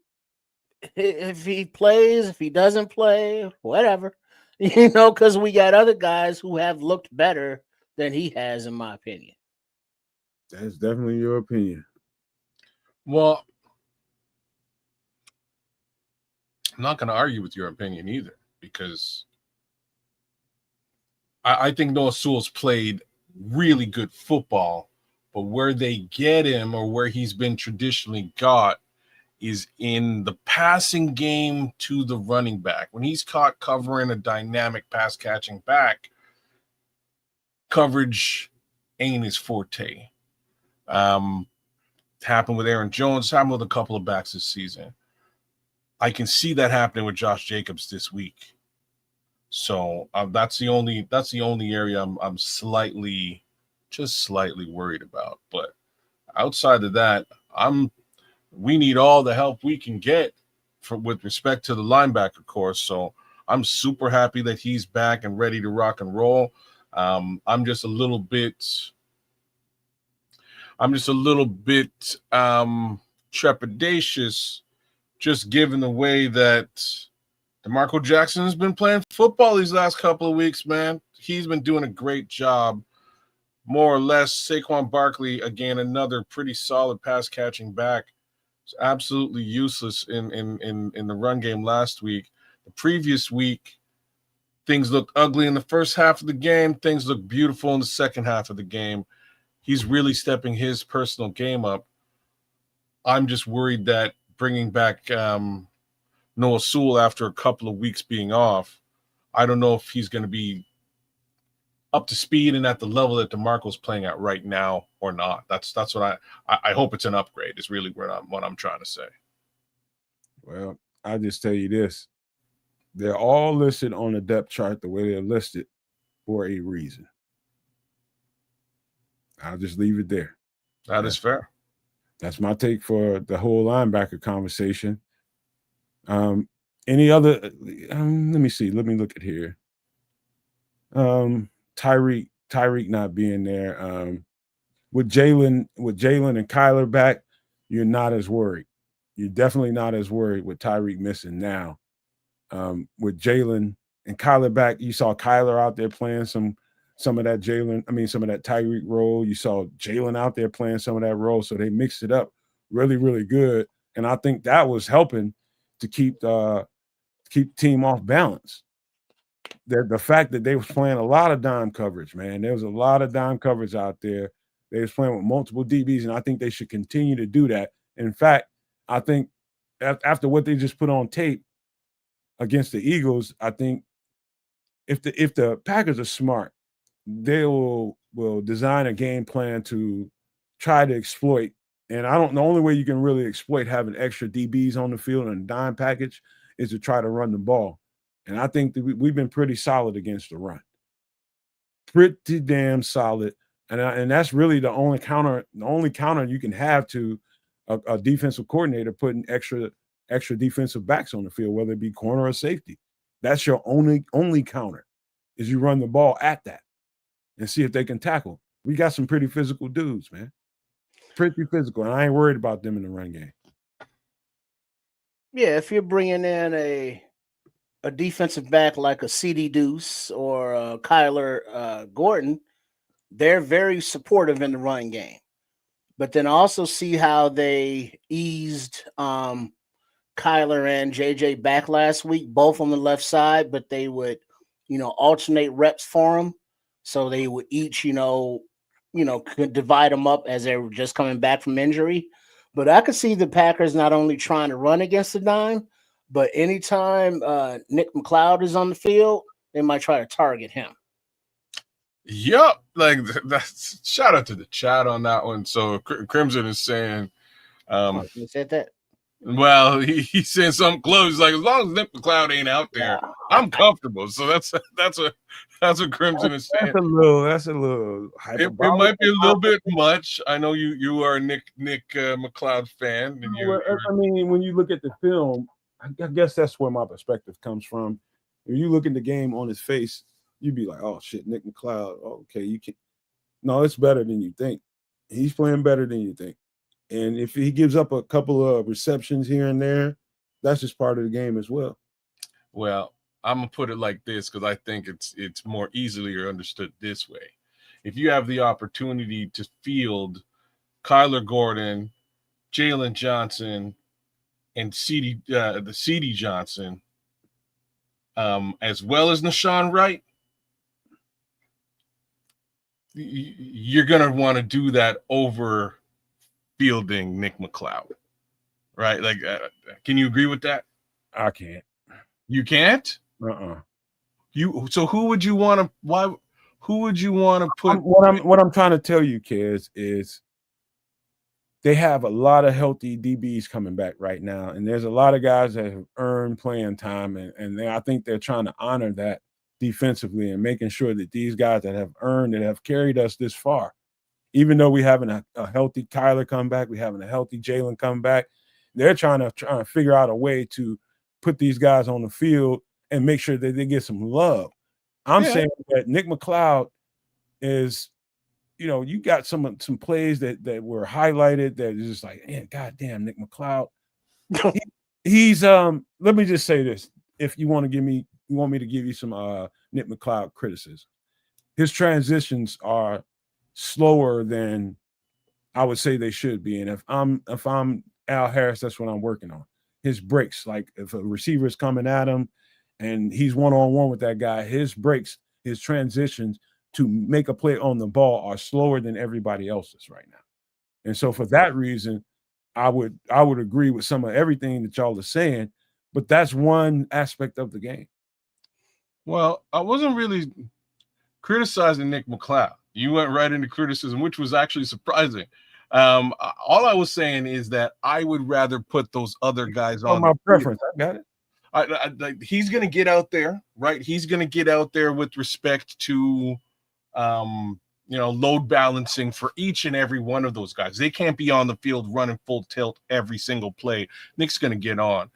if he plays, if he doesn't play, whatever, because we got other guys who have looked better than he has, in my opinion. That's definitely your opinion. Well, I'm not going to argue with your opinion either, because I think Noah Sewell's played really good football, but where they get him, or where he's been traditionally got, is in the passing game to the running back. When he's caught covering a dynamic pass catching back, coverage ain't his forte. Happened with Aaron Jones, happened with a couple of backs this season. I can see that happening with Josh Jacobs this week. So that's the only area I'm slightly worried about. But outside of that, we need all the help we can get with respect to the linebacker core. So I'm super happy that he's back and ready to rock and roll. I'm just a little bit trepidatious, just given the way that DeMarco Jackson has been playing football these last couple of weeks, man. He's been doing a great job. More or less, Saquon Barkley, again, another pretty solid pass catching back. It's absolutely useless in the run game last week. The previous week, things looked ugly in the first half of the game. Things looked beautiful in the second half of the game. He's really stepping his personal game up. I'm just worried that bringing back Noah Sewell after a couple of weeks being off, I don't know if he's going to be up to speed and at the level that DeMarco's playing at right now or not. That's what I hope it's an upgrade is really what I'm trying to say. Well, I'll just tell you this. They're all listed on the depth chart the way they're listed for a reason. I'll just leave it there. That is fair. That's my take for the whole linebacker conversation. Any other? Let me see. Let me look at here. Tyreek not being there. With Jalen and Kyler back, you're not as worried. You're definitely not as worried with Tyreek missing now. With Jalen and Kyler back, you saw Kyler out there playing some of that Tyreek role. You saw Jalen out there playing some of that role. So they mixed it up really, really good. And I think that was helping to keep the team off balance. The fact that they was playing a lot of dime coverage, man. There was a lot of dime coverage out there. They was playing with multiple DBs, and I think they should continue to do that. In fact, I think after what they just put on tape against the Eagles, I think if the Packers are smart, they will design a game plan to try to exploit. And the only way you can really exploit having extra DBs on the field in a dime package is to try to run the ball. And I think that we've been pretty solid against the run. Pretty damn solid. And that's really the only counter you can have to a defensive coordinator putting extra defensive backs on the field, whether it be corner or safety. That's your only counter is you run the ball at that and see if they can tackle. We got some pretty physical dudes, man. Pretty physical, and I ain't worried about them in the run game. Yeah, if you're bringing in a defensive back like a CD Deuce or Kyler Gordon, they're very supportive in the run game. But then also see how they eased Kyler and JJ back last week, both on the left side, but they would, alternate reps for them. So they would each, could divide them up as they're just coming back from injury. But I could see the Packers not only trying to run against the dime, but anytime Nick McCloud is on the field, they might try to target him. Yep, like that's shout out to the chat on that one. So Crimson is saying, You said that. Well, he's saying something close. Like, as long as Nick McCloud ain't out there, I'm comfortable. So that's what Crimson is saying. That's a little. It might be a little bit much. I know you are a Nick McCloud fan, and I mean, when you look at the film, I guess that's where my perspective comes from. If you look at the game on his face, you'd be like, "Oh shit, Nick McCloud. Okay, you can." No, it's better than you think. He's playing better than you think. And if he gives up a couple of receptions here and there, that's just part of the game as well. Well, I'm gonna put it like this because I think it's more easily understood this way. If you have the opportunity to field Kyler Gordon, Jalen Johnson, and CD Johnson, as well as Nashawn Wright, you're gonna want to do that over fielding Nick McCloud, right? Like, can you agree with that? I can't. You can't? So who would you want to? Why? Who would you want to put? What I'm trying to tell you, kids, is they have a lot of healthy DBs coming back right now, and there's a lot of guys that have earned playing time, and I think they're trying to honor that defensively and making sure that these guys that have earned and have carried us this far. Even though we having a healthy Kyler come back, we having a healthy Jalen come back, they're trying to figure out a way to put these guys on the field and make sure that they get some love. I'm saying that Nick McCloud is, you got some plays that were highlighted that is just like, man, goddamn, Nick McCloud. He's let me just say this. If you want me to give you some Nick McCloud criticism. His transitions are slower than I would say they should be. And if I'm Al Harris, that's what I'm working on. His breaks, like if a receiver is coming at him and he's one-on-one with that guy, his breaks, his transitions to make a play on the ball are slower than everybody else's right now. And so for that reason, I would agree with some of everything that y'all are saying, but that's one aspect of the game. Well, I wasn't really criticizing Nick McCloud. You went right into criticism, which was actually surprising. All I was saying is that I would rather put those other guys on my preference. I got it. He's going to get out there, right? He's going to get out there with respect to, load balancing for each and every one of those guys. They can't be on the field running full tilt every single play. Nick's going to get on.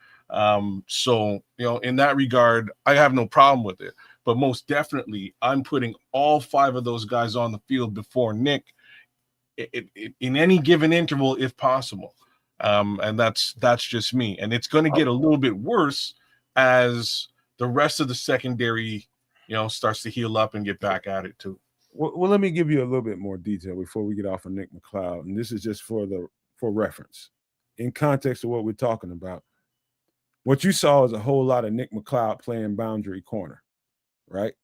So, in that regard, I have no problem with it. But most definitely, I'm putting all 5 of those guys on the field before Nick in any given interval, if possible. And that's just me. And it's going to get a little bit worse as the rest of the secondary, starts to heal up and get back at it too. Well, let me give you a little bit more detail before we get off of Nick McCloud. And this is just for reference. In context of what we're talking about, what you saw is a whole lot of Nick McCloud playing boundary corner. Right.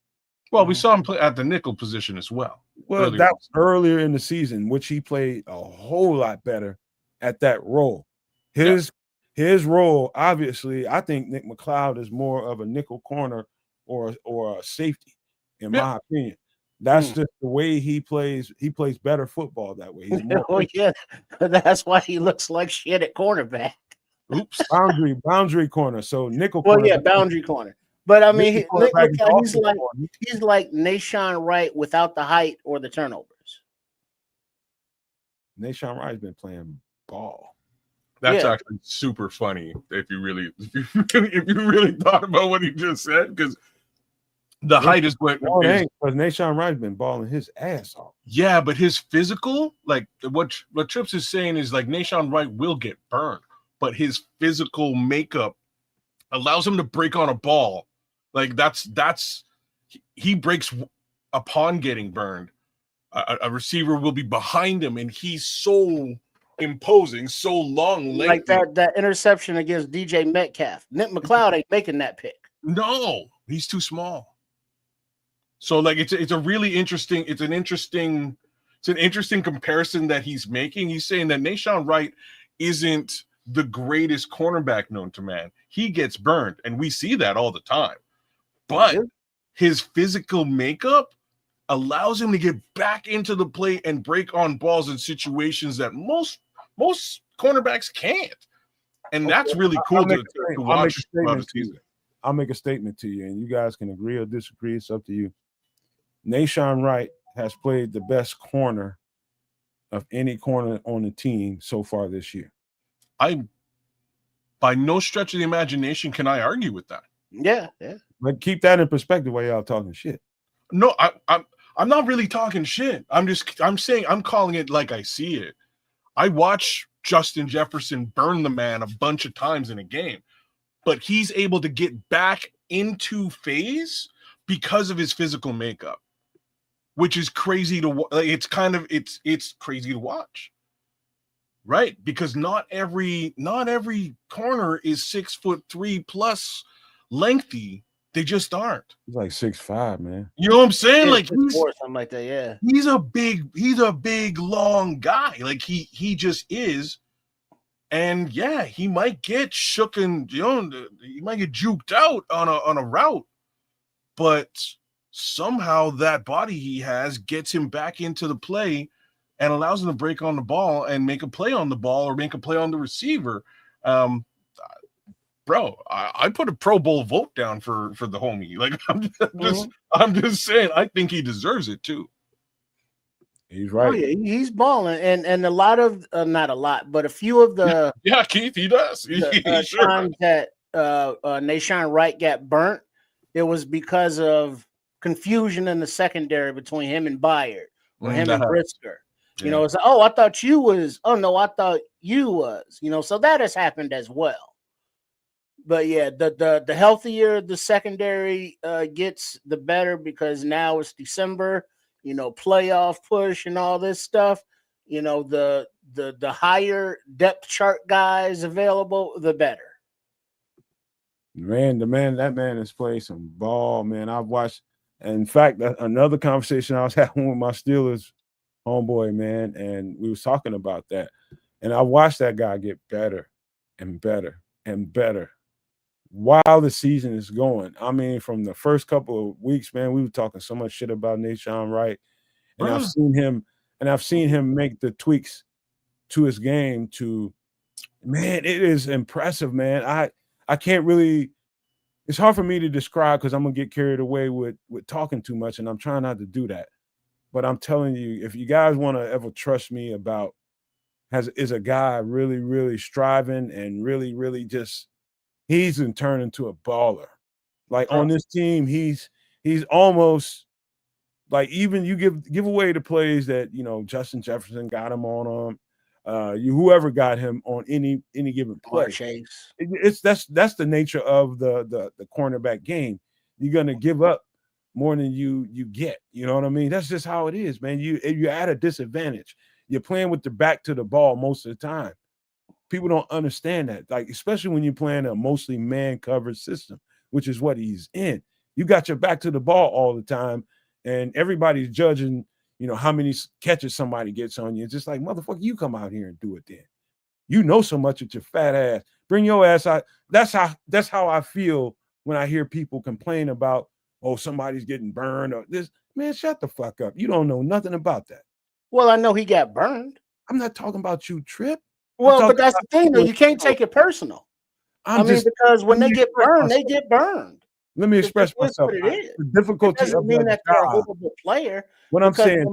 Well, we saw him play at the nickel position as well. Well, that was earlier in the season, which he played a whole lot better at that role. His role, obviously, I think Nick McCloud is more of a nickel corner or a safety, in my opinion. That's just the way he plays. He plays better football that way. He's more that's why he looks like shit at cornerback. Oops. Boundary corner. So nickel corner. Well, yeah, boundary corner. But I mean, he's like Nashawn Wright without the height or the turnovers. Nashawn Wright's been playing ball. That's actually super funny if you really thought about what he just said, because the height is what. Because Nashawn Wright's been balling his ass off. Yeah, but his physical, like what Trips is saying, is like Nashawn Wright will get burned, but his physical makeup allows him to break on a ball. Like he breaks upon getting burned. A receiver will be behind him, and he's so imposing, so long. Like that interception against DJ Metcalf. Nick McCloud ain't making that pick. No, he's too small. So like it's a really interesting. It's an interesting it's an interesting comparison that he's making. He's saying that Nahshon Wright isn't the greatest cornerback known to man. He gets burned, and we see that all the time. But his physical makeup allows him to get back into the play and break on balls in situations that most cornerbacks can't. And that's really cool to watch throughout the season. I'll make a statement to you, and you guys can agree or disagree. It's up to you. Nahshon Wright has played the best corner of any corner on the team so far this year. By no stretch of the imagination can I argue with that. Yeah. But keep that in perspective while y'all talking shit. No, I'm not really talking shit. I'm saying I'm calling it like I see it. I watch Justin Jefferson burn the man a bunch of times in a game, but he's able to get back into phase because of his physical makeup, which is crazy to it's crazy to watch. Right? Because not every corner is 6'3" plus lengthy. They just aren't. He's like 6'5", man. You know what I'm saying? Yeah, like he's something like that, yeah. He's a big, long guy. Like he just is. And yeah, he might get shook and he might get juked out on a route, but somehow that body he has gets him back into the play and allows him to break on the ball and make a play on the ball or make a play on the receiver. Bro, I put a Pro Bowl vote down for the homie. Like I'm just saying, I think he deserves it too. He's right. Oh, yeah, he's balling, and a lot of not a lot, but a few of the Keith, he does. Sure. Times that Nahshon Wright got burnt, it was because of confusion in the secondary between him and Byard or him and Brisker. Yeah. You know, it's like, oh, I thought you was. Oh no, I thought you was. You know, so that has happened as well. But yeah, the healthier the secondary gets, the better, because now it's December. You know, playoff push and all this stuff. You know, the higher depth chart guys available, the better. Man, that man has played some ball, man. I've watched. In fact, another conversation I was having with my Steelers homeboy, man, and we was talking about that. And I watched that guy get better and better and better while the season is going. I mean, from the first couple of weeks, man, we were talking so much shit about Nahshon Wright, and I've seen him make the tweaks to his game. Man, it is impressive, man. I can't really. It's hard for me to describe because I'm gonna get carried away with talking too much, and I'm trying not to do that. But I'm telling you, if you guys want to ever trust me about is a guy really, really striving and really, really just. He's been turned into a baller. Like on this team, he's almost like, even you give away the plays that, you know, Justin Jefferson got him on whoever got him on any given play. That's the nature of the cornerback game. You're gonna give up more than you get. You know what I mean? That's just how it is, man. You're at a disadvantage. You're playing with the back to the ball most of the time. People don't understand that, like, especially when you're playing a mostly man-covered system, which is what he's in. You got your back to the ball all the time, and everybody's judging, you know, how many catches somebody gets on you. It's just like, motherfucker, you come out here and do it then. You know so much with your fat ass. Bring your ass out. That's how I feel when I hear people complain about, oh, somebody's getting burned or this. Man, shut the fuck up. You don't know nothing about that. Well, I know he got burned. I'm not talking about you, Trip. Well, but that's the thing, though. You can't take it personal. Because when they get burned, they get burned. Let me express myself. The difficulty doesn't mean that they're a horrible player. What I'm saying,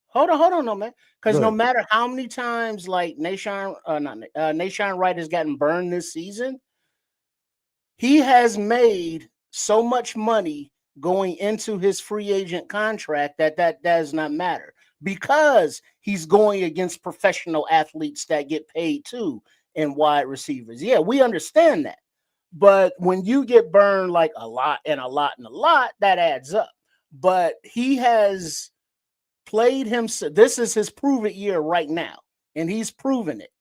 hold on, no, man. Because no matter how many times, like, Nahshon Wright has gotten burned this season, he has made so much money going into his free agent contract that does not matter. Because he's going against professional athletes that get paid too, and wide receivers. Yeah, we understand that. But when you get burned like a lot and a lot and a lot, that adds up. But he has played himself. This is his prove it year right now, and he's proven it.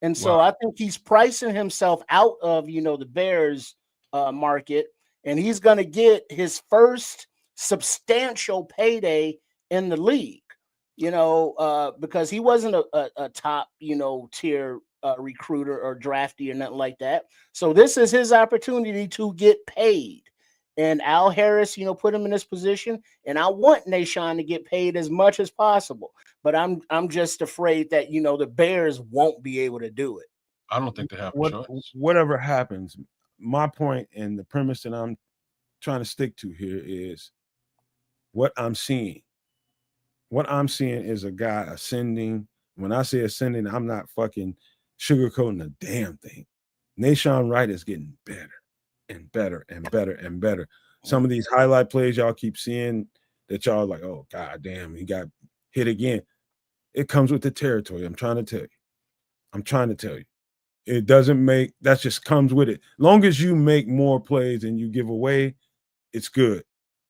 And so I think he's pricing himself out of, you know, the Bears market, and he's going to get his first substantial payday in the league. because he wasn't a top, tier recruiter or draftee or nothing like that. So this is his opportunity to get paid. And Al Harris, put him in this position. And I want Nahshon to get paid as much as possible. But I'm just afraid that, the Bears won't be able to do it. I don't think they have a choice. Whatever happens, my point and the premise that I'm trying to stick to here is what I'm seeing. What I'm seeing is a guy ascending. When I say ascending, I'm not fucking sugarcoating a damn thing. Nahshon Wright is getting better and better and better and better. Some of these highlight plays y'all keep seeing that y'all like, oh, god damn, he got hit again. It comes with the territory. I'm trying to tell you. It doesn't make, that just comes with it. Long as you make more plays than you give away, it's good.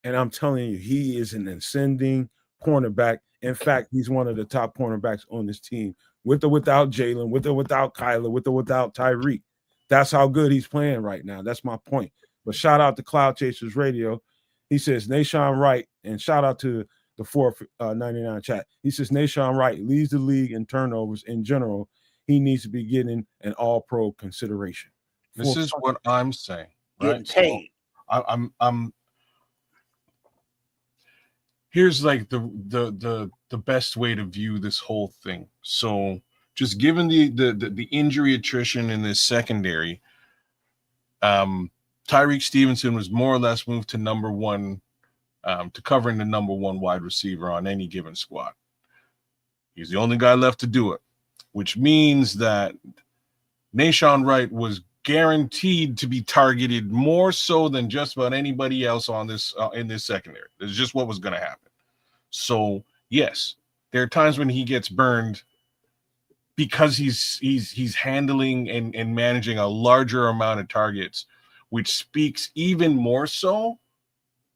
And I'm telling you, he is an ascending cornerback. In fact, he's one of the top cornerbacks on this team, with or without Jalen, with or without Kyler, with or without Tyreek. That's how good he's playing right now. That's my point. But shout out to Cloud Chasers Radio. He says Nahshon Wright, and shout out to the 499 chat. He says Nahshon Wright leads the league in turnovers in general. He needs to be getting an all-pro consideration. This is what I'm saying. Right? So I'm here's like the best way to view this whole thing. So just given the injury attrition in this secondary, Tyreek Stevenson was more or less moved to number one, to covering the number one wide receiver on any given squad. He's the only guy left to do it, which means that Nahshon Wright was guaranteed to be targeted more so than just about anybody else on this in this secondary. That's just what was going to happen. So yes, there are times when he gets burned because he's handling and managing a larger amount of targets, which speaks even more so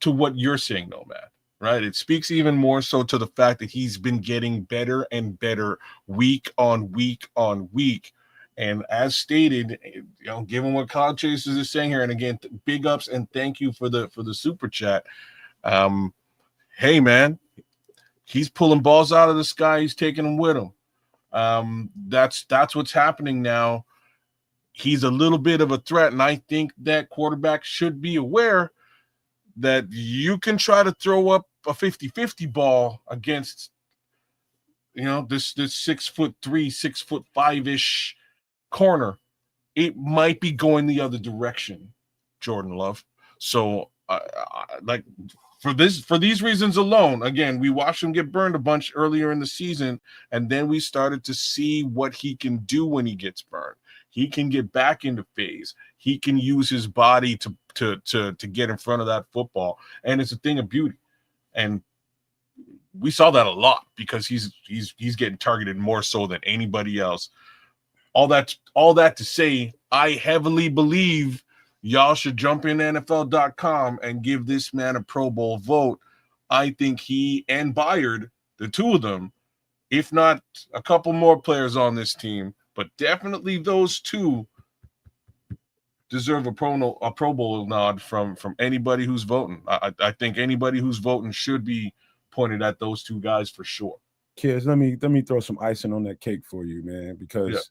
to what you're saying, Nomad. Right? It speaks even more so to the fact that he's been getting better and better week on week on week. And as stated, given what Cloud Chasers is saying here, and again, big ups and thank you for the super chat. Hey man, he's pulling balls out of the sky. He's taking them with him. That's what's happening now. He's a little bit of a threat, and I think that quarterbacks should be aware that you can try to throw up a 50-50 ball against, this 6'3", 6'5" corner. It might be going the other direction, Jordan Love. So, for these reasons alone, again, we watched him get burned a bunch earlier in the season, and then we started to see what he can do when he gets burned. He can get back into phase. He can use his body to get in front of that football, and it's a thing of beauty. And we saw that a lot because he's getting targeted more so than anybody else. All that to say, I heavily believe y'all should jump in NFL.com and give this man a Pro Bowl vote. I think he and Byard, the two of them, if not a couple more players on this team, but definitely those two, deserve a Pro Bowl nod from anybody who's voting. I think anybody who's voting should be pointed at those two guys for sure. Kids, let me throw some icing on that cake for you, man, because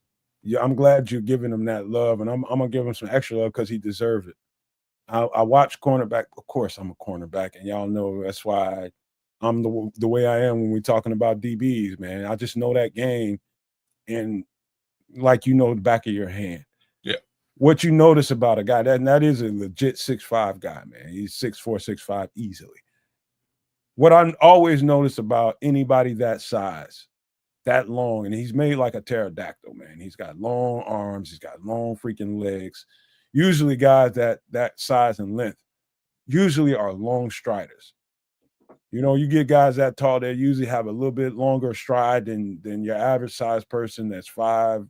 I'm glad you're giving him that love, and I'm gonna give him some extra love because he deserved it. I watch cornerback. Of course, I'm a cornerback, and y'all know that's why I'm the way I am when we're talking about DBs, man. I just know that game, and like the back of your hand. Yeah. What you notice about a guy that is a legit 6'5" guy, man. He's 6'4", 6'5" easily. What I always notice about anybody that size, that long, and he's made like a pterodactyl, man. He's got long arms. He's got long freaking legs. Usually guys that size and length usually are long striders. You get guys that tall, they usually have a little bit longer stride than your average size person that's 5'11",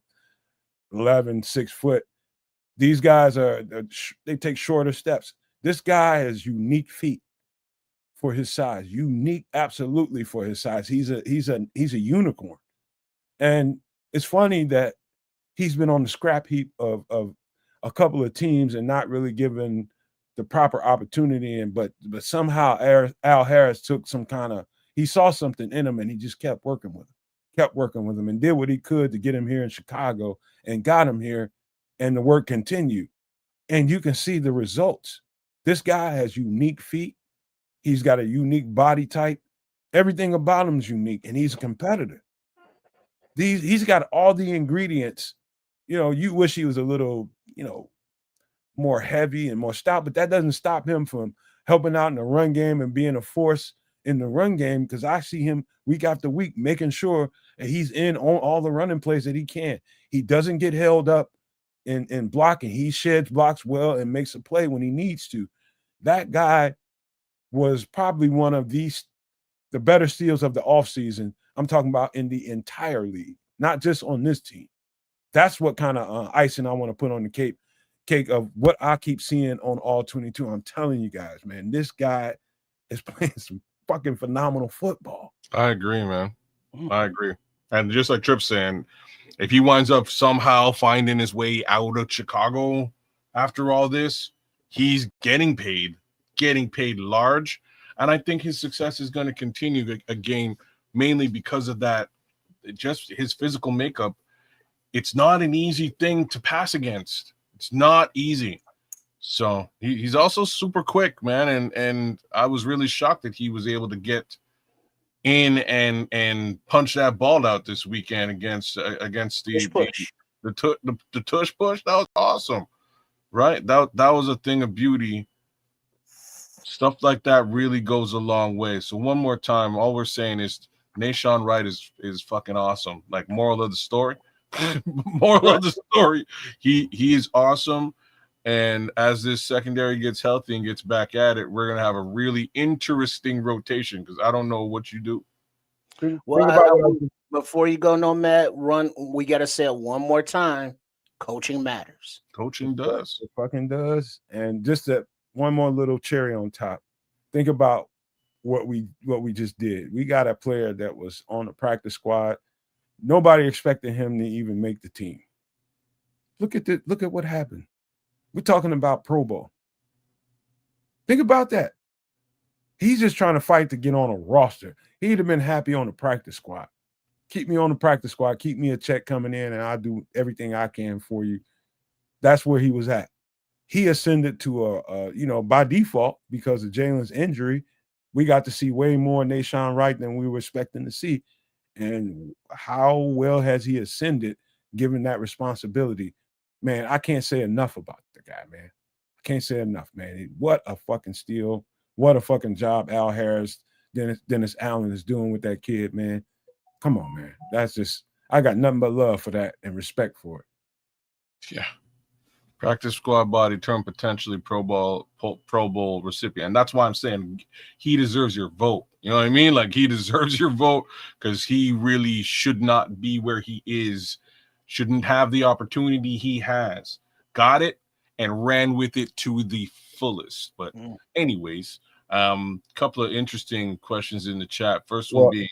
6 foot. These guys they take shorter steps. This guy has unique feet for his size. Unique, absolutely, for his size. He's a unicorn. And it's funny that he's been on the scrap heap of a couple of teams and not really given the proper opportunity. But somehow Al Harris took some kind of He saw something in him, and he just kept working with him, and did what he could to get him here in Chicago, and got him here, and the work continued. And you can see the results. This guy has unique feet. He's got a unique body type. Everything about him is unique, and he's a competitor. He's got all the ingredients. You wish he was a little, more heavy and more stout, but that doesn't stop him from helping out in the run game and being a force in the run game, because I see him week after week making sure that he's in on all the running plays that he can. He doesn't get held up in blocking. He sheds blocks well and makes a play when he needs to. That guy was probably one of the better steals of the offseason. I'm talking about in the entire league, not just on this team. That's what kind of icing I want to put on the cake of what I keep seeing on all 22. I'm telling you guys, man, this guy is playing some fucking phenomenal football. I agree, man. I agree. And just like Tripp's saying, if he winds up somehow finding his way out of Chicago after all this, he's getting paid large. And I think his success is going to continue again, mainly because of that, just his physical makeup. It's not an easy thing to pass against. It's not easy. So he's also super quick, man. And I was really shocked that he was able to get in and punch that ball out this weekend against the tush push. That was awesome, right? That was a thing of beauty. Stuff like that really goes a long way. So one more time, all we're saying is Nahshon Wright is fucking awesome. Like, moral of the story. Of the story, he is awesome. And as this secondary gets healthy and gets back at it, we're gonna have a really interesting rotation, because I don't know what you do. Well, before you go, Nomad, we gotta say it one more time. Coaching matters. Coaching does. It fucking does. And just one more little cherry on top. Think about what we just did. We got a player that was on the practice squad. Nobody expected him to even make the team. Look at what happened. We're talking about Pro Bowl. Think about that. He's just trying to fight to get on a roster. He'd have been happy on the practice squad. Keep me on the practice squad. Keep me a check coming in, and I'll do everything I can for you. That's where he was at. He ascended to by default, because of Jalen's injury, we got to see way more Nahshon Wright than we were expecting to see. And how well has he ascended given that responsibility? Man, I can't say enough about the guy, man. I can't say enough, man. What a fucking steal. What a fucking job Al Harris, Dennis Allen is doing with that kid, man. Come on, man. That's just, I got nothing but love for that and respect for it. Yeah. Practice squad body turned potentially Pro Bowl recipient. And that's why I'm saying he deserves your vote. You know what I mean? Like, he deserves your vote, because he really should not be where he is, shouldn't have the opportunity he has. Got it and ran with it to the fullest. But anyways, couple of interesting questions in the chat. First one being,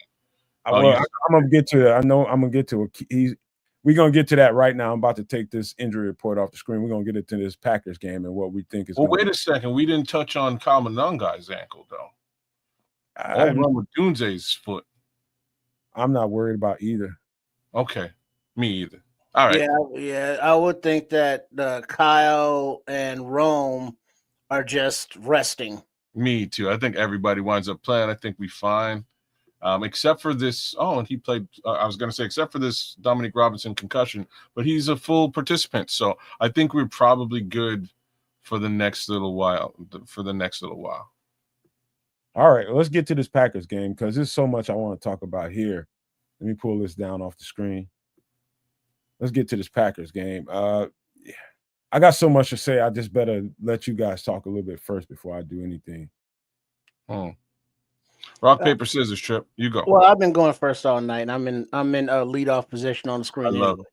I'm gonna get to it. I know I'm gonna get to it. We're gonna get to that right now. I'm about to take this injury report off the screen. We're gonna get into this Packers game and what we think is. Well, wait a second. We didn't touch on Kamanungai's ankle, though. All wrong with Dunze's foot. I'm not worried about either. Okay, me either. All right. Yeah. I would think that Kyle and Rome are just resting. Me too. I think everybody winds up playing. I think we fine. Except for this. Oh, and he played. I was going to say, except for this Dominic Robinson concussion, but he's a full participant. So I think we're probably good for the next little while. All right, let's get to this Packers game, because there's so much I want to talk about here. Let me pull this down off the screen. Let's get to this Packers game. I got so much to say. I just better let you guys talk a little bit first before I do anything. Rock, paper, scissors, Trip. You go. Well, I've been going first all night. I'm in a leadoff position on the screen. I love it.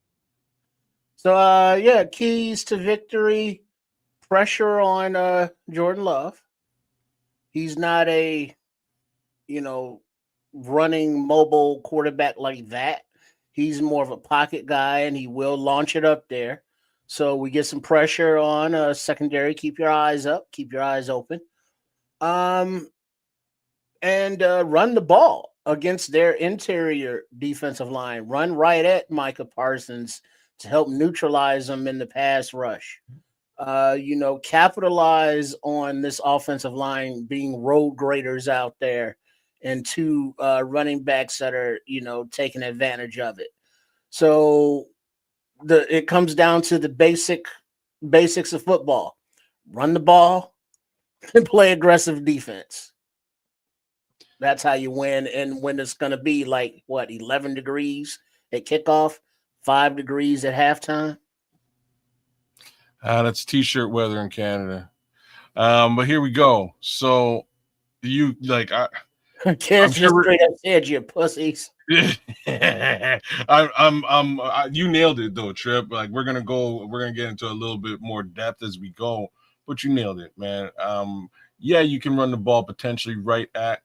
So keys to victory, pressure on Jordan Love. He's not a running mobile quarterback like that. He's more of a pocket guy, and he will launch it up there. So we get some pressure on secondary. Keep your eyes up. Keep your eyes open. and run the ball against their interior defensive line. Run right at Micah Parsons to help neutralize them in the pass rush. Capitalize on this offensive line being road graders out there and two running backs that are, taking advantage of it. So it comes down to the basics of football. Run the ball and play aggressive defense. That's how you win. And when it's going to be 11 degrees at kickoff, 5 degrees at halftime. That's t-shirt weather in Canada. But here we go. So you Kids just straight up said you pussies. you nailed it though, Trip. We're gonna get into a little bit more depth as we go, but you nailed it, man. Yeah, you can run the ball potentially right at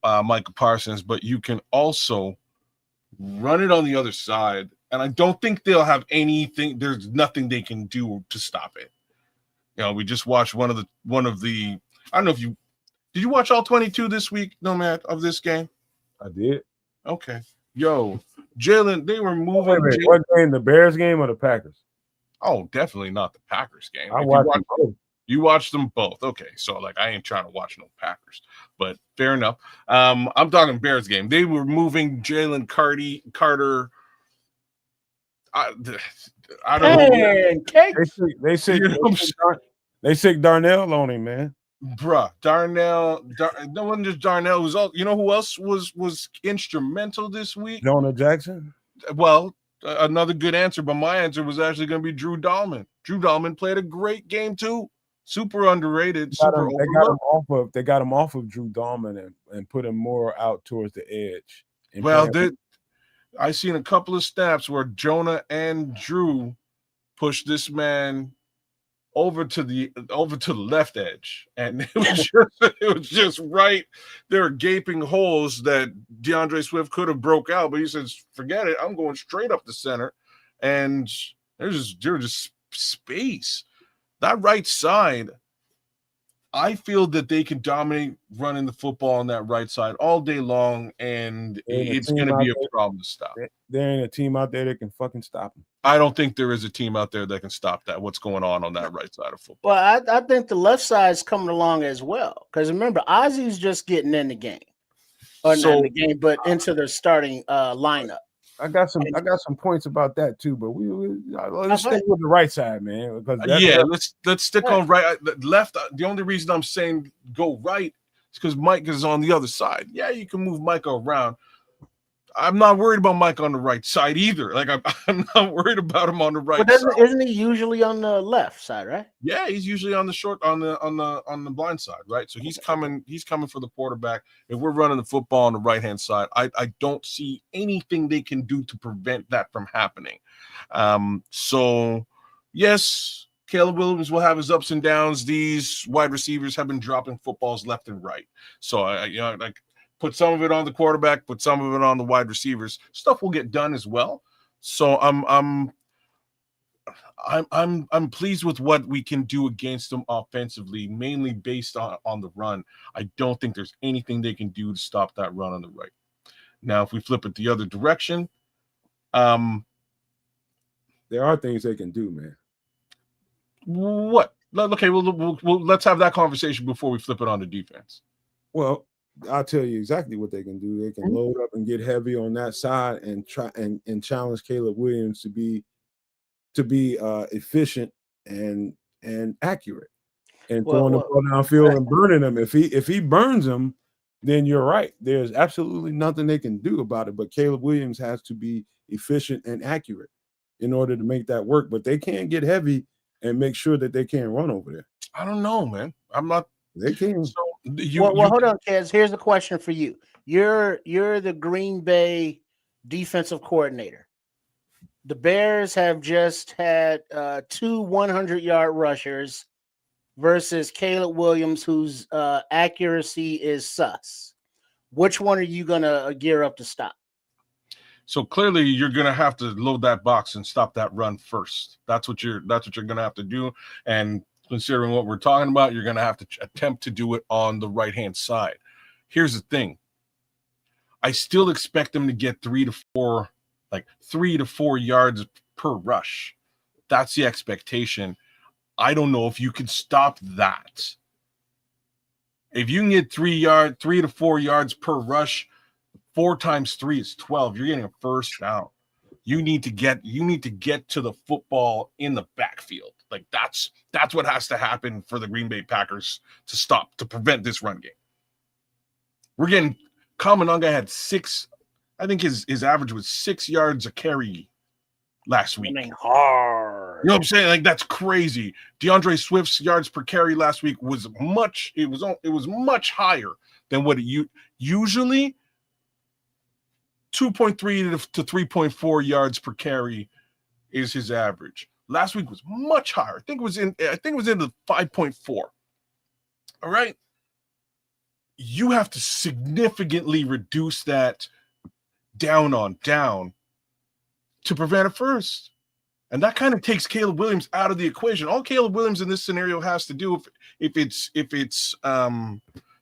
Micah Parsons, but you can also run it on the other side, and I don't think they'll have anything. There's nothing they can do to stop it. We just watched one of the. I don't know if did you watch all 22 this week, Nomad, of this game? I did. Okay. Yo, Jalen, they were moving. Wait, what game? The Bears game or the Packers? Oh, definitely not the Packers game. I watched them both. You watched them both. Okay. So I ain't trying to watch no Packers, but fair enough. I'm talking Bears game. They were moving Jalen Carter. I don't know. They sick Darnell on him, man. Bruh, Darnell. No one just Darnell was all. You know who else was instrumental this week? Jonah Jackson. Well, another good answer, but my answer was actually going to be Drew Dahlman. Drew Dahlman played a great game too. Super underrated. They got him off of Drew Dahlman and put him more out towards the edge. Well, I seen a couple of snaps where Jonah and Drew pushed this man over to the left edge, and it was just right. There are gaping holes that DeAndre Swift could have broke out, but he says, "Forget it, I'm going straight up the center," and there's just space. That right side, I feel that they can dominate running the football on that right side all day long, and it's going to be a problem to stop. There ain't a team out there that can fucking stop them. I don't think there is a team out there that can stop that. What's going on that right side of football? Well, I think the left side's coming along as well. Because remember, Ozzy's just getting in the game, not in the game, but into the starting lineup. I got some points about that too, but let's stick with the right side, man. Because let's stick on right. Left. The only reason I'm saying go right is because Mike is on the other side. Yeah, you can move Micah around. I'm not worried about Mike on the right side either. I'm not worried about him on the right side. Isn't he usually on the left side, right? Yeah, he's usually on the blind side, right? So he's coming for the quarterback. If we're running the football on the right-hand side, I don't see anything they can do to prevent that from happening. So yes, Caleb Williams will have his ups and downs. These wide receivers have been dropping footballs left and right. So put some of it on the quarterback, put some of it on the wide receivers. Stuff will get done as well. So I'm pleased with what we can do against them offensively, mainly based on the run. I don't think there's anything they can do to stop that run on the right. Now, if we flip it the other direction, there are things they can do, man. What? Okay, well, let's have that conversation before we flip it on to defense. Well, I'll tell you exactly what they can do. They can load up and get heavy on that side and try and challenge Caleb Williams to be efficient and accurate and throwing the ball downfield and burning them. If he burns them, then you're right. There's absolutely nothing they can do about it. But Caleb Williams has to be efficient and accurate in order to make that work. But they can't get heavy and make sure that they can't run over there. I don't know, man. I'm not. They can. So hold on, Kez. Here's the question for you. You're the Green Bay defensive coordinator. The Bears have just had 2 100-yard rushers versus Caleb Williams, whose accuracy is sus. Which one are you gonna gear up to stop? So clearly, you're gonna have to load that box and stop that run first. That's what you're gonna have to do. And considering what we're talking about, you're going to have to attempt to do it on the right-hand side. Here's the thing. I still expect them to get 3 to 4 yards per rush. That's the expectation. I don't know if you can stop that. If you can get 3 to 4 yards per rush, 4 times 3 is 12. You're getting a first down. You need to get to the football in the backfield. Like that's what has to happen for the Green Bay Packers to prevent this run game. We're getting Kamananga had 6. I think his average was 6 yards a carry last week. Hard. You know what I'm saying? Like that's crazy. DeAndre Swift's yards per carry last week was much higher than what it usually 2.3 to 3.4 yards per carry is his average. Last week was much higher. I think it was in the 5.4. All right. You have to significantly reduce that down to prevent a first. And that kind of takes Caleb Williams out of the equation. All Caleb Williams in this scenario has to do if it's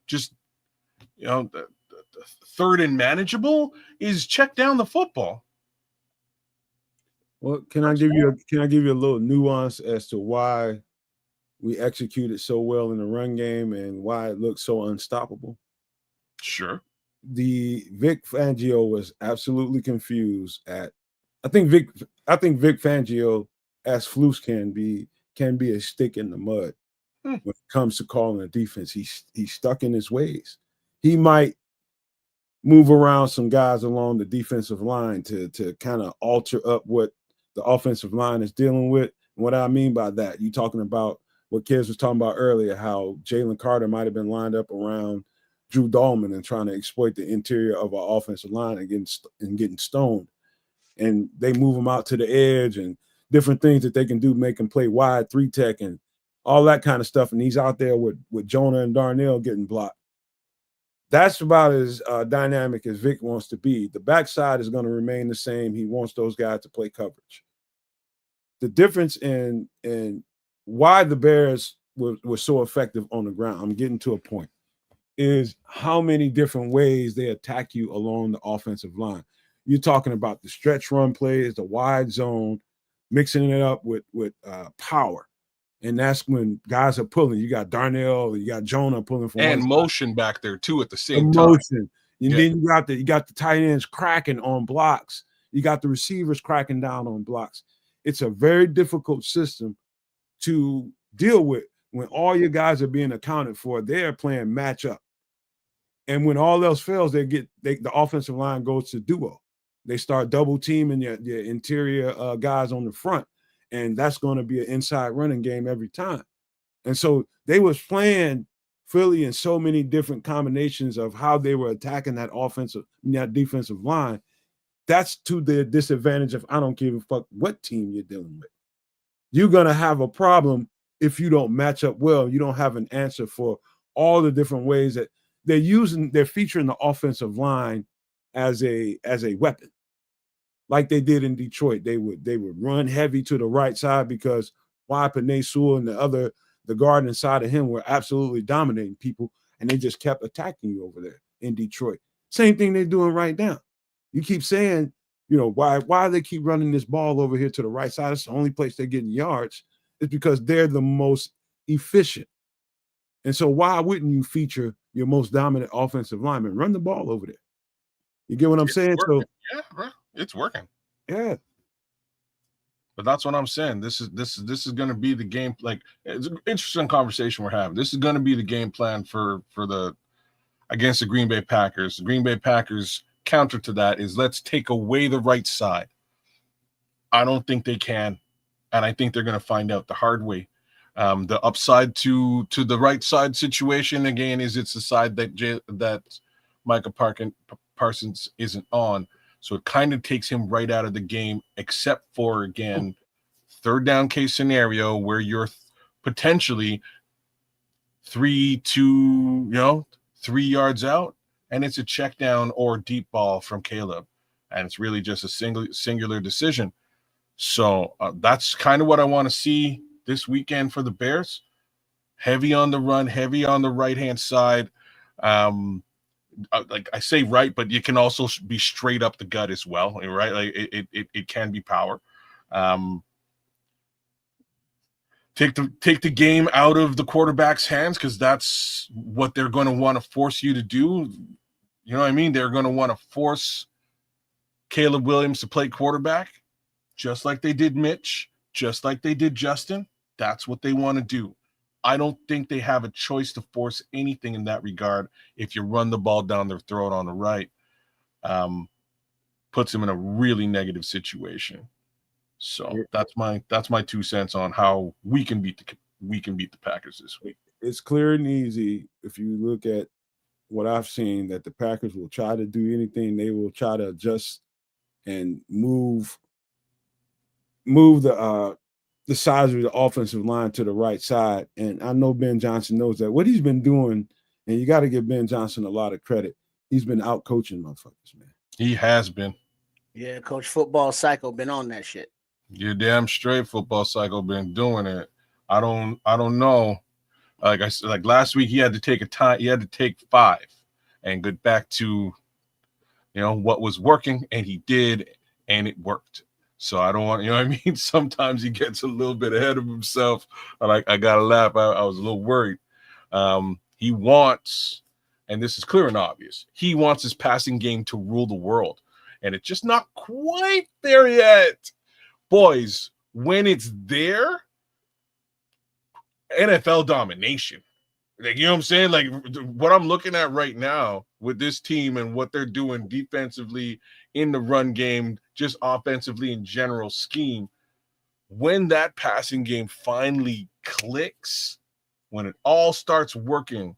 just the third and manageable is check down the football. Well, can I give you a little nuance as to why we executed so well in the run game and why it looked so unstoppable? Sure. The Vic Fangio was absolutely confused at. I think Vic Fangio, as Flus can be a stick in the mud when it comes to calling a defense. He's stuck in his ways. He might move around some guys along the defensive line to kind of alter up what the offensive line is dealing with. And what I mean by that, you talking about what Kiz was talking about earlier, how Jalen Carter might have been lined up around Drew Dahlman and trying to exploit the interior of our offensive line and getting stoned. And they move him out to the edge and different things that they can do, make him play wide 3-tech and all that kind of stuff. And he's out there with Jonah and Darnell getting blocked. That's about as dynamic as Vic wants to be. The backside is going to remain the same. He wants those guys to play coverage. The difference in why the Bears were so effective on the ground, I'm getting to a point, is how many different ways they attack you along the offensive line. You're talking about the stretch run plays, the wide zone, mixing it up with power. And that's when guys are pulling. You got Darnell, you got Jonah pulling from and one motion side. Back there too at the same motion. time. And then you got the tight ends cracking on blocks. You got the receivers cracking down on blocks. It's a very difficult system to deal with when all your guys are being accounted for. They're playing matchup. And when all else fails, the offensive line goes to duo. They start double teaming your interior guys on the front. And that's going to be an inside running game every time. And so they was playing Philly in so many different combinations of how they were attacking that defensive line. That's to the disadvantage of I don't give a fuck what team you're dealing with. You're going to have a problem if you don't match up well. You don't have an answer for all the different ways that they're featuring the offensive line as a weapon. Like they did in Detroit. They would run heavy to the right side because Panay Sewell and the guard inside of him were absolutely dominating people, and they just kept attacking you over there in Detroit. Same thing they're doing right now. You keep saying, why they keep running this ball over here to the right side? It's the only place they're getting yards. It's because they're the most efficient. And so why wouldn't you feature your most dominant offensive lineman? Run the ball over there. You get what I'm saying? Working. So yeah, it's working. Yeah. But that's what I'm saying. This is going to be the game. Like, it's an interesting conversation we're having. This is going to be the game plan against the Green Bay Packers. The Green Bay Packers counter to that is let's take away the right side. I don't think they can, and I think they're going to find out the hard way. The upside to the right side situation again is it's the side that Micah Parsons isn't on. So it kind of takes him right out of the game, except for, again, third down case scenario where you're potentially 3 yards out, and it's a check down or deep ball from Caleb. And it's really just a singular decision. So that's kind of what I want to see this weekend for the Bears. Heavy on the run, heavy on the right-hand side. like I say right, but you can also be straight up the gut as well, right? Like it can be power. Take the game out of the quarterback's hands, because that's what they're going to want to force you to do. You know what I mean? They're going to want to force Caleb Williams to play quarterback, just like they did Mitch, just like they did Justin. That's what they want to do. I don't think they have a choice to force anything in that regard. If you run the ball down their throat on the right, puts them in a really negative situation. So that's my 2 cents on how we can beat the Packers this week. It's clear and easy if you look at what I've seen, that the Packers will try to do anything. They will try to adjust and move the size of the offensive line to the right side. And I know Ben Johnson knows that. What he's been doing, and you got to give Ben Johnson a lot of credit, he's been out coaching motherfuckers, man. He has been. Yeah, Coach Football Psycho been on that shit. You're damn straight, Football Psycho been doing it. I don't know. Like I said, like last week, he had to take 5 and get back to, what was working, and he did, and it worked. So I don't want, you know what I mean? Sometimes he gets a little bit ahead of himself. I got to laugh. I was a little worried. He wants, and this is clear and obvious, he wants his passing game to rule the world. And it's just not quite there yet. Boys, when it's there, NFL domination. Like, you know what I'm saying? Like, what I'm looking at right now with this team and what they're doing defensively in the run game, just offensively in general scheme, when that passing game finally clicks, when it all starts working,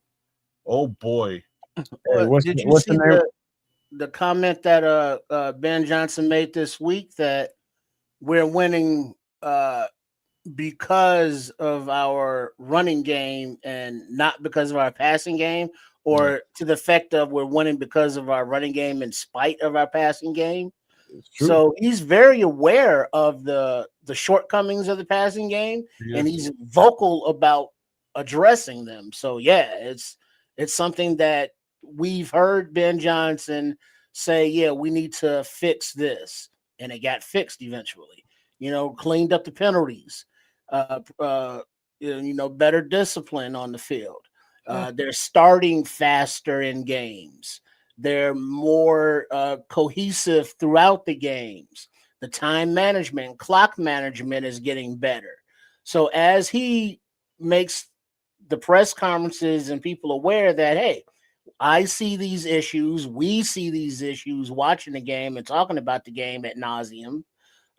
oh boy. Hey, did you see the comment that Ben Johnson made this week that we're winning because of our running game and not because of our passing game, or to the effect of we're winning because of our running game in spite of our passing game? So he's very aware of the shortcomings of the passing game, and he's vocal about addressing them. So yeah, it's something that we've heard Ben Johnson say, yeah, we need to fix this, and it got fixed eventually. Cleaned up the penalties, better discipline on the field. They're starting faster in games. They're more cohesive throughout the games. The time management, clock management is getting better. So as he makes the press conferences and people aware that, hey, I see these issues, we see these issues watching the game and talking about the game ad nauseum,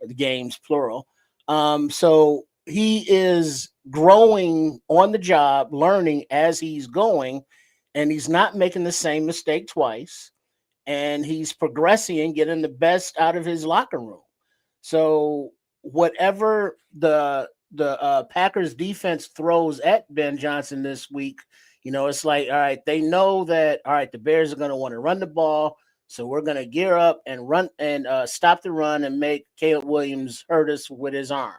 the games plural. So he is growing on the job, learning as he's going, and he's not making the same mistake twice, and he's progressing and getting the best out of his locker room. So whatever the Packers defense throws at Ben Johnson this week, it's like, all right, they know that, all right, the Bears are going to want to run the ball, so we're going to gear up and run and stop the run and make Caleb Williams hurt us with his arm.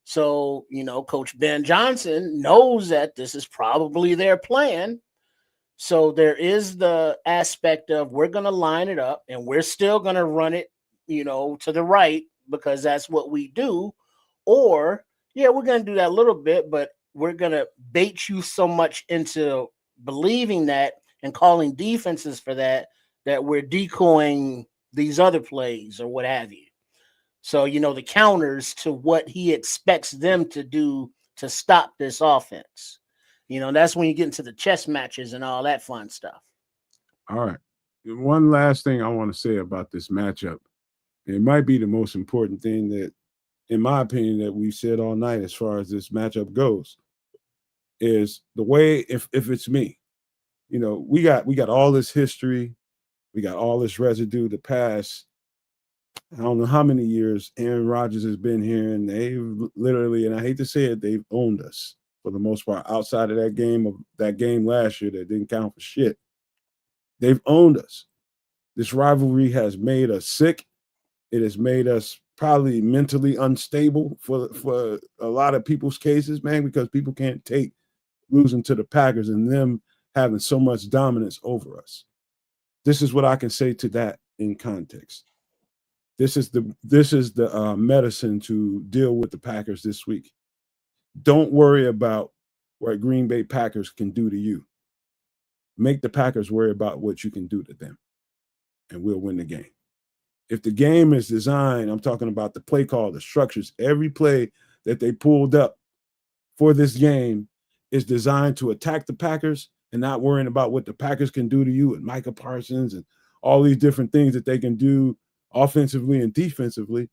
So, Coach Ben Johnson knows that this is probably their plan. So there is the aspect of we're going to line it up and we're still going to run it, to the right because that's what we do. Or, yeah, we're going to do that a little bit, but we're going to bait you so much into believing that and calling defenses for that we're decoying these other plays or what have you. So, the counters to what he expects them to do to stop this offense. That's when you get into the chess matches and all that fun stuff. All right. One last thing I want to say about this matchup. It might be the most important thing that, in my opinion, that we've said all night as far as this matchup goes, is the way, if it's me, we got all this history, we got all this residue to pass. I don't know how many years Aaron Rodgers has been here, and they've literally, and I hate to say it, they've owned us for the most part. Outside of that game last year that didn't count for shit, they've owned us. This rivalry has made us sick. It has made us probably mentally unstable for a lot of people's cases, man, because people can't take losing to the Packers and them having so much dominance over us. This is what I can say to that in context. This is the medicine to deal with the Packers this week. Don't worry about what Green Bay Packers can do to you. Make the Packers worry about what you can do to them, and we'll win the game. If the game is designed, I'm talking about the play call, the structures, every play that they pulled up for this game is designed to attack the Packers and not worrying about what the Packers can do to you and Micah Parsons and all these different things that they can do offensively and defensively.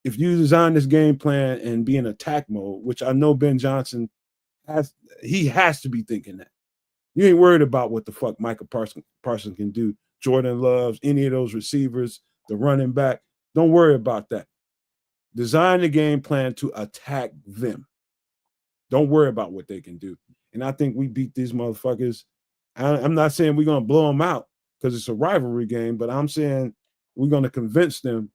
If you design this game plan and be in attack mode, which I know Ben Johnson has to be thinking that. You ain't worried about what the fuck Micah Parsons can do. Jordan Loves, any of those receivers, the running back. Don't worry about that. Design the game plan to attack them. Don't worry about what they can do. And I think we beat these motherfuckers. I'm not saying we're going to blow them out because it's a rivalry game, but I'm saying we're going to convince them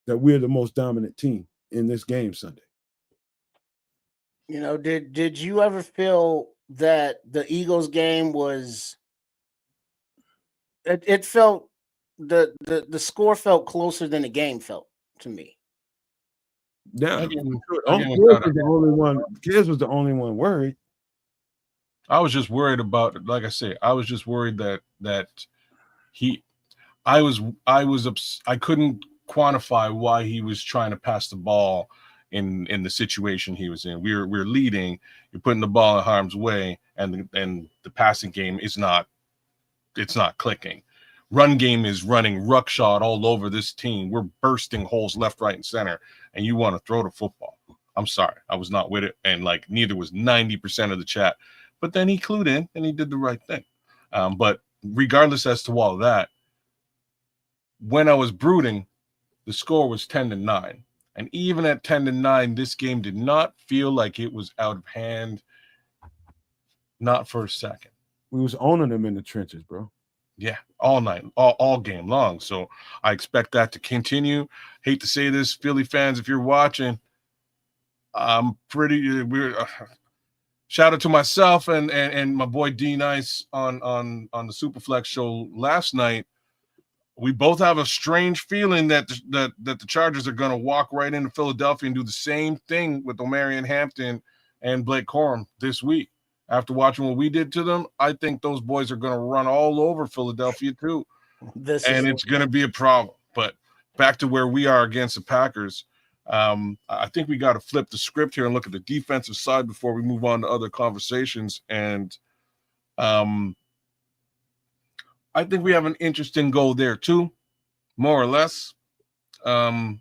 that we're the most dominant team in this game Sunday. You know, did you ever feel that the Eagles game was it felt the score felt closer than the game felt to me? Yeah, Kids was the only one worried. I was just worried about, like I say, I was just worried that I couldn't quantify why he was trying to pass the ball in the situation he was in. We're leading, you're putting the ball in harm's way, and the passing game it's not clicking. Run game is running ruckshot all over this team. We're bursting holes left, right, and center, and you want to throw the football. I'm sorry, I was not with it, and like neither was 90% of the chat. But then he clued in and he did the right thing. But regardless as to all of that, when I was brooding, the score was 10-9. And even at 10-9, this game did not feel like it was out of hand. Not for a second. We was owning them in the trenches, bro. Yeah, all night, all game long. So I expect that to continue. Hate to say this, Philly fans, if you're watching, shout out to myself and my boy D Nice on the Superflex show last night. We both have a strange feeling that the Chargers are going to walk right into Philadelphia and do the same thing with Omarion Hampton and Blake Corum this week. After watching what we did to them, I think those boys are going to run all over Philadelphia too. It's going to be a problem. But back to where we are against the Packers, I think we got to flip the script here and look at the defensive side before we move on to other conversations. And I think we have an interesting goal there too, more or less. A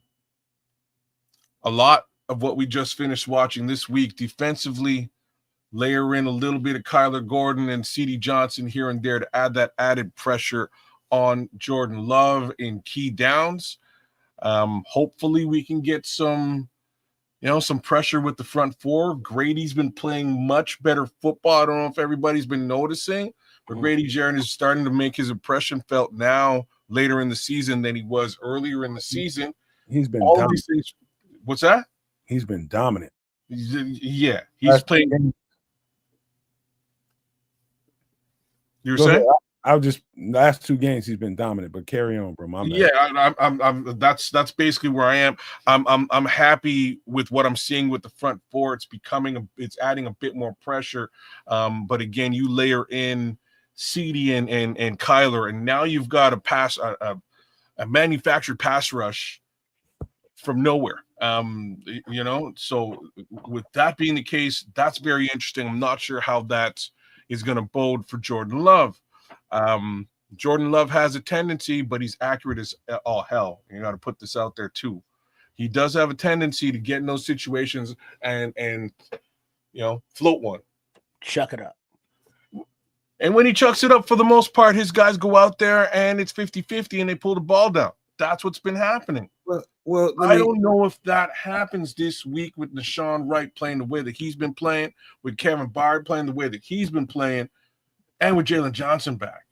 lot of what we just finished watching this week defensively, layer in a little bit of Kyler Gordon and C.D. Johnson here and there to add that added pressure on Jordan Love in key downs. Hopefully we can get some pressure with the front four. Grady's been playing much better football. I don't know if everybody's been noticing, but Grady Jarrett is starting to make his impression felt now later in the season than he was earlier in the season. He's been all these things. What's that? He's been dominant. Yeah, he's playing. You were saying? I just last two games he's been dominant, but carry on, bro. I'm that's basically where I am. I'm happy with what I'm seeing with the front four. It's adding a bit more pressure. But again, you layer in CD and Kyler, and now you've got a manufactured pass rush from nowhere. So with that being the case, that's very interesting. I'm not sure how that is going to bode for Jordan Love. Jordan Love has a tendency, but he's accurate as all hell. You got to put this out there too. He does have a tendency to get in those situations and float one. Chuck it up. And when he chucks it up, for the most part, his guys go out there and it's 50-50 and they pull the ball down. That's what's been happening. Well, I don't know if that happens this week with Nashawn Wright playing the way that he's been playing, with Kevin Byard playing the way that he's been playing, and with Jalen Johnson back.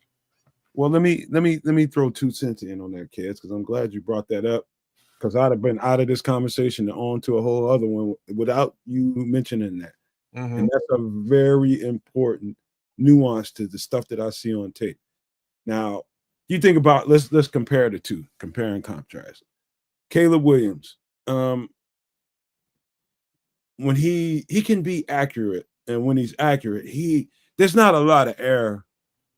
Well, let me throw 2 cents in on that, kids, because I'm glad you brought that up, because I'd have been out of this conversation and on to a whole other one without you mentioning that. Mm-hmm. And that's a very important nuance to the stuff that I see on tape. Now, You think about let's compare the two, compare and contrast. Caleb Williams, when he can be accurate, and when he's accurate, there's not a lot of error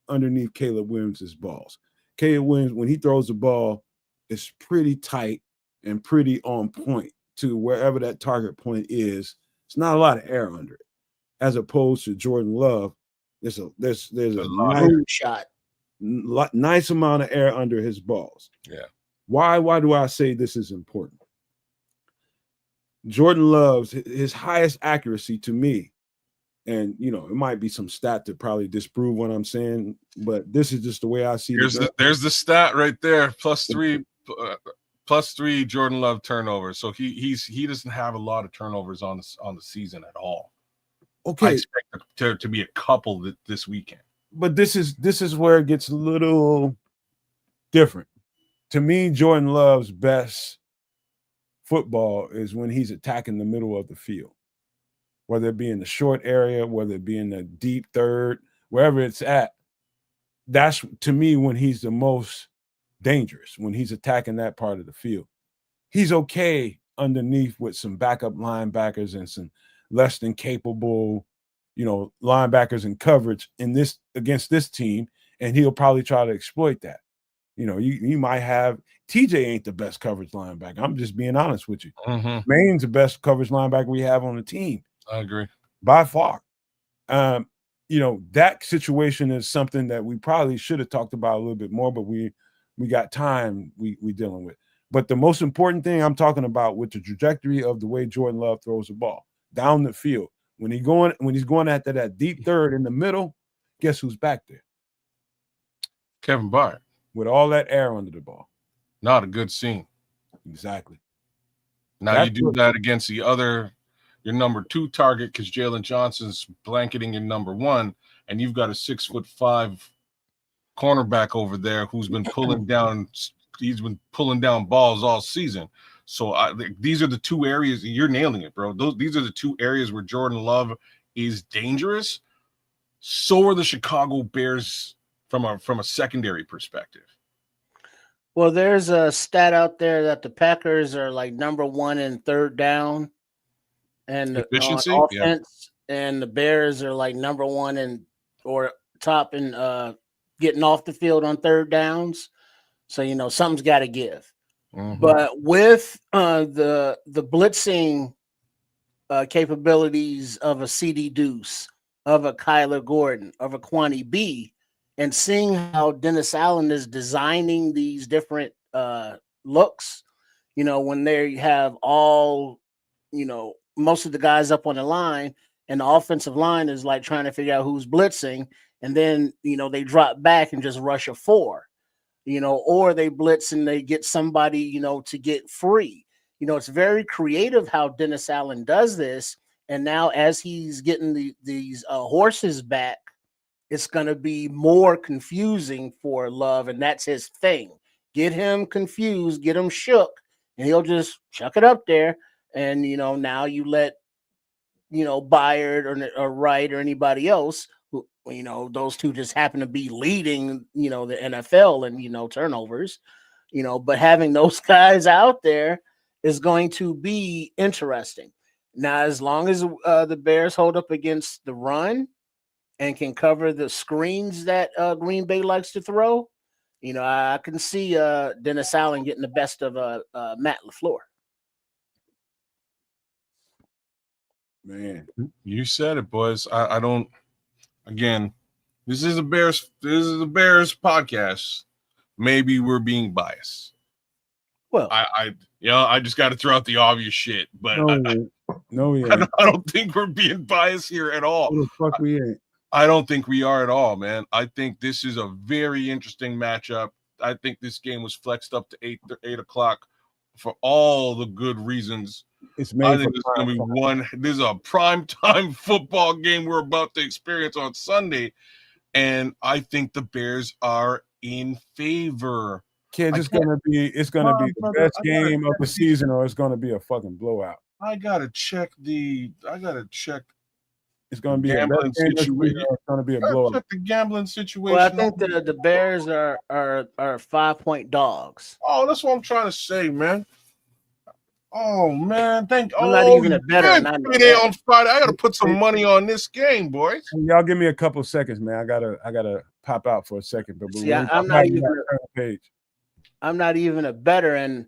underneath Caleb Williams's balls. Caleb Williams, when he throws the ball, it's pretty tight and pretty on point to wherever that target point is. It's not a lot of air under it, as opposed to Jordan Love. There's a nice amount of air under his balls. Yeah. Why do I say this is important? Jordan Love's his highest accuracy to me, and it might be some stat to probably disprove what I'm saying, but this is just the way I see it. There's the stat right there. +3 Jordan Love turnovers. So he doesn't have a lot of turnovers on the season at all. Okay, I expect there to be a couple this weekend. But this is where it gets a little different. To me, Jordan Love's best football is when he's attacking the middle of the field, whether it be in the short area, whether it be in the deep third, wherever it's at. That's, to me, when he's the most dangerous, when he's attacking that part of the field. He's okay underneath with some backup linebackers and some less than capable, linebackers in coverage against this team, and he'll probably try to exploit that. You might have TJ ain't the best coverage linebacker. I'm just being honest with you. Mm-hmm. Maine's the best coverage linebacker we have on the team. I agree. By far. That situation is something that we probably should have talked about a little bit more, but we got time we dealing with. But the most important thing I'm talking about with the trajectory of the way Jordan Love throws the ball down the field, when he's going after that deep third in the middle, guess who's back there? Kevin Byard. With all that air under the ball. Not a good scene. Exactly. Now you do that against your number 2 target, because Jalen Johnson's blanketing your number 1, and you've got a 6'5" cornerback over there who's been pulling down. He's been pulling down balls all season. So these are the 2 areas. You're nailing it, bro. These are the 2 areas where Jordan Love is dangerous. So are the Chicago Bears from a secondary perspective. Well, there's a stat out there that the Packers are like number 1 in third down and efficiency on offense, and the Bears are like number 1 or top in getting off the field on third downs. So something's got to give. Mm-hmm. But with the blitzing capabilities of a CD Deuce, of a Kyler Gordon, of a Kwani B, and seeing how Dennis Allen is designing these different looks, when they have all, most of the guys up on the line, and the offensive line is like trying to figure out who's blitzing, and then, they drop back and just rush a 4, or they blitz and they get somebody, to get free. It's very creative how Dennis Allen does this. And now as he's getting these horses back, it's going to be more confusing for Love, and that's his thing. Get him confused, get him shook, and he'll just chuck it up there. And, now you let, Byard or Wright or anybody else, who, those 2 just happen to be leading, the NFL and, turnovers, but having those guys out there is going to be interesting. Now, as long as the Bears hold up against the run and can cover the screens that Green Bay likes to throw, I can see Dennis Allen getting the best of Matt LaFleur. Man, you said it, boys. I don't. Again, this is a Bears podcast. Maybe we're being biased. Well, I just got to throw out the obvious shit, but no, I don't think we're being biased here at all. What the fuck we ain't. I don't think we are at all, man. I think this is a very interesting matchup. I think this game was flexed up to 8 o'clock for all the good reasons. It's made I think this is going to be one. This is a prime-time football game we're about to experience on Sunday, and I think the Bears are in favor. It's going to be the best game of the season, or it's going to be a fucking blowout. I gotta check it's going to be a Gambling situation. it's going to be a blowout. Check the gambling situation. Well, I think the Bears are 5-point dogs. Oh, that's what I'm trying to say, man. Oh man, I'm not even a better. On Friday, I got to put some money on this game, boys. Y'all give me a couple of seconds, man. I gotta pop out for a second. But see, I'm not even a better, and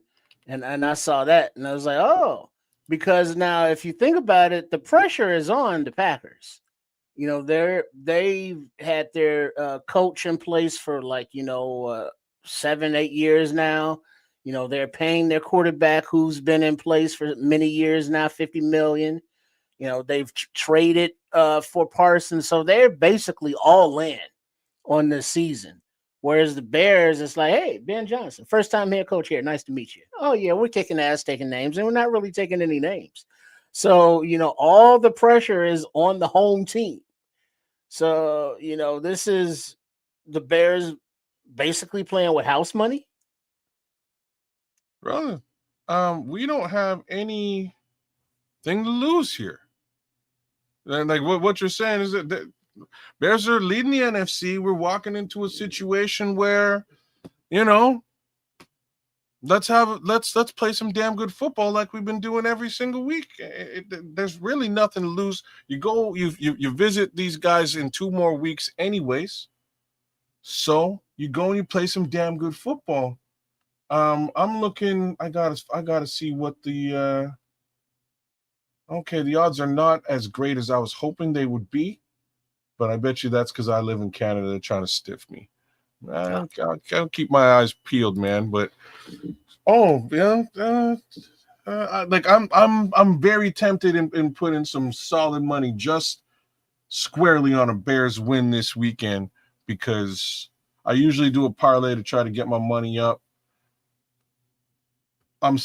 I saw that, and I was like, oh, because now if you think about it, the pressure is on the Packers. You know, they've had their coach in place for 7-8 years now. You know, they're paying their quarterback who's been in place for many years now, $50 million. You know, they've traded for Parsons. So they're basically all in on this season. Whereas the Bears, it's like, hey, Ben Johnson, first time head coach here. Nice to meet you. Oh, yeah, we're kicking ass, taking names, and we're not really taking any names. So, you know, all the pressure is on the home team. So, you know, this is the Bears basically playing with house money. Brother, we don't have anything to lose here. And like what you're saying is that Bears are leading the NFC. We're walking into a situation where, you know, let's play some damn good football like we've been doing every single week. There's really nothing to lose. You visit these guys in 2 more weeks anyways. So you go and you play some damn good football. I'm looking. I gotta see what the. Okay, the odds are not as great as I was hoping they would be, but I bet you that's because I live in Canada. They're trying to stiff me. I gotta keep my eyes peeled, man. But I'm very tempted in putting some solid money just squarely on a Bears win this weekend because I usually do a parlay to try to get my money up. I'm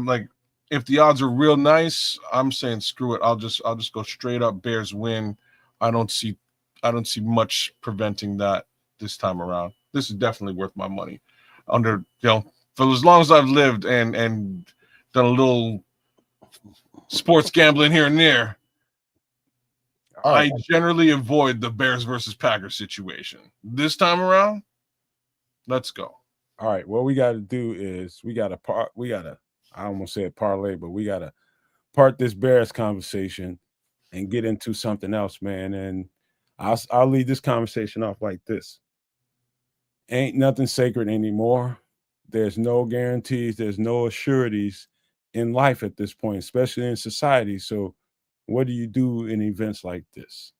like, if the odds are real nice, I'm saying screw it. I'll just go straight up Bears win. I don't see much preventing that this time around. This is definitely worth my money. For as long as I've lived and done a little sports gambling here and there, I generally avoid the Bears versus Packers situation. This time around, let's go. All right, what we got to do is I almost said parlay, but we got to part this Bears conversation and get into something else, man. And I'll lead this conversation off like this. Ain't nothing sacred anymore. There's no guarantees. There's no assurities in life at this point, especially in society. So what do you do in events like this?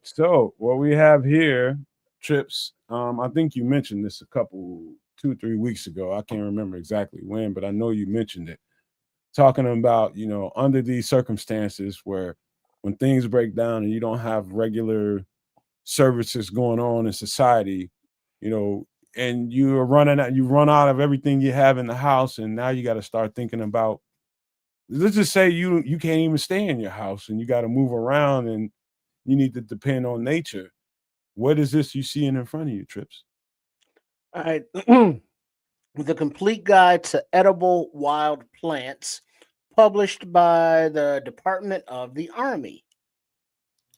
So what we have here, Trips, I think you mentioned this 2-3 weeks ago. I can't remember exactly when, but I know you mentioned it. Talking about, under these circumstances where when things break down and you don't have regular services going on in society, and you run out of everything you have in the house, and now you got to start thinking about, let's just say you can't even stay in your house and you got to move around and you need to depend on nature. What is this you see in front of you, Trips? All right. The Complete Guide to Edible Wild Plants, published by the Department of the Army.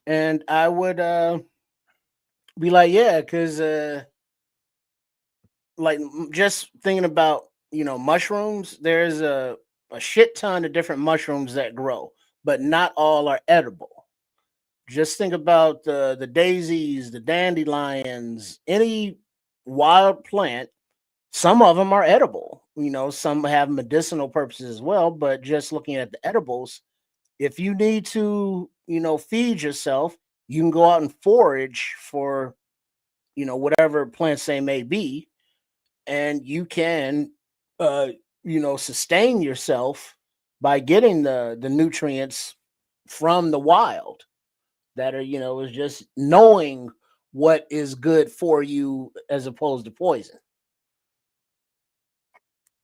And I would be like, yeah, because just thinking about, mushrooms, there's a shit ton of different mushrooms that grow, but not all are edible. Just think about the daisies, the dandelions, any wild plant. Some of them are edible. Some have medicinal purposes as well. But just looking at the edibles, if you need to, feed yourself, you can go out and forage for, whatever plants they may be, and you can, sustain yourself by getting the nutrients from the wild that are, is just knowing what is good for you as opposed to poison.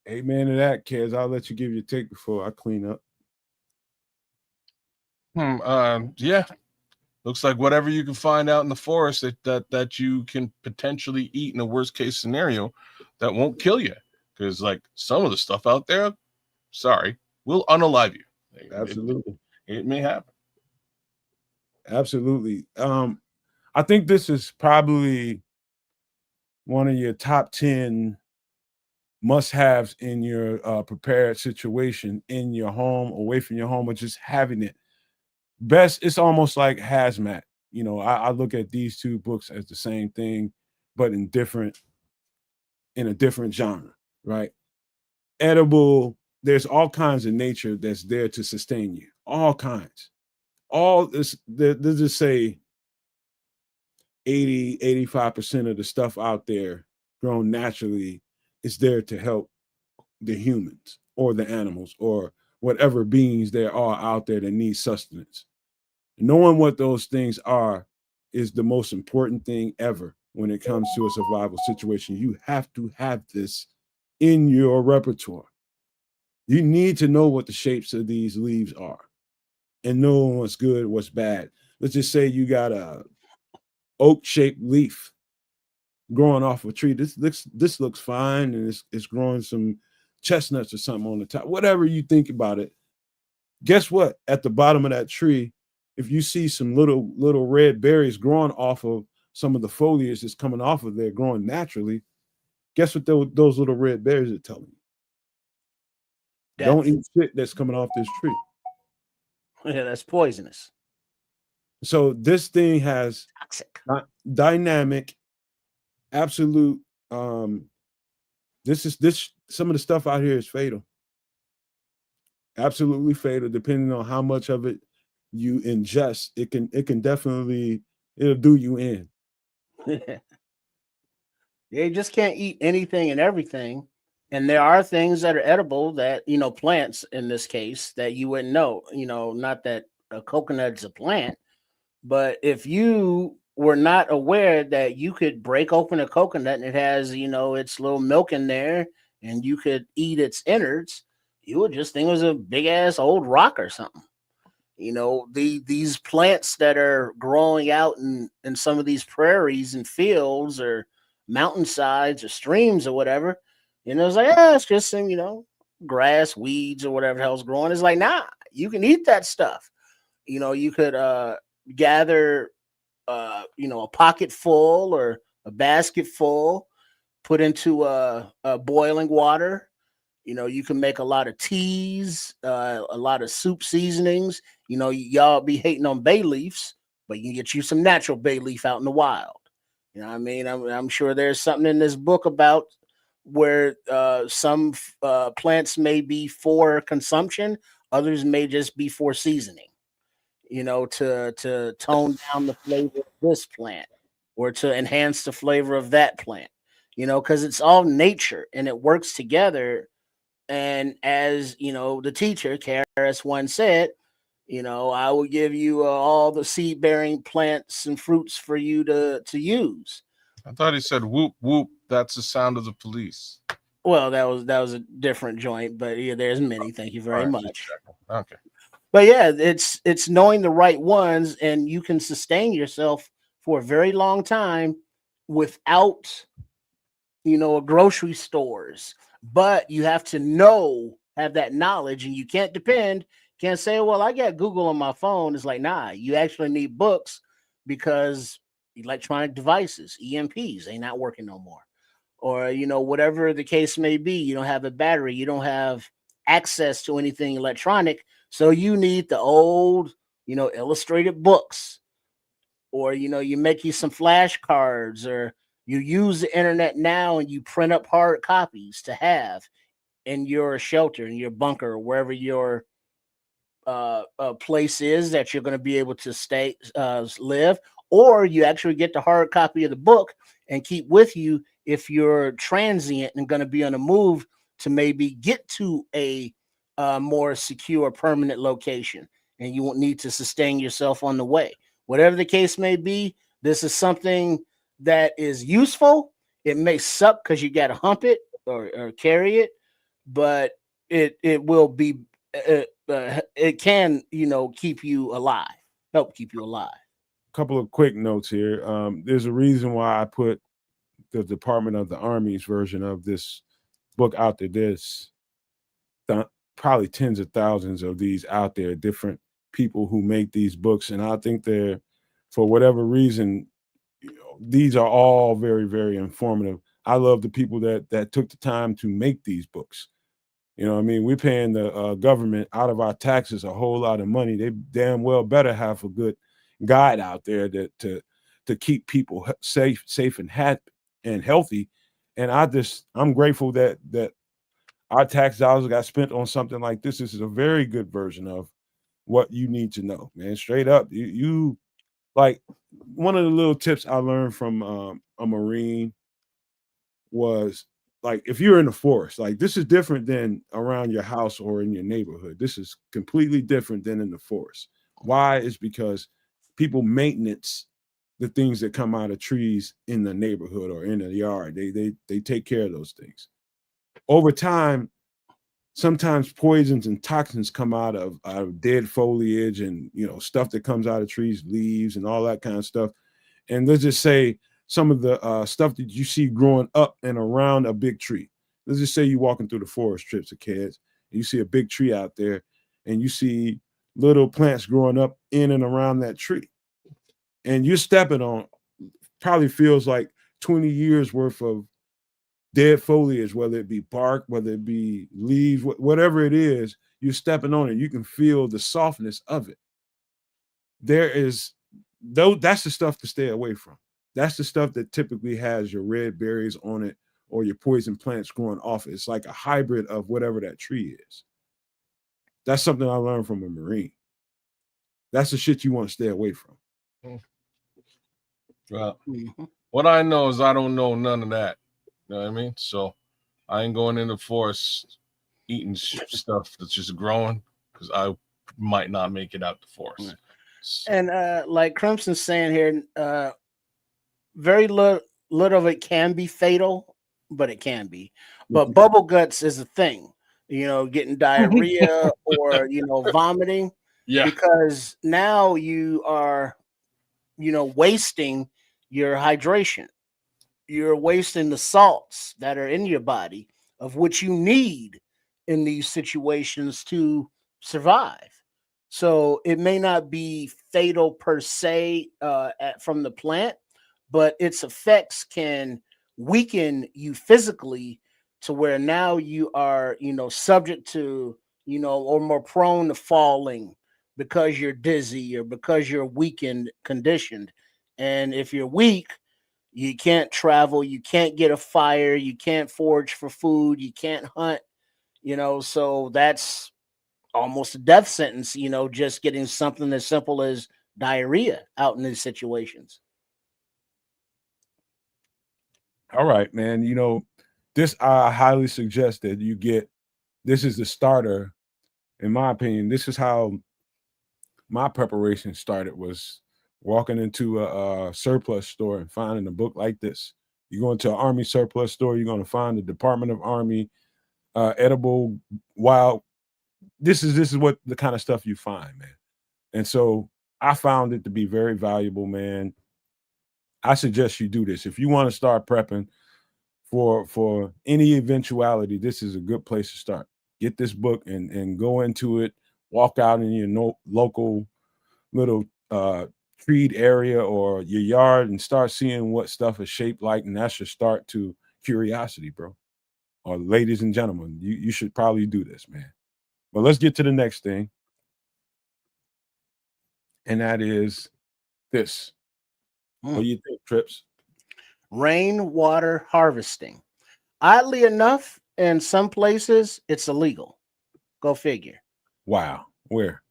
Amen to that, Kez. I'll let you give your take before I clean up. Yeah. Looks like whatever you can find out in the forest that you can potentially eat in a worst case scenario that won't kill you. Because like some of the stuff out there, sorry, will unalive you. Absolutely. It may happen. Absolutely. I think this is probably one of your top 10 must-haves in your prepared situation in your home, away from your home, or just having it. Best, it's almost like hazmat. I look at these two books as the same thing, but in a different genre, right? Edible, there's all kinds of nature that's there to sustain you. All kinds. All this, let's just say 85% of the stuff out there grown naturally is there to help the humans or the animals or whatever beings there are out there that need sustenance. Knowing what those things are is the most important thing ever when it comes to a survival situation. You have to have this in your repertoire. You need to know what the shapes of these leaves are and know what's good, what's bad. Let's just say you got a oak-shaped leaf growing off a tree. This looks fine, and it's growing some chestnuts or something on the top. Whatever you think about it, guess what? At the bottom of that tree, if you see some little red berries growing off of some of the foliage that's coming off of there, growing naturally, guess what those little red berries are telling you? Don't eat shit that's coming off this tree. Yeah, that's poisonous. So this thing has toxic, dynamic, absolute. This some of the stuff out here is fatal. Absolutely fatal, depending on how much of it you ingest. It can definitely, it'll do you in. You just can't eat anything and everything. And there are things that are edible that, plants in this case, that you wouldn't know. Not that a coconut is a plant, but if you were not aware that you could break open a coconut and it has, its little milk in there and you could eat its innards, you would just think it was a big ass old rock or something. These plants that are growing out in some of these prairies and fields or mountainsides or streams or whatever, it's like, it's just some, grass, weeds, or whatever the hell's growing. It's like, nah, you can eat that stuff. You could gather, a pocket full or a basket full, put into boiling water. You can make a lot of teas, a lot of soup seasonings. Y'all be hating on bay leaves, but you can get you some natural bay leaf out in the wild. You know what I mean? I'm sure there's something in this book about where some plants may be for consumption, others may just be for seasoning. To tone down the flavor of this plant or to enhance the flavor of that plant. Because it's all nature and it works together. And as the teacher KRS-One said, I will give you all the seed-bearing plants and fruits for you to use. I thought he said whoop whoop. That's the sound of the police. Well, that was a different joint, but yeah, there's many. Thank you very much. Okay. But yeah, it's knowing the right ones, and you can sustain yourself for a very long time without a grocery stores. But you have to have that knowledge, and you can't say, well, I got Google on my phone. It's like, nah, you actually need books because electronic devices, EMPs, ain't not working no more. Or, whatever the case may be, you don't have a battery, you don't have access to anything electronic. So you need the old, illustrated books, or, you make you some flashcards, or you use the internet now and you print up hard copies to have in your shelter, in your bunker, or wherever your place is that you're going to be able to stay, live, or you actually get the hard copy of the book and keep with you if you're transient and going to be on a move to maybe get to a more secure, permanent location, and you won't need to sustain yourself on the way. Whatever the case may be, this is something that is useful. It may suck because you got to hump it or carry it, but it will be it can keep you alive, help keep you alive. Couple of quick notes here. There's a reason why I put the Department of the Army's version of this book out there. There's probably tens of thousands of these out there, different people who make these books, and I think they're, for whatever reason, these are all very, very informative. I love the people that took the time to make these books. You know what I mean? We're paying the government out of our taxes a whole lot of money. They damn well better have a good guide out there to keep people safe and healthy. And I'm grateful that our tax dollars got spent on something like this. This is a very good version of what you need to know, man. Straight up, you like, one of the little tips I learned from a Marine was, like, if you're in the forest, like, this is different than around your house or in your neighborhood. This is completely different than in the forest. Why? Is because people maintenance the things that come out of trees in the neighborhood or in the yard. They take care of those things. Over time, sometimes poisons and toxins come out of dead foliage and stuff that comes out of trees, leaves and all that kind of stuff. And let's just say some of the stuff that you see growing up and around a big tree. Let's just say you're walking through the forest, trips of kids, and you see a big tree out there, and you see little plants growing up in and around that tree, and you're stepping on, probably feels like 20 years worth of dead foliage, whether it be bark, whether it be leaves, whatever it is, you're stepping on it. You can feel the softness of it. That's the stuff to stay away from. That's the stuff that typically has your red berries on it or your poison plants growing off it. It's like a hybrid of whatever that tree is. That's something I learned from a Marine. That's the shit you want to stay away from. Well, what I know is I don't know none of that. You know what I mean? So I ain't going in the forest eating stuff that's just growing, because I might not make it out the forest. So. And like Crimson's saying here, very little of it can be fatal, but it can be. But bubble guts is a thing, getting diarrhea or vomiting. Yeah. Because now you are, wasting your hydration. You're wasting the salts that are in your body, of which you need in these situations to survive. So it may not be fatal per se from the plant, but its effects can weaken you physically to where now you are, subject to, or more prone to falling because you're dizzy or because you're weakened, conditioned. And if you're weak, you can't travel, you can't get a fire, you can't forage for food, you can't hunt, so that's almost a death sentence, just getting something as simple as diarrhea out in these situations. All right, man. This, I highly suggest that you get. This is the starter, in my opinion. This is how my preparation started, was walking into a surplus store and finding a book like this. You go into an Army surplus store, you're going to find the Department of Army edible wild. This is what the kind of stuff you find, man. And so I found it to be very valuable, man. I suggest you do this. If you want to start prepping for any eventuality, this is a good place to start. Get this book and go into it. Walk out in your local little treed area or your yard and start seeing what stuff is shaped like, and that's your start to curiosity, bro. Or ladies and gentlemen, you should probably do this, man. But let's get to the next thing, and that is this. What do you think, Trips? Rainwater harvesting. Oddly enough, in some places it's illegal. Go figure. Wow. Where?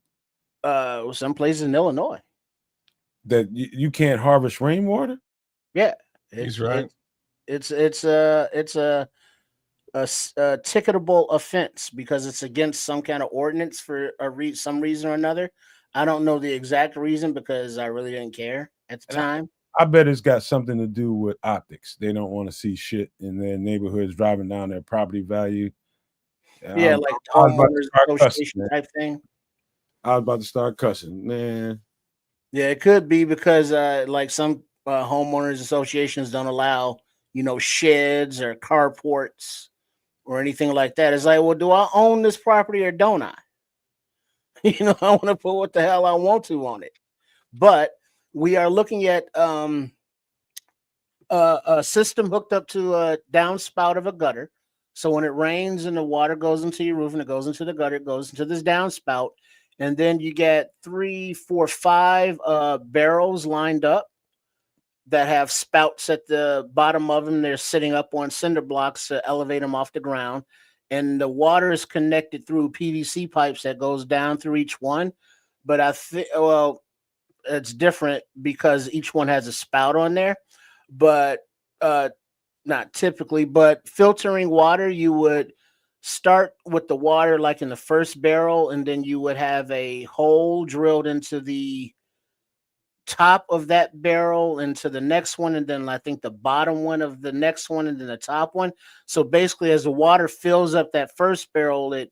Some places in Illinois. That you can't harvest rainwater? Yeah. He's right. It's a a ticketable offense because it's against some kind of ordinance for some reason or another. I don't know the exact reason because I really didn't care at the time. I bet it's got something to do with optics. They don't want to see shit in their neighborhoods driving down their property value. Yeah, like homeowners association type thing. I was about to start cussing, man. Yeah, it could be because like some homeowners associations don't allow, sheds or carports or anything like that. It's like, well, do I own this property or don't I? I want to put what the hell I want to on it. But we are looking at a system hooked up to a downspout of a gutter. So when it rains and the water goes into your roof and it goes into the gutter, it goes into this downspout. And then you get 3, 4, 5 barrels lined up that have spouts at the bottom of them. They're sitting up on cinder blocks to elevate them off the ground. And the water is connected through PVC pipes that goes down through each one. But I think, well, it's different because each one has a spout on there. But not typically, but filtering water, you would start with the water like in the first barrel, and then you would have a hole drilled into the top of that barrel into the next one, and then I think the bottom one of the next one, and then the top one. So basically, as the water fills up that first barrel, it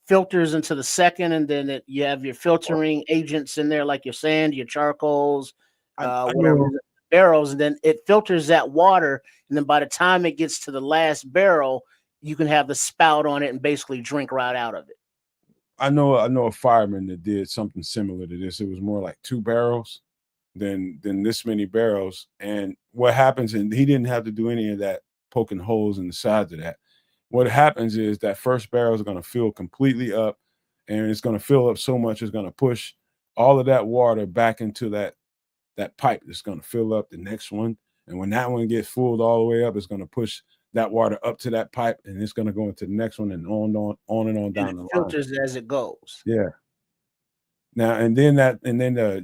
filters into the second, and then you have your filtering agents in there, like your sand, your charcoals, whatever barrels, and then it filters that water, and then by the time it gets to the last barrel, you can have the spout on it and basically drink right out of it. I know a fireman that did something similar to this. It was more like 2 barrels than this many barrels. And what happens, and he didn't have to do any of that poking holes in the sides of that. What happens is that first barrel is going to fill completely up, and it's going to fill up so much it's going to push all of that water back into that pipe that's going to fill up the next one. And when that one gets filled all the way up, it's going to push that water up to that pipe, and it's going to go into the next one, and on and on down the line. Filters as it goes. Yeah. Now, and then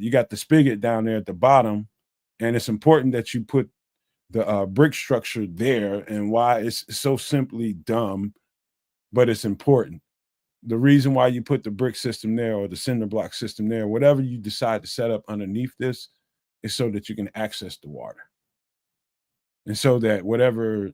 you got the spigot down there at the bottom, and it's important that you put the brick structure there. And why it's so simply dumb, but it's important. The reason why you put the brick system there or the cinder block system there, whatever you decide to set up underneath this, is so that you can access the water. And so that whatever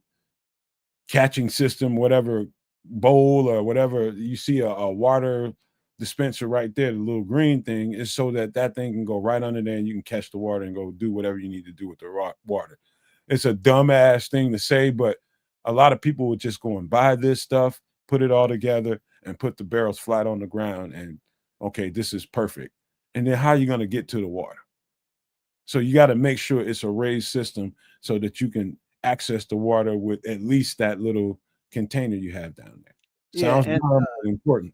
catching system, whatever bowl or whatever, you see a water dispenser right there, the little green thing, is so that thing can go right under there and you can catch the water and go do whatever you need to do with the water. It's a dumbass thing to say, but a lot of people would just go and buy this stuff, put it all together, and put the barrels flat on the ground, and okay, this is perfect. And then how are you going to get to the water? So you got to make sure it's a raised system so that you can access the water with at least that little container you have down there. Sounds important.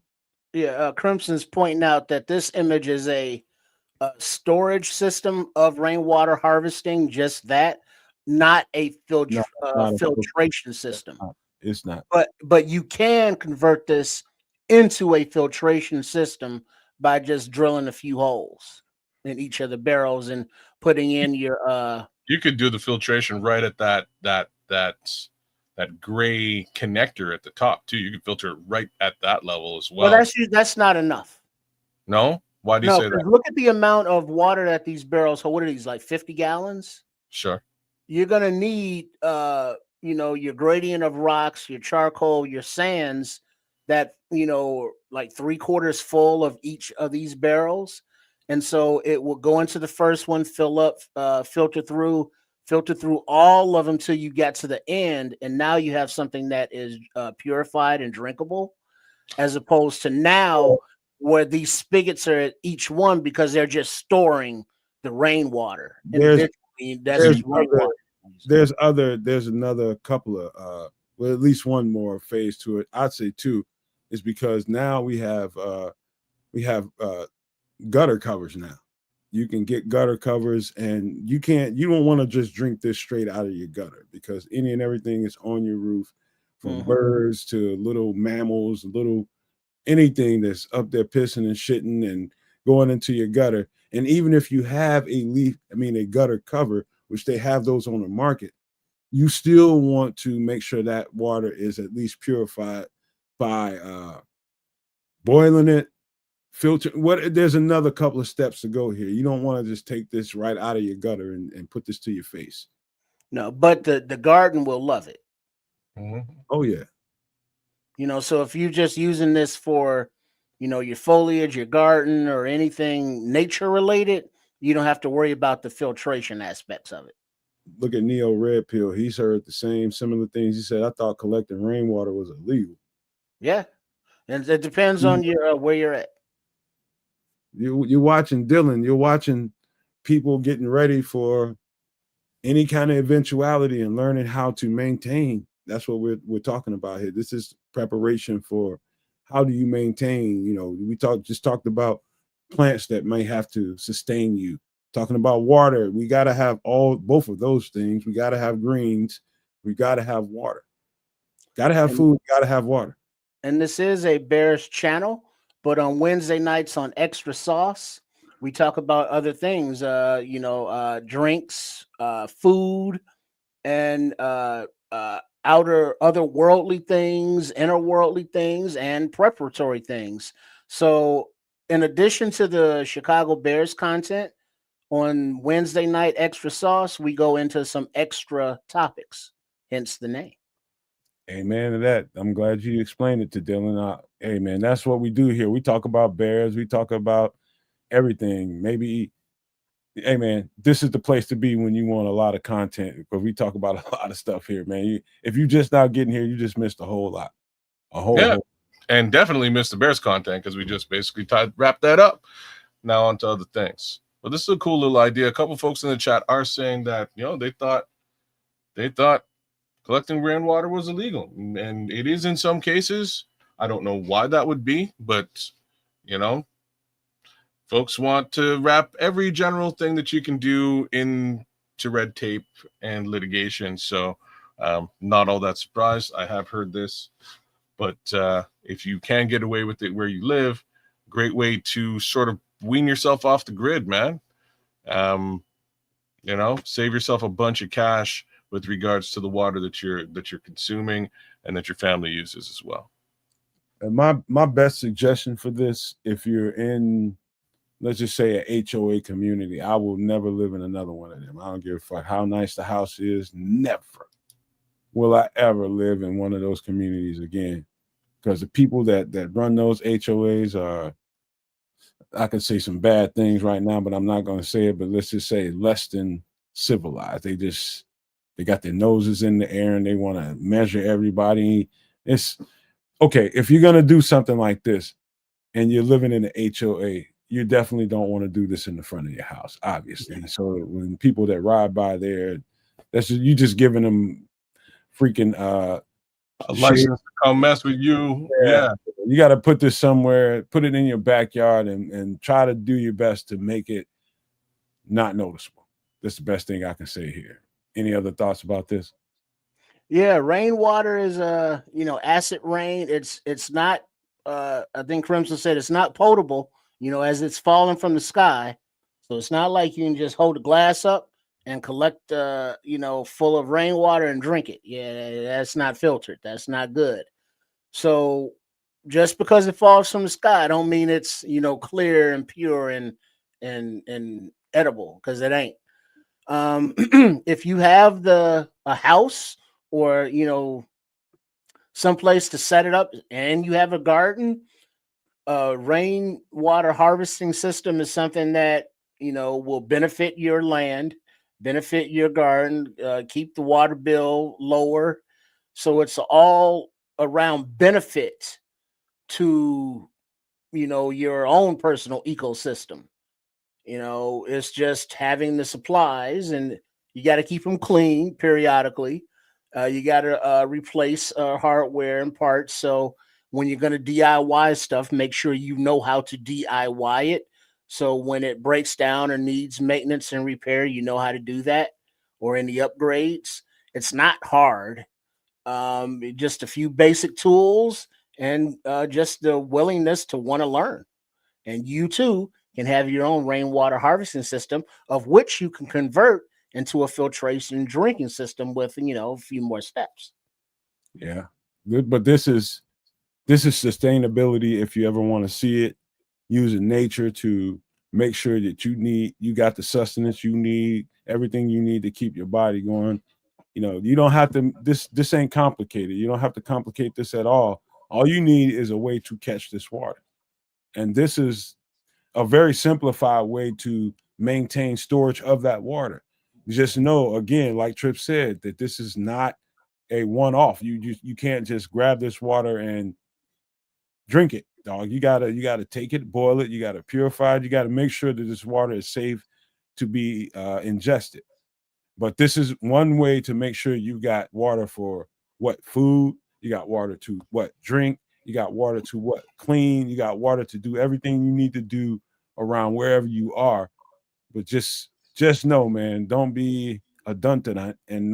Yeah, Crimson's pointing out that this image is a storage system of rainwater harvesting, just that, not a filtration system. It's not. But you can convert this into a filtration system by just drilling a few holes in each of the barrels and putting in your you could do the filtration right at that gray connector at the top too. You can filter it right at that level as well. Well, that's not enough. No? Why do you say that? Look at the amount of water that these barrels hold. What are these, like 50 gallons? Sure. You're gonna need your gradient of rocks, your charcoal, your sands, that like 3/4 full of each of these barrels. And so it will go into the first one, fill up, filter through all of them till you get to the end, and now you have something that is purified and drinkable, as opposed to now where these spigots are at each one because they're just storing the rainwater. There's another couple of well, at least one more phase to it. I'd say 2, is because now we have gutter covers now. You can get gutter covers, and you don't want to just drink this straight out of your gutter, because any and everything is on your roof, from birds to little mammals, little anything that's up there pissing and shitting and going into your gutter. And even if you have a gutter cover, which they have those on the market, you still want to make sure that water is at least purified by boiling it, filter. There's another couple of steps to go here. You don't want to just take this right out of your gutter and put this to your face. No, but the garden will love it. Mm-hmm. Oh yeah. So if you're just using this for, your foliage, your garden, or anything nature related, you don't have to worry about the filtration aspects of it. Look at Neo Red Pill. He's heard the similar things. He said, I thought collecting rainwater was illegal. Yeah. And it depends on your where you're at. You're watching Dylan. You're watching people getting ready for any kind of eventuality and learning how to maintain. That's what we're talking about here. This is preparation for how do you maintain. We just talked about plants that may have to sustain you. Talking about water, we got to have both of those things. We got to have greens. We got to have water. Got to have food. Got to have water. And this is a Bears channel, but on Wednesday nights on Extra Sauce, we talk about other things, drinks, food, and otherworldly things, innerworldly things, and preparatory things. So in addition to the Chicago Bears content, on Wednesday night Extra Sauce, we go into some extra topics, hence the name. Amen to that. I'm glad you explained it to Dylan. Hey, man, that's what we do here. We talk about Bears. We talk about everything. Maybe, hey, man, this is the place to be when you want a lot of content, because we talk about a lot of stuff here, man. If you just not getting here, you just missed a whole lot. And definitely missed the Bears content, because we just basically wrapped that up. Now on to other things. But this is a cool little idea. A couple folks in the chat are saying that, they thought collecting rainwater was illegal, and it is in some cases. I don't know why that would be, but folks want to wrap every general thing that you can do into red tape and litigation. So not all that surprised. I have heard this, but if you can get away with it where you live, great way to sort of wean yourself off the grid, man. Save yourself a bunch of cash with regards to the water that you're consuming and that your family uses as well. And my best suggestion for this, if you're in, let's just say, a HOA community, I will never live in another one of them. I don't give a fuck how nice the house is. Never will I ever live in one of those communities again, because the people that run those HOAs are, I could say some bad things right now, but I'm not going to say it. But let's just say less than civilized. They got their noses in the air and they want to measure everybody. It's okay. If you're going to do something like this and you're living in an HOA, you definitely don't want to do this in the front of your house, obviously. Yeah. So when people that ride by there, you just giving them freaking a license to come mess with you. Yeah. You got to put this somewhere, put it in your backyard, and try to do your best to make it not noticeable. That's the best thing I can say here. Any other thoughts about this? Yeah, rainwater is acid rain. It's not I think Crimson said it's not potable, as it's falling from the sky. So it's not like you can just hold a glass up and collect full of rainwater and drink it. Yeah, that's not filtered. That's not good. So just because it falls from the sky don't mean it's clear and pure and edible, because it ain't. If you have a house or someplace to set it up and you have a garden, rainwater harvesting system is something that will benefit your land, benefit your garden, keep the water bill lower. So it's all around benefit to your own personal ecosystem. It's just having the supplies, and you got to keep them clean periodically. You got to replace hardware and parts. So when you're going to DIY stuff, make sure you know how to DIY it. So when it breaks down or needs maintenance and repair, you know how to do that, or any upgrades. It's not hard. Just a few basic tools and just the willingness to want to learn. And you too can have your own rainwater harvesting system, of which you can convert into a filtration drinking system with, a few more steps. Yeah. But this is sustainability. If you ever want to see it, using nature to make sure that you got the sustenance you need, everything you need to keep your body going. You don't have to, this ain't complicated. You don't have to complicate this at all. All you need is a way to catch this water. And this is a very simplified way to maintain storage of that water. Just know, again, like Tripp said, that this is not a one-off. You can't just grab this water and drink it, dog. You gotta take it, boil it, you gotta purify it, you gotta make sure that this water is safe to be ingested. But this is one way to make sure you got water for what food, you got water to what drink, you got water to what clean, you got water to do everything you need to do around wherever you are. But just know, man, don't be a dunton and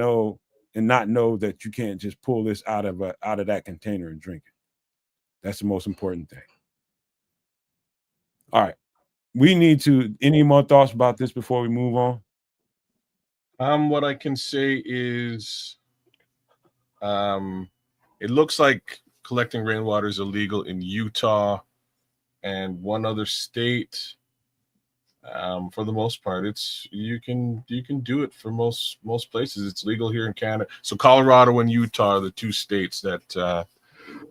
not know that you can't just pull this out of that container and drink it. That's the most important thing. All right. We need to, any more thoughts about this before we move on? What I can say is it looks like collecting rainwater is illegal in Utah and one other state. For the most part, you can do it for most places. It's legal here in Canada. So Colorado and Utah are the two states that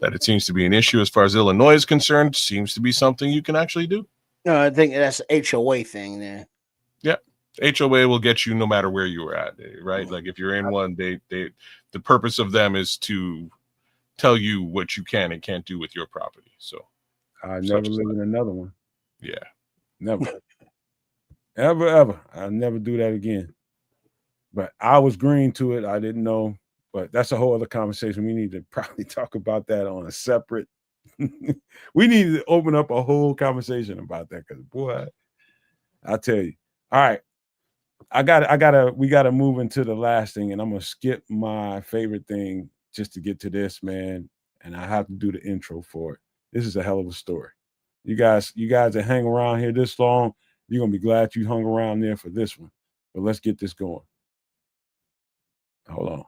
it seems to be an issue. As far as Illinois is concerned, seems to be something you can actually do. No, I think that's an HOA thing there. Yeah. HOA will get you no matter where you are at, right? Like if you're in one, the purpose of them is to tell you what you can and can't do with your property. So I never live in another one. Yeah. Never. Ever. I'll never do that again. But I was green to it. I didn't know. But that's a whole other conversation. We need to probably talk about that on a separate. We need to open up a whole conversation about that because, boy, I tell you. All right. We gotta move into the last thing, and I'm gonna skip my favorite thing just to get to this, man. And I have to do the intro for it. This is a hell of a story. You guys that hang around here this long, you're gonna be glad you hung around there for this one. But let's get this going. Hold on.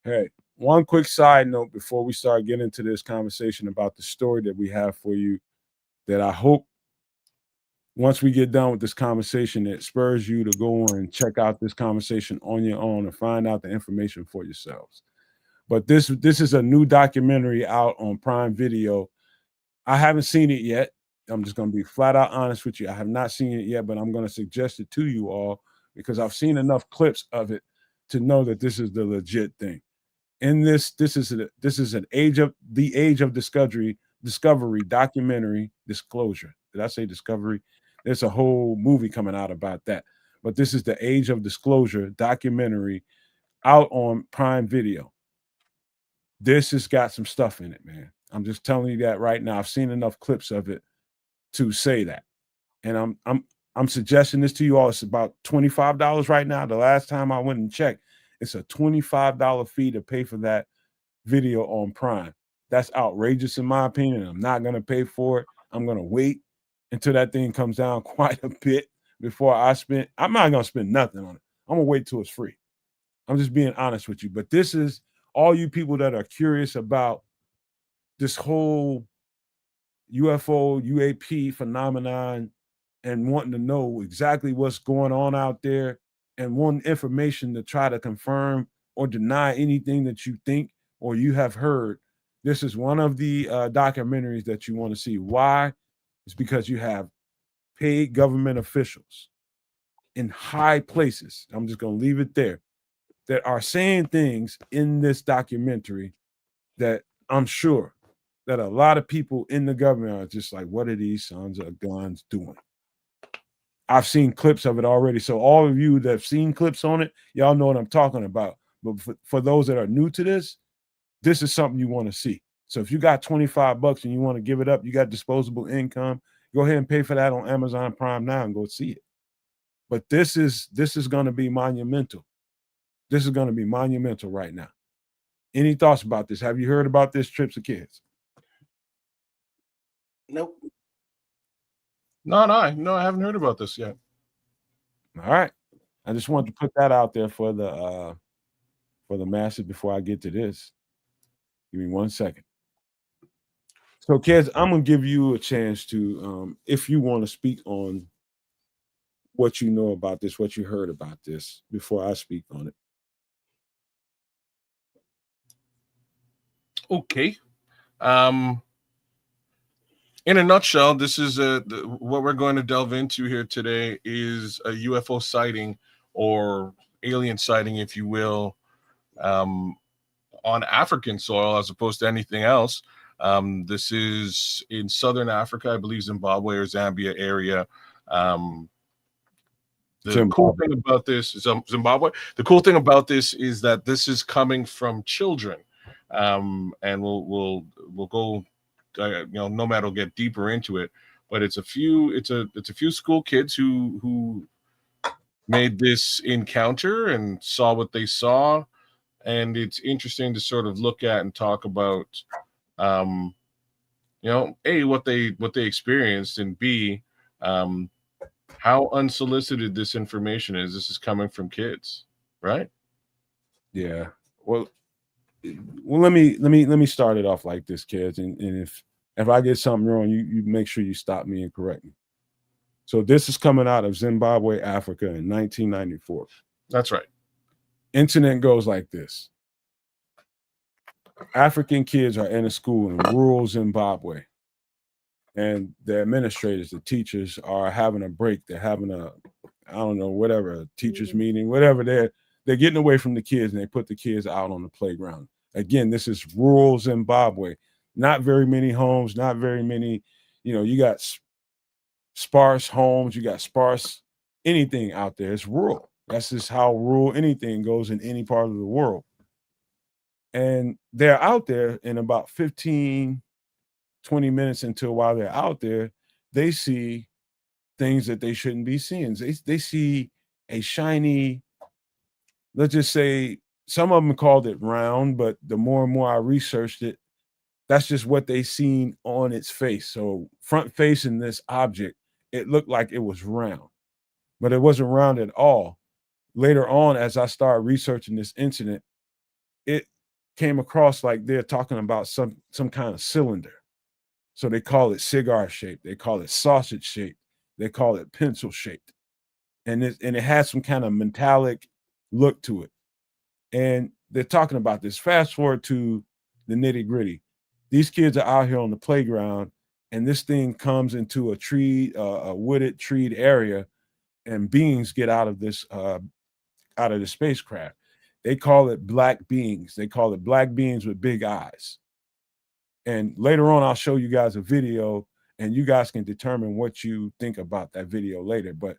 Hey, one quick side note before we start getting into this conversation about the story that we have for you, that I hope once we get done with this conversation, it spurs you to go on and check out this conversation on your own and find out the information for yourselves. But this is a new documentary out on Prime Video. I haven't seen it yet. I'm just going to be flat out honest with you. I have not seen it yet, but I'm going to suggest it to you all because I've seen enough clips of it to know that this is the legit thing. In this is an age of discovery documentary disclosure. Did I say discovery? There's a whole movie coming out about that. But this is the Age of Disclosure documentary out on Prime Video. This has got some stuff in it, man. I'm just telling you that right now. I've seen enough clips of it to say that. And I'm suggesting this to you all. It's about $25 right now. The last time I went and checked, it's a $25 fee to pay for that video on Prime. That's outrageous in my opinion. I'm not going to pay for it. I'm going to wait until that thing comes down quite a bit before I'm not going to spend nothing on it. I'm going to wait till it's free. I'm just being honest with you. But this is all you people that are curious about this whole UFO, UAP phenomenon and wanting to know exactly what's going on out there and want information to try to confirm or deny anything that you think or you have heard. This is one of the documentaries that you want to see. Why? It's because you have paid government officials in high places. I'm just going to leave it there that are saying things in this documentary that I'm sure that a lot of people in the government are just like, what are these sons of guns doing? I've seen clips of it already. So all of you that have seen clips on it, y'all know what I'm talking about. But for those that are new to this is something you want to see. So if you got $25 and you want to give it up, you got disposable income, go ahead and pay for that on Amazon Prime now and go see it. But this is going to be monumental. This is going to be monumental right now. Any thoughts about this? Have you heard about this, Trips of Kids? Nope. No, I haven't heard about this yet. All right. I just wanted to put that out there for the masses before I get to this. Give me 1 second. So, kids, I'm gonna give you a chance to, if you want to speak on what you know about this, what you heard about this, before I speak on it. Okay. In a nutshell, this is what we're going to delve into here today is a UFO sighting or alien sighting, if you will, on African soil as opposed to anything else. This is in southern Africa, I believe Zimbabwe or Zambia area. The cool thing about this is Zimbabwe. The cool thing about this is that this is coming from children, and we'll go. Nomad will get deeper into it, but it's a few school kids who made this encounter and saw what they saw, and it's interesting to sort of look at and talk about, A, what they experienced, and B, how unsolicited this information is. This is coming from kids, right? Yeah. Well, let me start it off like this, kids, and if I get something wrong, you make sure you stop me and correct me. So this is coming out of Zimbabwe, Africa in 1994. That's right. Incident goes like this. African kids are in a school in rural Zimbabwe, and the administrators, the teachers, are having a break. They're having a teachers meeting, whatever. They're getting away from the kids, and they put the kids out on the playground. Again, this is rural Zimbabwe. Not very many homes, not very many, you got sparse homes, you got sparse anything out there. It's rural. That's just how rural anything goes in any part of the world. And they're out there, in about 15, 20 minutes until while they're out there, they see things that they shouldn't be seeing. They see a shiny, let's just say, some of them called it round, but the more and more I researched it, that's just what they seen on its face. So front facing this object, it looked like it was round, but it wasn't round at all. Later on, as I started researching this incident, it came across like they're talking about some kind of cylinder. So they call it cigar shaped, they call it sausage shaped, they call it pencil shaped, and it has some kind of metallic look to it. And they're talking about this. Fast forward to the nitty gritty. These kids are out here on the playground, and this thing comes into a wooded, treed area, and beings get out of this out of the spacecraft. They call it black beings. They call it black beings with big eyes. And later on, I'll show you guys a video, and you guys can determine what you think about that video later. But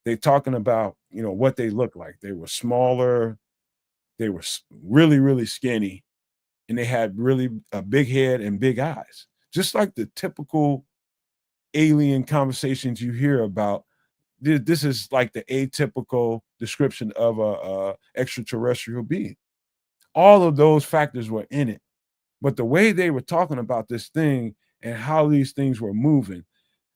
they're talking about, what they look like. They were smaller. They were really, really skinny. And they had really a big head and big eyes, just like the typical alien conversations you hear about. This is like the atypical description of a extraterrestrial being. All of those factors were in it, but the way they were talking about this thing and how these things were moving,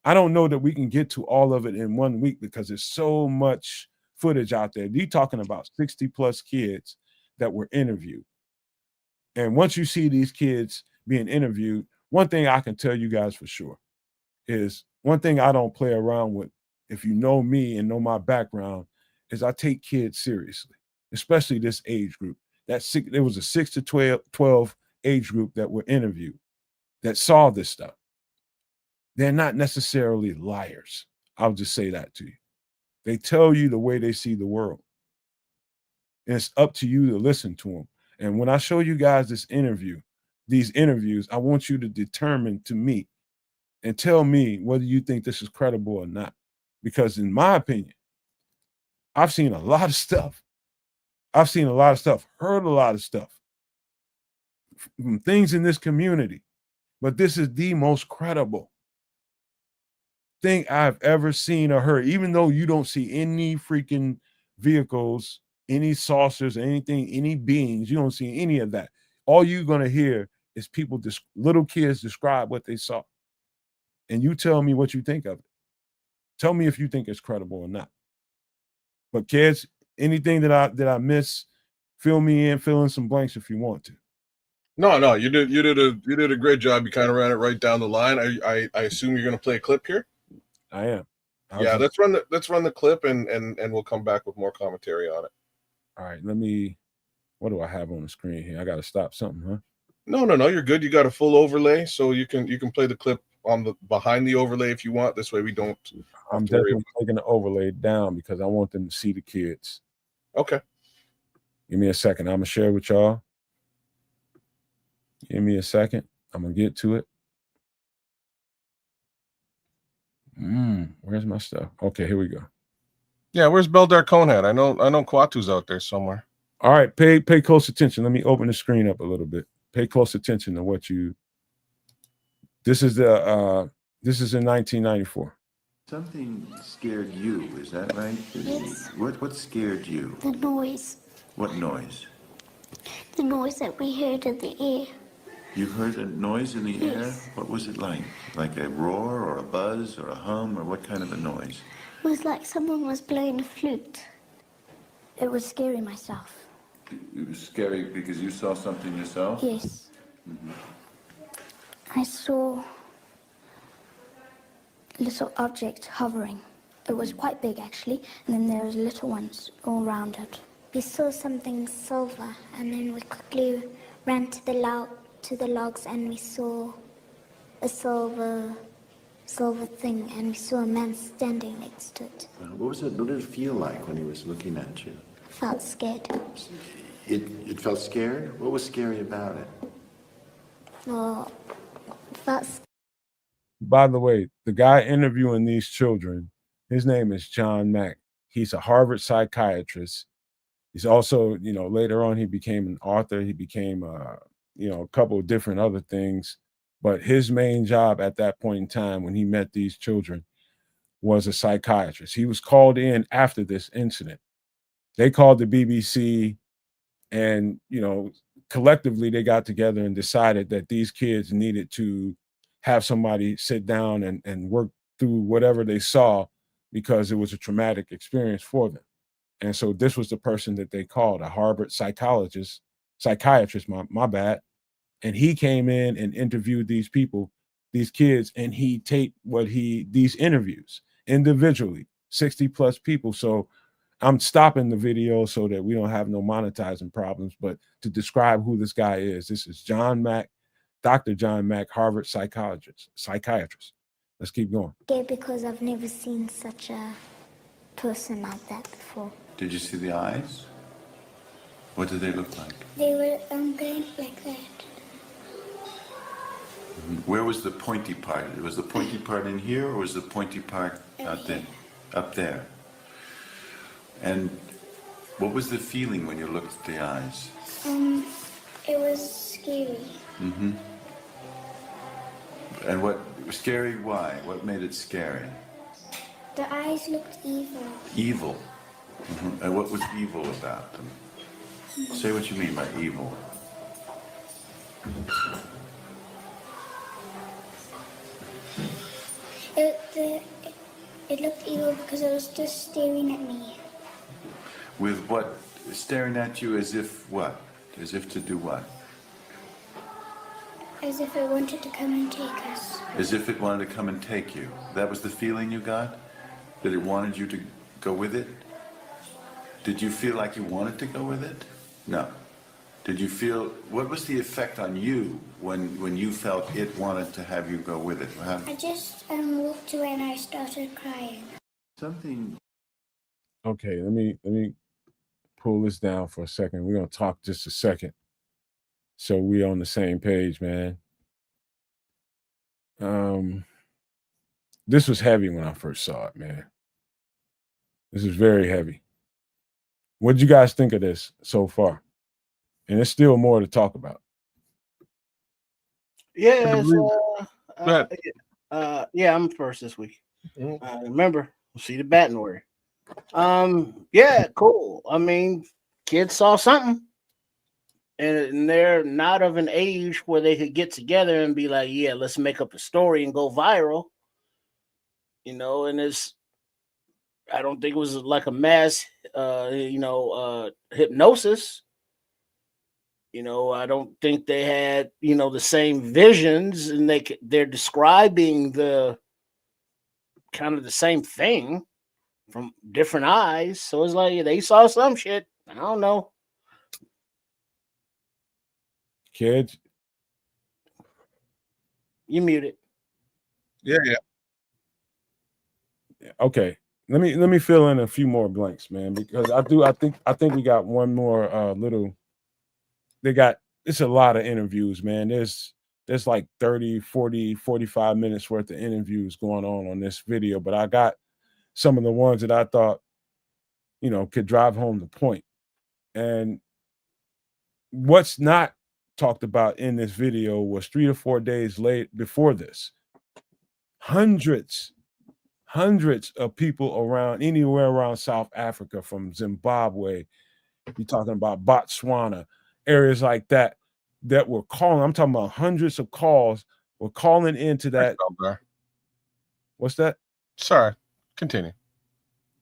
I don't know that we can get to all of it in 1 week because there's so much footage out there. You're talking about 60 plus kids that were interviewed. And once you see these kids being interviewed, one thing I can tell you guys for sure is one thing I don't play around with, if you know me and know my background, is I take kids seriously, especially this age group. There was a 6 to 12 age group that were interviewed that saw this stuff. They're not necessarily liars. I'll just say that to you. They tell you the way they see the world. And it's up to you to listen to them. And when I show you guys this interview, these interviews, I want you to determine to me and tell me whether you think this is credible or not. Because in my opinion, I've seen a lot of stuff. Heard a lot of stuff from things in this community, but this is the most credible thing I've ever seen or heard, even though you don't see any freaking vehicles, any saucers, anything, any beings. You don't see any of that. All you're going to hear is people, little kids describe what they saw. And you tell me what you think of it. Tell me if you think it's credible or not. But kids, anything that I miss, fill in some blanks if you want to. No, you did a great job. You kind of ran it right down the line. I assume you're going to play a clip here. I am. Yeah, let's run the clip and we'll come back with more commentary on it. All right, what do I have on the screen here? I got to stop something, huh? No, you're good. You got a full overlay, so you can play the clip on the behind the overlay if you want. This way we don't. I'm definitely taking the overlay down because I want them to see the kids. Okay. Give me a second. I'm gonna share with y'all. Give me a second. I'm gonna get to it. Where's my stuff? Okay, here we go. Yeah, where's Beldar Conehead? I know Quatu's out there somewhere. All right, pay close attention. Let me open the screen up a little bit. Pay close attention to what you. This is in 1994. Something scared you, is that right? Yes. What scared you? The noise. What noise? The noise that we heard in the air. You heard a noise in the Yes. air? What was it like? Like a roar or a buzz or a hum or what kind of a noise? It was like someone was blowing a flute. It was scary myself. It was scary because you saw something yourself? Yes. I saw a little object hovering. It was quite big actually, and then there was little ones all around it. We saw something silver, and then we quickly ran to the logs, and we saw a silver thing, and we saw a man standing next to it. What did it feel like when he was looking at you? I felt scared. It felt scared? What was scary about it? Well, I felt scared. By the way, the guy interviewing these children, his name is John Mack. He's a Harvard psychiatrist. He's also, later on he became an author. He became, a couple of different other things. But his main job at that point in time when he met these children was a psychiatrist. He was called in after this incident. They called the BBC and, collectively they got together and decided that these kids needed to have somebody sit down and work through whatever they saw because it was a traumatic experience for them. And so this was the person that they called, a Harvard psychiatrist, my bad. And he came in and interviewed these people, these kids, and he taped these interviews individually, 60 plus people. So I'm stopping the video so that we don't have no monetizing problems, but to describe who this guy is, this is John Mack, Dr. John Mack, Harvard psychiatrist. Let's keep going. Scared because I've never seen such a person like that before. Did you see the eyes? What did they look like? They were going like that. Where was the pointy part? Was the pointy part in here or was the pointy part out there? Up there. And what was the feeling when you looked at the eyes? It was scary. Mm-hmm. And what scary? Why? What made it scary? The eyes looked evil. Evil. Mm-hmm. And what was evil about them? Say what you mean by evil. It looked evil because it was just staring at me. With what? Staring at you as if what? As if to do what? As if it wanted to come and take us. As if it wanted to come and take you. That was the feeling you got? That it wanted you to go with it? Did you feel like you wanted to go with it? No. Did you feel, what was the effect on you when you felt it wanted to have you go with it? I just walked away and I started crying. Something. Okay, let me pull this down for a second. We're gonna talk just a second. So we on the same page, man. This was heavy when I first saw it, man. This is very heavy. What did you guys think of this so far? And there's still more to talk about. Yeah, yeah, I'm first this week. Remember, we'll see the batting order. Yeah, cool. I mean, kids saw something, and they're not of an age where they could get together and be like, yeah, let's make up a story and go viral. You know, and I don't think it was like a mass, hypnosis. You know, I don't think they had, the same visions, and they're describing the kind of the same thing from different eyes. So it's like they saw some shit. I don't know. Kids, you muted. Yeah. Okay. Let me fill in a few more blanks, man, because I think we got one more little. It's a lot of interviews, man. There's like 30, 40, 45 minutes worth of interviews going on this video, but I got some of the ones that I thought, could drive home the point. And what's not talked about in this video was 3 to 4 days before this. Hundreds of people anywhere around South Africa, from Zimbabwe, you're talking about Botswana, areas like that were calling. I'm talking about hundreds of calls were calling into that. What's that? Sorry, continue.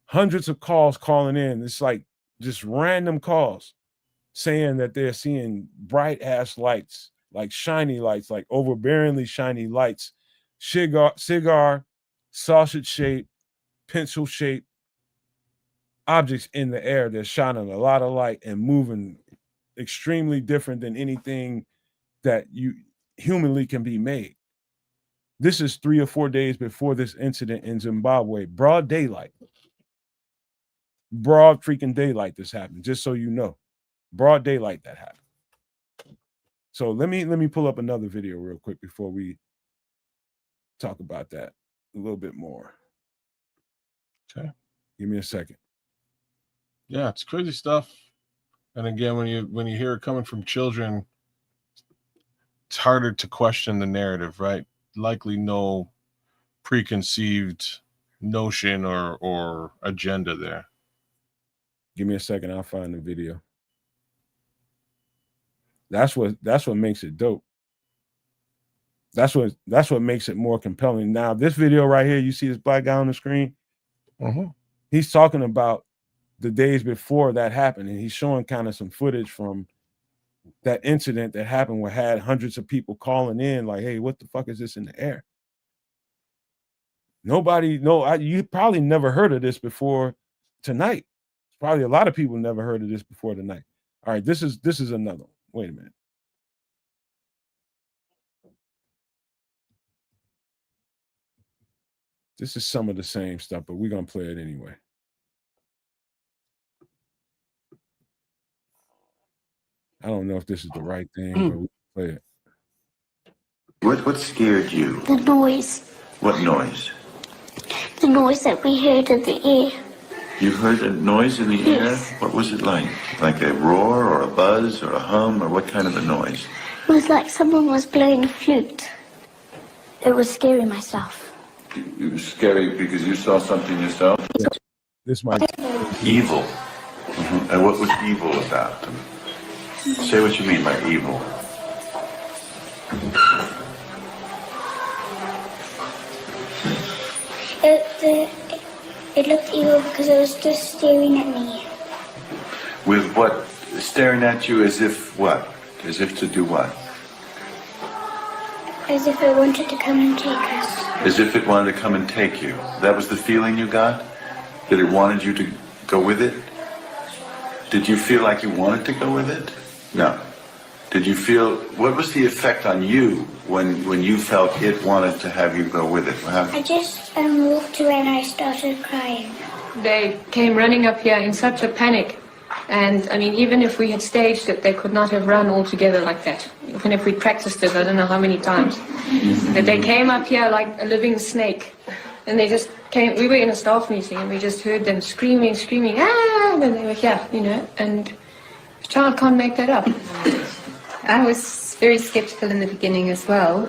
Hundreds of calls calling in. It's like just random calls saying that they're seeing bright ass lights, like shiny lights, like overbearingly shiny lights, cigar, sausage shape, pencil shape objects in the air that's shining a lot of light and moving extremely different than anything that you humanly can be made. This is 3 or 4 days before this incident in Zimbabwe. Broad freaking daylight this happened, just so you know. Broad daylight that happened. So let me pull up another video real quick before we talk about that a little bit more. Okay. Give me a second. Yeah, it's crazy stuff. And again, when you hear it coming from children, it's harder to question the narrative, right? Likely no preconceived notion or agenda there. Give me a second, I'll find the video. That's what makes it dope. That's what makes it more compelling. Now, this video right here, you see this black guy on the screen? He's talking about the days before that happened, and he's showing kind of some footage from that incident that happened where had hundreds of people calling in like, hey, what the fuck is this in the air? You probably never heard of this before tonight. Probably a lot of people never heard of this before tonight. All right, this is another one. Wait a minute. This is some of the same stuff, but we're gonna play it anyway. I don't know if this is the right thing, but we can play it. What scared you? The noise. What noise? The noise that we heard in the air. You heard a noise in the Yes. air? What was it like? Like a roar or a buzz or a hum, or what kind of a noise? It was like someone was blowing a flute. It was scary myself. It was scary because you saw something yourself? This might Evil. And what was evil about them? Say what you mean by evil. It looked evil because it was just staring at me. With what? Staring at you as if what? As if to do what? As if it wanted to come and take us. As if it wanted to come and take you. That was the feeling you got? That it wanted you to go with it? Did you feel like you wanted to go with it? No. Did you feel, what was the effect on you when you felt it wanted to have you go with it? I just walked around and I started crying. They came running up here in such a panic. And I mean, even if we had staged it, they could not have run all together like that. Even if we practiced it, I don't know how many times. But they came up here like a living snake. And they just came, we were in a staff meeting and we just heard them screaming, ah, and they were here, you know, and a child can't make that up. I was very skeptical in the beginning as well.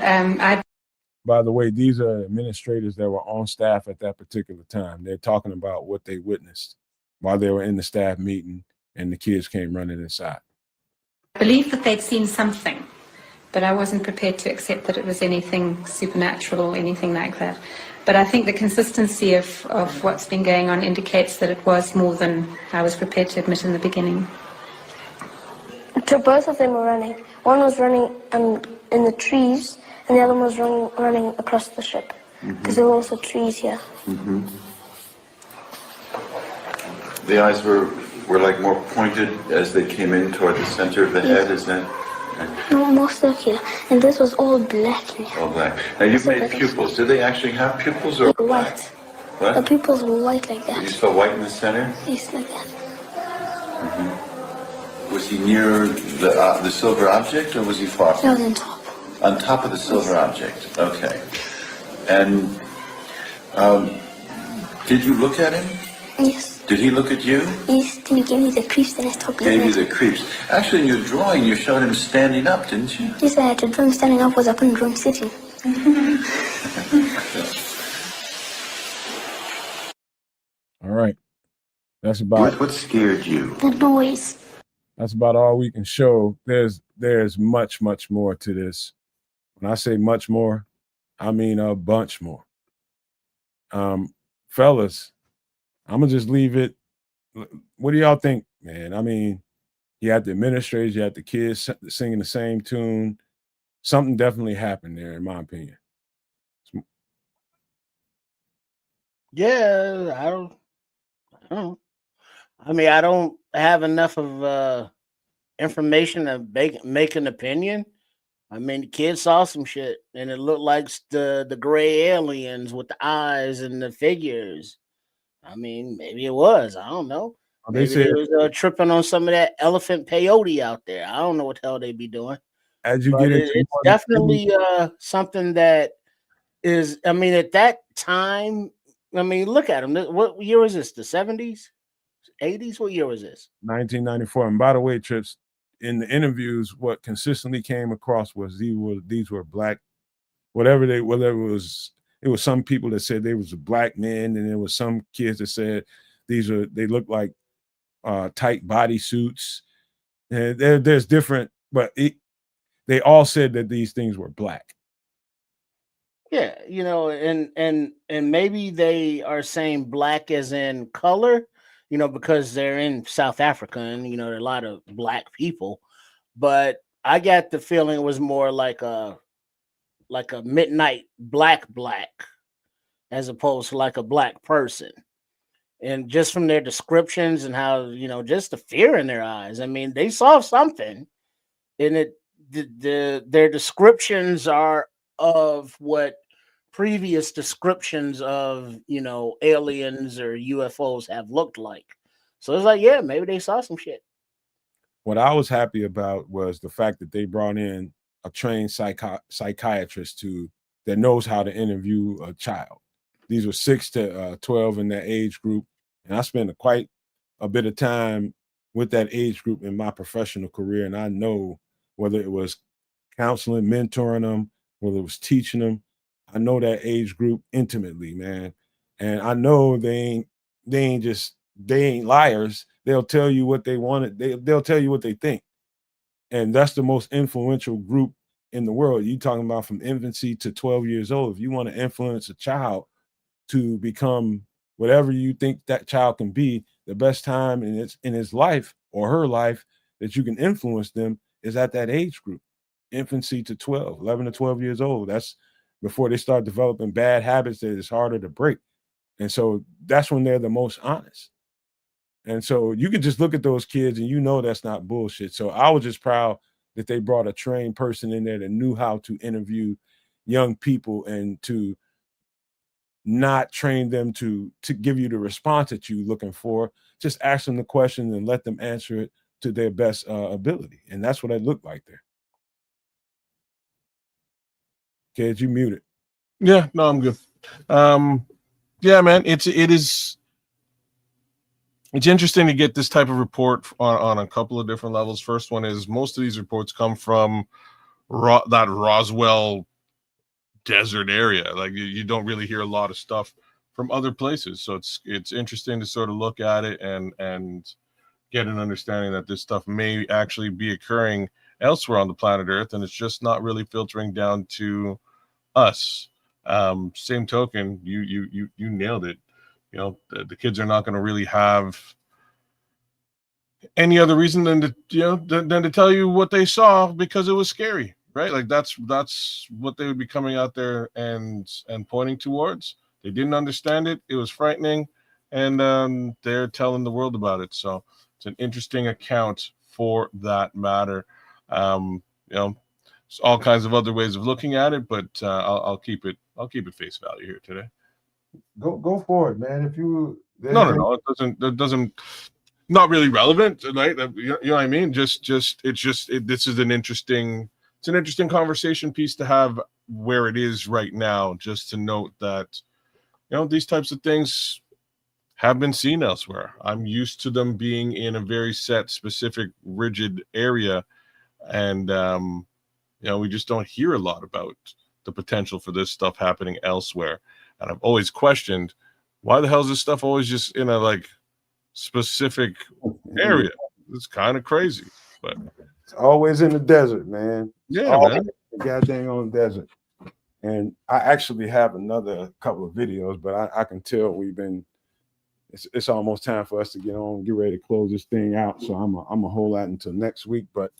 By the way, these are administrators that were on staff at that particular time. They're talking about what they witnessed while they were in the staff meeting and the kids came running inside. I believe that they'd seen something, but I wasn't prepared to accept that it was anything supernatural or anything like that. But I think the consistency of what's been going on indicates that it was more than I was prepared to admit in the beginning. So both of them were running. One was running in the trees, and the other one was running across the ship, because there were also trees here. The eyes were like more pointed as they came in toward the center of the head, is that? No, more circular. And this was all black in here. All black. Now you've made pupils. Did they actually have pupils or white? What? The pupils were white like that. You saw white in the center? Yes, like that. Was he near the silver object, or was he far from it? No, on top. On top of the silver object. Okay. And did you look at him? Yes. Did he look at you? Yes, then he gave me the creeps, then I stopped Gave you the creeps. Actually, in your drawing, you showed him standing up, didn't you? Yes, I had to draw him standing up, was up and draw him sitting. All right. That's about what scared you? The noise. That's about all we can show. There's much, much more to this. When I say much more, I mean a bunch more. Fellas, I'm gonna just leave it. What do y'all think, man? I mean, you had the administrators, you had the kids singing the same tune. Something definitely happened there, in my opinion. Yeah, I don't know. I mean, I don't have enough of information to make an opinion. I mean, the kids saw some shit, and it looked like the gray aliens with the eyes and the figures. I mean, maybe it was. I don't know. Maybe they was tripping on some of that elephant peyote out there. I don't know what the hell they be doing. As you get into it's definitely something that is. I mean, at that time, I mean, look at them. What year was this? The 70s, 80s? What year was this? 1994. And by the way, Trips, in the interviews, what consistently came across was these were black, whatever it was some people that said they was a black man, and there was some kids that said they look like tight bodysuits. And there's different, but they all said that these things were black. Yeah, you know, and maybe they are saying black as in color, you know, because they're in South Africa and, you know, there are a lot of black people. But I got the feeling it was more like a midnight black, as opposed to like a black person. And just from their descriptions and how, you know, just the fear in their eyes. I mean, they saw something, and their descriptions are of what previous descriptions of, you know, aliens or UFOs have looked like. So it's like, yeah, maybe they saw some shit. What I was happy about was the fact that they brought in a trained psychiatrist that knows how to interview a child. These were 6 to 12 in that age group, and I spent quite a bit of time with that age group in my professional career, and I know whether it was counseling, mentoring them, whether it was teaching them, I know that age group intimately, man. And I know they ain't liars. They'll tell you what they wanted. They'll tell you what they think. And that's the most influential group in the world. You talking about from infancy to 12 years old. If you want to influence a child to become whatever you think that child can be, the best time in his life or her life that you can influence them is at that age group, infancy to 12, 11 to 12 years old. That's before they start developing bad habits that is harder to break. And so that's when they're the most honest. And so you could just look at those kids and you know that's not bullshit. So I was just proud that they brought a trained person in there that knew how to interview young people and to not train them to give you the response that you're looking for. Just ask them the question and let them answer it to their best ability. And that's what it looked like there. Kids, you muted. Yeah, no, I'm good. Yeah, man, it's interesting to get this type of report on a couple of different levels. First one is most of these reports come from that Roswell desert area. Like you don't really hear a lot of stuff from other places. So it's interesting to sort of look at it and get an understanding that this stuff may actually be occurring elsewhere on the planet Earth, and it's just not really filtering down to us. Same token, you nailed it. You know, the kids are not going to really have any other reason than to tell you what they saw because it was scary, right? Like that's what they would be coming out there and pointing towards. They didn't understand it. It was frightening, and they're telling the world about it. So it's an interesting account for that matter. You know, there's all kinds of other ways of looking at it, but I'll keep it face value here today. Go for it, man. If you no, it doesn't. Not really relevant, right? You know what I mean? This is an interesting conversation piece to have where it is right now. Just to note that, you know, these types of things have been seen elsewhere. I'm used to them being in a very set, specific, rigid area, and you know, we just don't hear a lot about the potential for this stuff happening elsewhere. And I've always questioned, why the hell is this stuff always just in a like specific area? It's kind of crazy, but it's always in the desert, man. Yeah, man. Goddamn on the desert. And I actually have another couple of videos, but I can tell we've been. It's almost time for us to get ready to close this thing out. So I'm gonna hold that until next week. But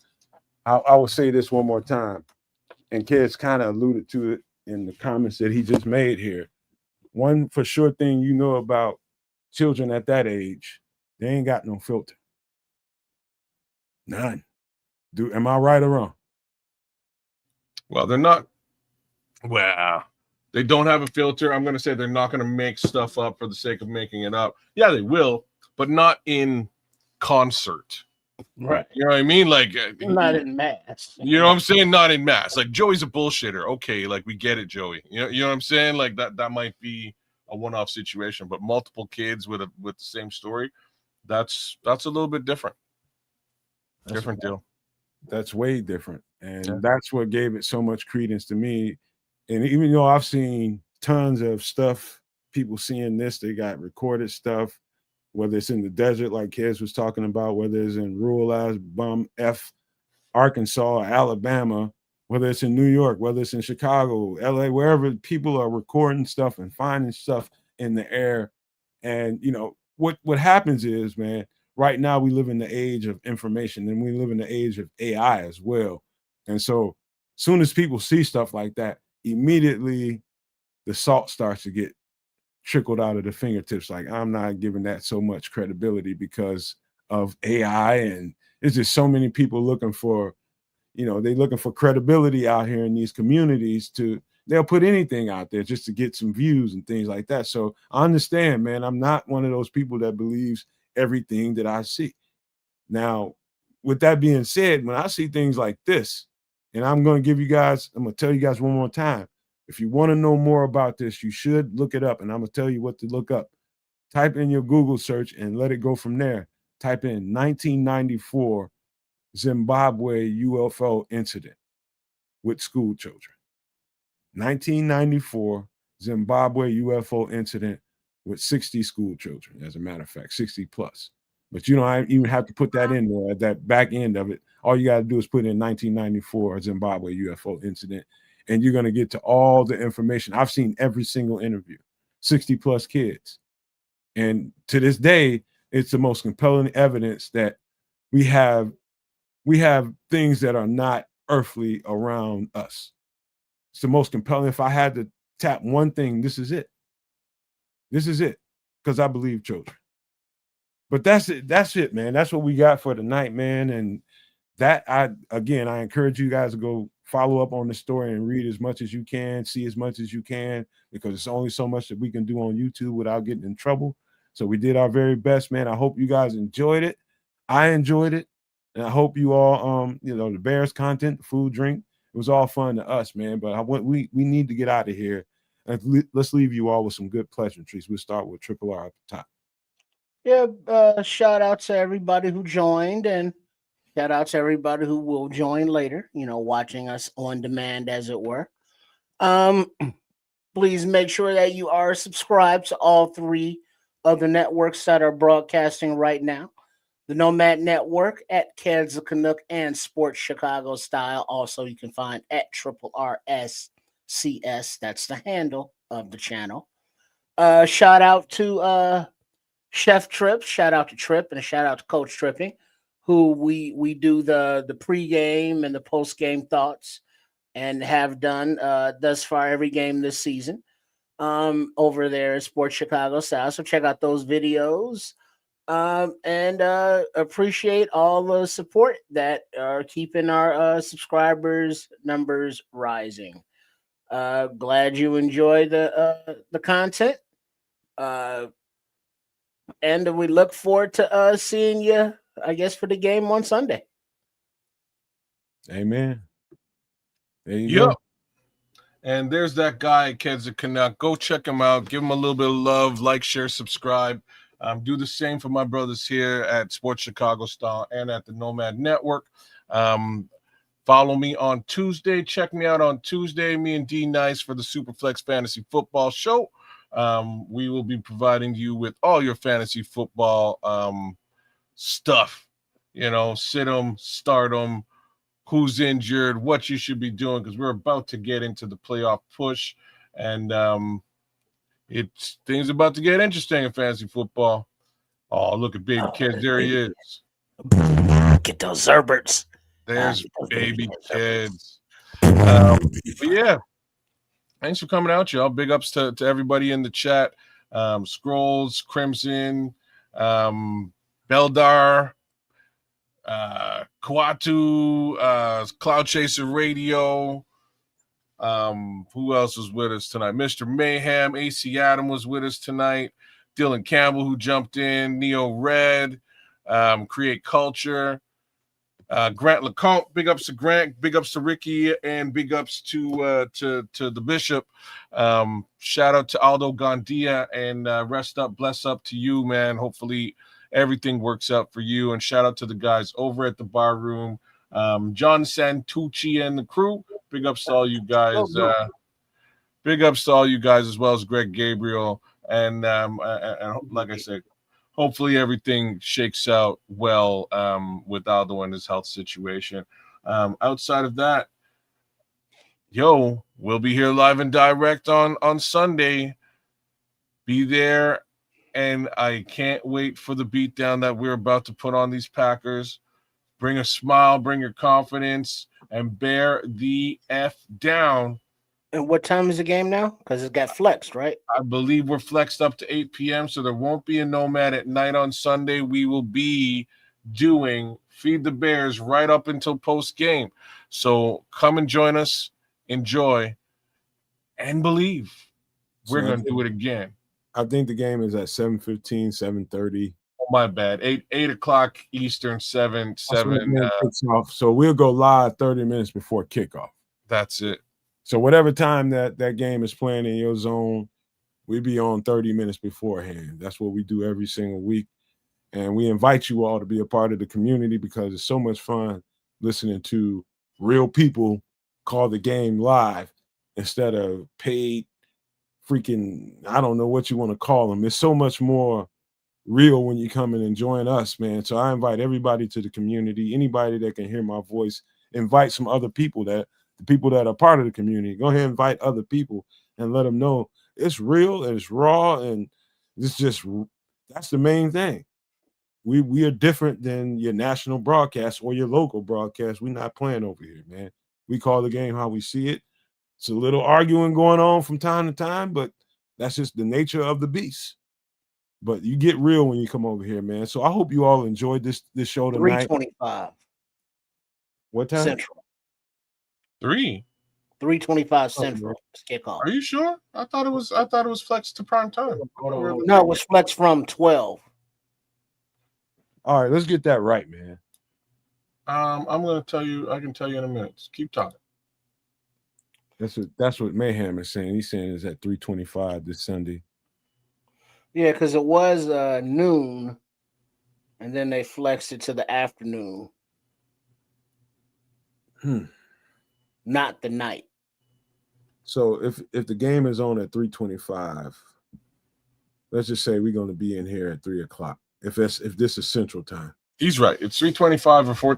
I will say this one more time, and kids kind of alluded to it in the comments that he just made here. One for sure thing you know about children at that age, they ain't got no filter. None. Am I right or wrong? Well, they're not. Well, they don't have a filter. I'm going to say they're not going to make stuff up for the sake of making it up. Yeah, they will, but not in concert. Right. You know what I mean? Like not in mass. You know what I'm saying? Not in mass. Like Joey's a bullshitter. Okay, like we get it, Joey. You know what I'm saying? Like that might be a one-off situation, but multiple kids with the same story, that's a little bit different. Different deal. That's way different. And that's what gave it so much credence to me. And even though I've seen tons of stuff, people seeing this, they got recorded stuff, whether it's in the desert, like Kez was talking about, whether it's in ruralized bum F Arkansas, Alabama, whether it's in New York, whether it's in Chicago, LA, wherever people are recording stuff and finding stuff in the air. And you know, what happens is, man, right now we live in the age of information, and we live in the age of AI as well. And so soon as people see stuff like that, immediately the salt starts to get trickled out of the fingertips. Like, I'm not giving that so much credibility because of AI. And there's just so many people looking for, you know, they're looking for credibility out here in these communities. They'll put anything out there just to get some views and things like that. So I understand, man. I'm not one of those people that believes everything that I see. Now, with that being said, when I see things like this, and I'm going to tell you guys one more time, if you want to know more about this, you should look it up, and I'm going to tell you what to look up. Type in your Google search and let it go from there. Type in 1994 Zimbabwe UFO incident with school children. 1994 Zimbabwe UFO incident with 60 school children, as a matter of fact, 60 plus. But you don't even have to put that in there at that back end of it. All you got to do is put in 1994 Zimbabwe UFO incident, and you're going to get to all the information. I've seen every single interview, 60 plus kids. And to this day, it's the most compelling evidence that we have things that are not earthly around us. It's the most compelling. If I had to tap one thing, this is it. This is it, because I believe children. But that's it. That's it, man. That's what we got for tonight, man. And that I encourage you guys to go follow up on the story and read as much as you can, see as much as you can, because it's only so much that we can do on YouTube without getting in trouble. So we did our very best, man. I hope you guys enjoyed it. I enjoyed it. And I hope you all, the Bears content, the food, drink, it was all fun to us, man. But we need to get out of here. And let's leave you all with some good pleasantries. We'll start with Triple R at the top. Yeah, shout out to everybody who joined, and shout out to everybody who will join later, watching us on demand, as it were. Please make sure that you are subscribed to all 3 of the networks that are broadcasting right now. The Nomad Network at Kansas Canuck and Sports Chicago Style. Also, you can find at Triple RSCS. That's the handle of the channel. Shout out to Chef Trip. Shout out to Trip, and a shout out to Coach Tripping, who we do the pregame and the postgame thoughts, and have done thus far every game this season over there at Sports Chicago Style. So check out those videos. And appreciate all the support that are keeping our subscribers numbers rising. Glad you enjoy the content. And we look forward to seeing you, I guess, for the game on Sunday. Amen. There you go. And there's that guy, Kansas Canuck. Go check him out. Give him a little bit of love. Like, share, subscribe. Do the same for my brothers here at Sports Chicago Style and at the Nomad Network. Follow me on Tuesday. Check me out on Tuesday. Me and D Nice for the Superflex Fantasy Football Show. We will be providing you with all your fantasy football stuff. Sit them, start them, who's injured, what you should be doing, because we're about to get into the playoff push, and things about to get interesting in fantasy football. Oh, look at baby kids. There he is. Get those Zerberts. There's baby kids. But yeah, thanks for coming out, y'all. Big ups to everybody in the chat. Scrolls, Crimson, Beldar, Kwatu, Cloud Chaser Radio. Who else was with us tonight? Mr. Mayhem, AC Adam was with us tonight. Dylan Campbell, who jumped in. Neo Red, Create Culture. Grant LeCompte, big ups to Grant, big ups to Ricky, and big ups to the Bishop. Shout out to Aldo Gandia, and rest up, bless up to you, man. Hopefully everything works out for you. And shout out to the guys over at the bar room, John Santucci and the crew. Big ups to all you guys. Big ups to all you guys, as well as Greg Gabriel. And like I said, hopefully everything shakes out well with Aldo and his health situation. Outside of that, we'll be here live and direct on Sunday. Be there, and I can't wait for the beatdown that we're about to put on these Packers. Bring a smile, bring your confidence, and bear the F down. And what time is the game now? Because it got flexed, right? I believe we're flexed up to 8 p.m., so there won't be a Nomad at night on Sunday. We will be doing Feed the Bears right up until post-game. So come and join us, enjoy, and believe. We're going to do it again. I think the game is at 7:15, 7:30. Oh, my bad. 8 o'clock Eastern, 7. So we'll go live 30 minutes before kickoff. That's it. So whatever time that game is playing in your zone, we be on 30 minutes beforehand. That's what we do every single week. And we invite you all to be a part of the community, because it's so much fun listening to real people call the game live instead of paid freaking, I don't know what you want to call them. It's so much more real when you come in and join us, man. So I invite everybody to the community, anybody that can hear my voice, invite some other people, the people that are part of the community. Go ahead and invite other people and let them know it's real and it's raw, and that's the main thing. We are different than your national broadcast or your local broadcast. We're not playing over here, man. We call the game how we see it. It's a little arguing going on from time to time, but that's just the nature of the beast. But you get real when you come over here, man. So I hope you all enjoyed this show tonight. 3:25. What time? Central. 3:25 Central kickoff. Are you sure? I thought it was flexed to prime time. No, it was flexed from 12. All right, let's get that right, man. I'm gonna tell you. I can tell you in a minute. Just keep talking. That's what Mayhem is saying. He's saying it's at 3:25 this Sunday. Yeah, because it was noon, and then they flexed it to the afternoon. Not the night. So if the game is on at 3:25, let's just say we're going to be in here at 3:00. If this is Central Time. He's right. It's 3:25 or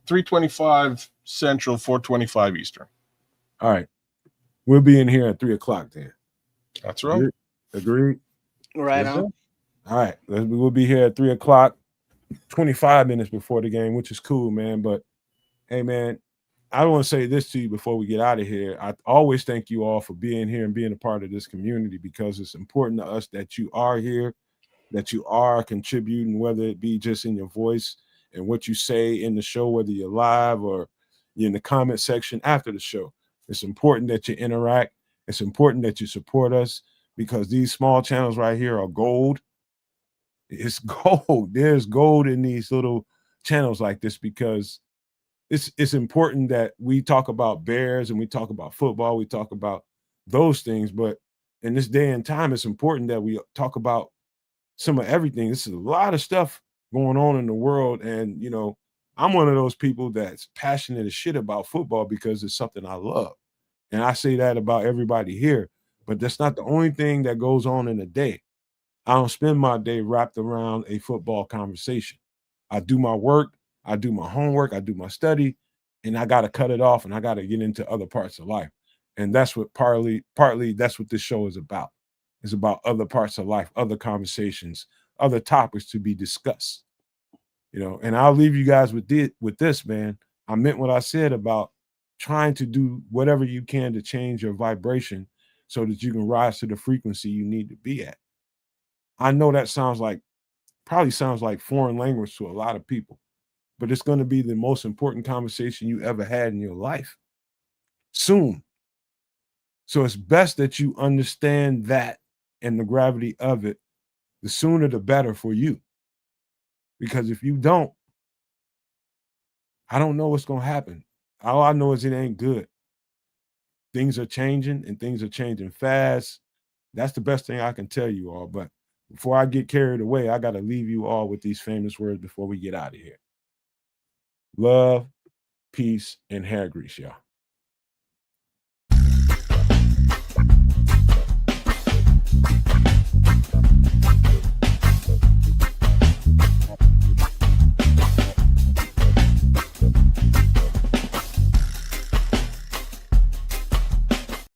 3:25 Central, 4:25 Eastern. All right. We'll be in here at 3:00 then. That's right. Agreed? Right on. All right. We'll be here at 3:00, 25 minutes before the game, which is cool, man. But hey, man, I want to say this to you before we get out of here. I always thank you all for being here and being a part of this community, because it's important to us that you are here, that you are contributing, whether it be just in your voice and what you say in the show, whether you're live or you're in the comment section after the show. It's important that you interact. It's important that you support us, because these small channels right here are gold. It's gold. There's gold in these little channels like this, because it's important that we talk about Bears and we talk about football. We talk about those things. But in this day and time, it's important that we talk about some of everything. This is a lot of stuff going on in the world. And, you know, I'm one of those people that's passionate as shit about football because it's something I love. And I say that about everybody here. But that's not the only thing that goes on in a day. I don't spend my day wrapped around a football conversation. I do my work, I do my homework, I do my study, and I got to cut it off and I got to get into other parts of life. And that's what partly that's what this show is about. It's about other parts of life, other conversations, other topics to be discussed. You know, and I'll leave you guys with this, man. I meant what I said about trying to do whatever you can to change your vibration so that you can rise to the frequency you need to be at. I know that probably sounds like foreign language to a lot of people, but it's going to be the most important conversation you ever had in your life soon. So it's best that you understand that and the gravity of it. The sooner the better for you. Because if you don't, I don't know what's going to happen. All I know is it ain't good. Things are changing and things are changing fast. That's the best thing I can tell you all. But before I get carried away, I got to leave you all with these famous words before we get out of here. Love, peace, and hair grease, y'all.